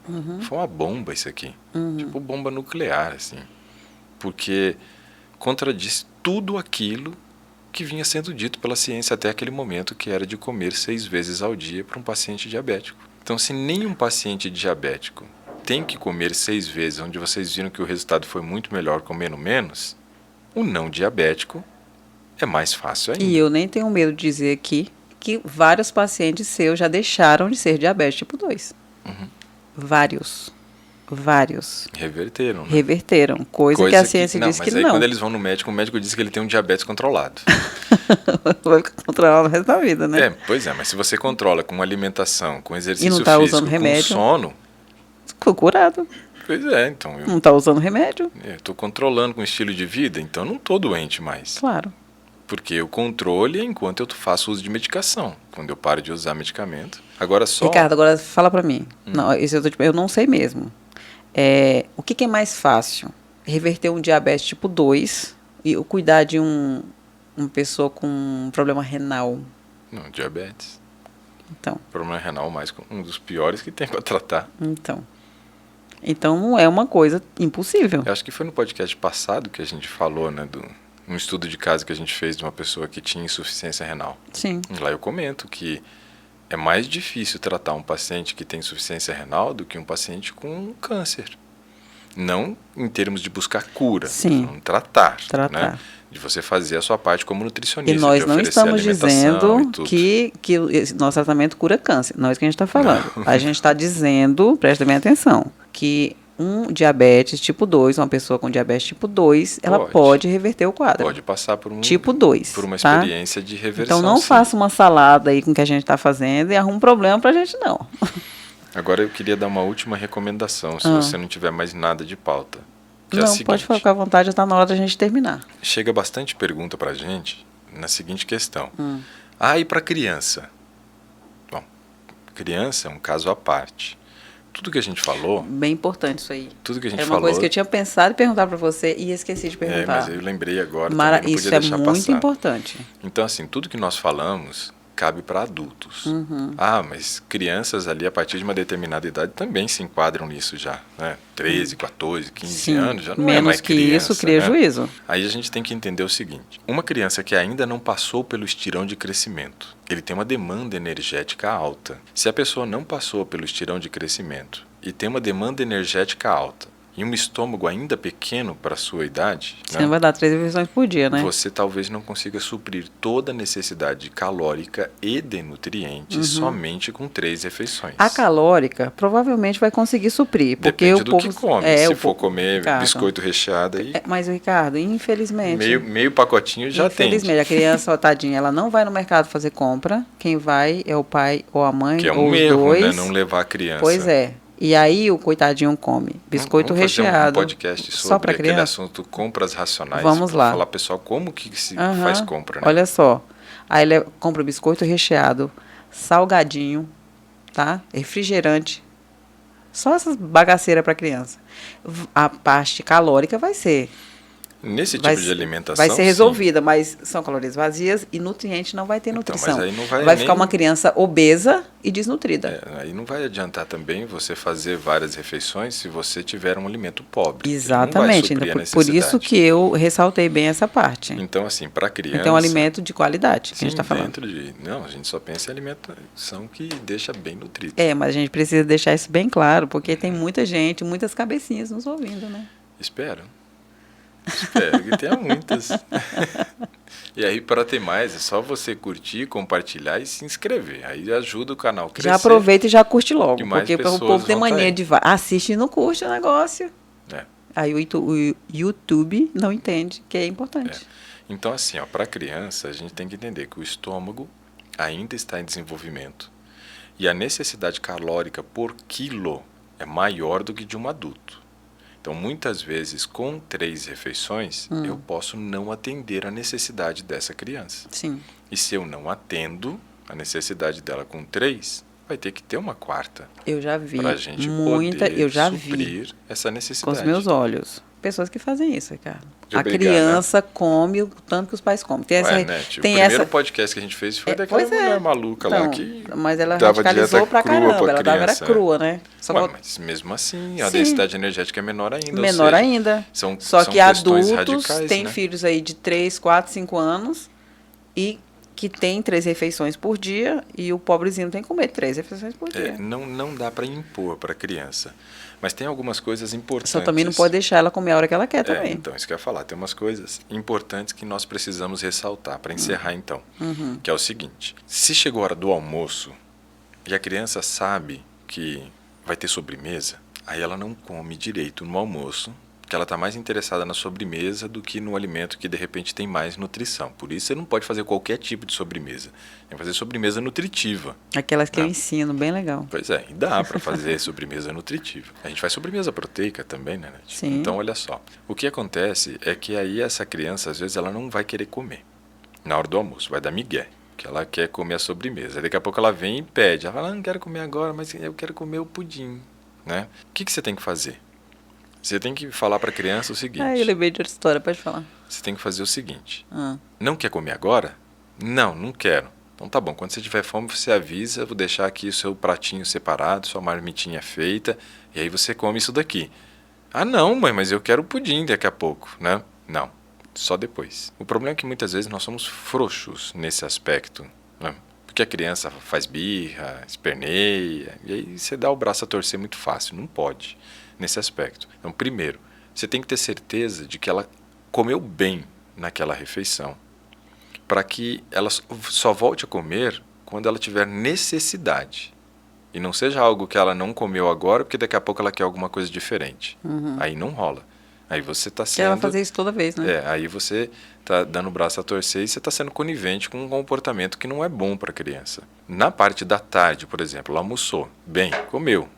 foi uma bomba isso aqui. Tipo bomba nuclear, assim. Porque contradiz tudo aquilo que vinha sendo dito pela ciência até aquele momento, que era de comer 6 vezes ao dia para um paciente diabético. Então, se nenhum paciente diabético tem que comer 6 vezes, onde vocês viram que o resultado foi muito melhor comendo menos, o não diabético é mais fácil ainda. E eu nem tenho medo de dizer aqui que vários pacientes seus já deixaram de ser diabetes tipo 2. Vários. Reverteram, né? Reverteram. Coisa que a ciência diz que mas aí não. quando eles vão no médico, o médico diz que ele tem um diabetes controlado. Vai ficar controlado o resto da vida, né? Pois é, mas se você controla com alimentação, com exercício E não tá físico, usando remédio, com sono... Ficou curado. Pois é, então... Não está usando remédio. Estou controlando com estilo de vida, então não estou doente mais. Claro. Porque o controle é enquanto eu faço uso de medicação. Quando eu paro de usar medicamento. Agora só... Ricardo, agora fala para mim. Não, isso eu não sei mesmo. O que é mais fácil? Reverter um diabetes tipo 2 e cuidar de uma pessoa com um problema renal? Não, diabetes. Então. Problema renal um dos piores que tem para tratar. Então não é uma coisa impossível. Eu acho que foi no podcast passado que a gente falou, né, um estudo de caso que a gente fez de uma pessoa que tinha insuficiência renal. Sim. Lá eu comento que é mais difícil tratar um paciente que tem insuficiência renal do que um paciente com câncer. Não em termos de buscar cura, tratar. Né? De você fazer a sua parte como nutricionista. E nós não estamos dizendo que nosso tratamento cura câncer. Não é isso que a gente está falando. Não. A gente está dizendo, presta bem atenção, que um diabetes tipo 2, uma pessoa com diabetes tipo 2, ela pode reverter o quadro. Pode passar por tipo 2, por uma experiência de reversão. Então não faça uma salada aí com o que a gente está fazendo e arruma um problema para a gente, não. Agora eu queria dar uma última recomendação, se você não tiver mais nada de pauta. Não, pode ficar à vontade, está na hora da gente terminar. Chega bastante pergunta para a gente na seguinte questão. E para criança? Bom, criança é um caso à parte. Tudo que a gente falou... Bem importante isso aí. Tudo que a gente falou... falou... É uma coisa que eu tinha pensado em perguntar para você e esqueci de perguntar. Mas eu lembrei agora, também não podia isso deixar passar. Isso é muito importante. Então, assim, tudo que nós falamos cabe para adultos. Mas crianças ali, a partir de uma determinada idade, também se enquadram nisso já, né? 13, 14, 15 anos, já não é mais criança. Menos que isso, cria juízo. Aí a gente tem que entender o seguinte. Uma criança que ainda não passou pelo estirão de crescimento, ele tem uma demanda energética alta. Se a pessoa não passou pelo estirão de crescimento e tem uma demanda energética alta, e um estômago ainda pequeno para a sua idade... Você não vai dar 3 refeições por dia, né? Você talvez não consiga suprir toda a necessidade calórica e de nutrientes somente com 3 refeições. A calórica provavelmente vai conseguir suprir. Porque Depende o do povo, que come. Se for comer Ricardo, biscoito recheado aí... Mas, Ricardo, infelizmente... Meio pacotinho já tem. Infelizmente, a criança, tadinha, ela não vai no mercado fazer compra. Quem vai é o pai ou a mãe, que é ou os erro, dois. Né? Não levar a criança. Pois é. E aí o coitadinho come biscoito recheado. Fazer um podcast sobre só para aquele criança? assunto compras racionais. Vamos lá. Falar pessoal como que se faz compra, né? Olha só. Aí ele compra biscoito recheado, salgadinho, tá? Refrigerante. Só essas bagaceiras para criança. A parte calórica vai ser... Nesse tipo de alimentação, vai ser resolvida, mas são calorias vazias e nutriente não vai ter nutrição. Mas aí não vai ficar uma criança obesa e desnutrida. Aí não vai adiantar também você fazer várias refeições se você tiver um alimento pobre. Exatamente. Então, por isso que eu ressaltei bem essa parte. Então, assim, para criança... Então, alimento de qualidade, que a gente está falando. Não, a gente só pensa em alimentação que deixa bem nutrido. Mas a gente precisa deixar isso bem claro, porque tem muita gente, muitas cabecinhas nos ouvindo, né? Espero que tenha muitas. E aí, para ter mais, é só você curtir, compartilhar e se inscrever. Aí ajuda o canal a crescer. Já aproveita e já curte logo, porque o povo tem mania de assiste e não curte o negócio. Aí o YouTube não entende que é importante. Então, assim, para criança, a gente tem que entender que o estômago ainda está em desenvolvimento e a necessidade calórica por quilo é maior do que de um adulto. Então, muitas vezes, com 3 refeições, eu posso não atender a necessidade dessa criança. Sim. E se eu não atendo a necessidade dela com 3, vai ter que ter uma 4. Eu já vi Para a gente muita, poder eu já suprir vi essa com necessidade. os meus olhos. Pessoas que fazem isso, Ricardo. De A obrigar, criança come o tanto que os pais comem. Tem essa, Ué, né? Tipo, tem o primeiro essa. podcast que a gente fez foi daquela Pois é. mulher maluca lá Então, que mas ela dava radicalizou dieta pra crua caramba. pra Ela dava era criança. crua, né? Só Ué, que mas mesmo assim, a Sim. densidade energética é menor ainda. ou menor seja, ainda. São, Só são que questões adultos radicais, têm né? filhos aí de 3, 4, 5 anos e que tem 3 refeições por dia e o pobrezinho tem que comer 3 refeições por dia. Não dá para impor para a criança. Mas tem algumas coisas importantes. Só também não pode deixar ela comer a hora que ela quer também. Então, isso que eu ia falar. Tem umas coisas importantes que nós precisamos ressaltar para encerrar, então. Que é o seguinte. Se chegou a hora do almoço e a criança sabe que vai ter sobremesa, aí ela não come direito no almoço, porque ela está mais interessada na sobremesa do que no alimento que, de repente, tem mais nutrição. Por isso, você não pode fazer qualquer tipo de sobremesa. Tem que fazer sobremesa nutritiva. Aquelas que eu ensino, bem legal. Pois é, e dá para fazer sobremesa nutritiva. A gente faz sobremesa proteica também, né, Nath? Sim. Então, olha só. O que acontece é que aí essa criança, às vezes, ela não vai querer comer na hora do almoço. Vai dar migué, que ela quer comer a sobremesa. Aí, daqui a pouco ela vem e pede. Ela fala, não quero comer agora, mas eu quero comer o pudim, né? O que você tem que fazer? Você tem que falar para a criança o seguinte. Eu lembrei de outra história, pode falar. Você tem que fazer o seguinte. Ah. Não quer comer agora? Não quero. Então tá bom, quando você tiver fome, você avisa, vou deixar aqui o seu pratinho separado, sua marmitinha feita, e aí você come isso daqui. Ah, não, mãe, mas eu quero pudim daqui a pouco, né? Não, só depois. O problema é que muitas vezes nós somos frouxos nesse aspecto, né? Porque a criança faz birra, esperneia, e aí você dá o braço a torcer muito fácil. Não pode, nesse aspecto. Então, primeiro, você tem que ter certeza de que ela comeu bem naquela refeição, para que ela só volte a comer quando ela tiver necessidade. E não seja algo que ela não comeu agora, porque daqui a pouco ela quer alguma coisa diferente. Aí não rola. Aí você está sendo... Ela vai fazer isso toda vez, né? aí você está dando o braço a torcer e você está sendo conivente com um comportamento que não é bom para a criança. Na parte da tarde, por exemplo, ela almoçou. Bem, comeu.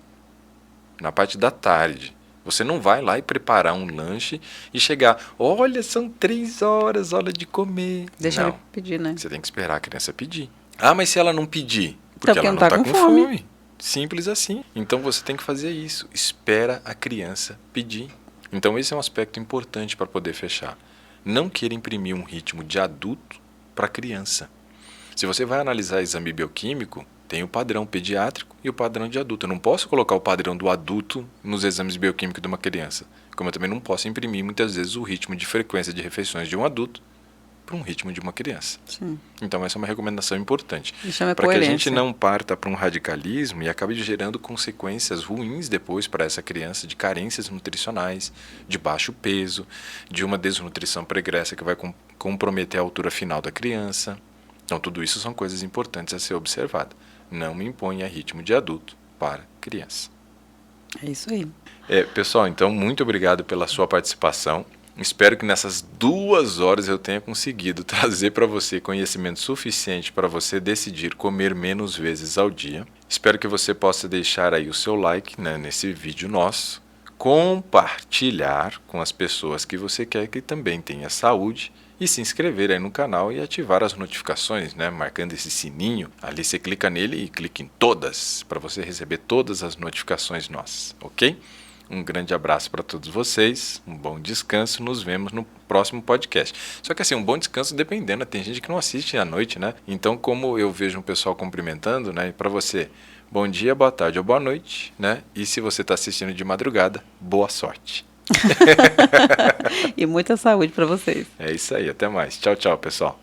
Na parte da tarde, você não vai lá e preparar um lanche e chegar, olha, são 3 horas, hora de comer. Deixa não. ele pedir, né? Você tem que esperar a criança pedir. Ah, mas se ela não pedir? Porque Então, ela não está com fome. Simples assim. Então você tem que fazer isso. Espera a criança pedir. Então esse é um aspecto importante para poder fechar. Não queira imprimir um ritmo de adulto para criança. Se você vai analisar exame bioquímico, tem o padrão pediátrico e o padrão de adulto. Eu não posso colocar o padrão do adulto nos exames bioquímicos de uma criança. Como eu também não posso imprimir muitas vezes o ritmo de frequência de refeições de um adulto para um ritmo de uma criança. Sim. Então essa é uma recomendação importante. Chama Para que a coerência. gente não parta para um radicalismo e acabe gerando consequências ruins depois para essa criança de carências nutricionais, de baixo peso, de uma desnutrição pregressa que vai comprometer a altura final da criança. Então tudo isso são coisas importantes a ser observado. Não imponha ritmo de adulto para criança. É isso aí. Pessoal, então muito obrigado pela sua participação. Espero que nessas 2 horas eu tenha conseguido trazer para você conhecimento suficiente para você decidir comer menos vezes ao dia. Espero que você possa deixar aí o seu like, né, nesse vídeo nosso, compartilhar com as pessoas que você quer que também tenha saúde e se inscrever aí no canal e ativar as notificações, né, marcando esse sininho. Ali você clica nele e clica em todas para você receber todas as notificações nossas, ok? Um grande abraço para todos vocês, um bom descanso, nos vemos no próximo podcast. Só que assim, um bom descanso dependendo, né? Tem gente que não assiste à noite, né? Então, como eu vejo um pessoal cumprimentando, né? Para você, bom dia, boa tarde ou boa noite, né? E se você está assistindo de madrugada, boa sorte. E muita saúde para vocês. É isso aí, até mais. Tchau, tchau, pessoal.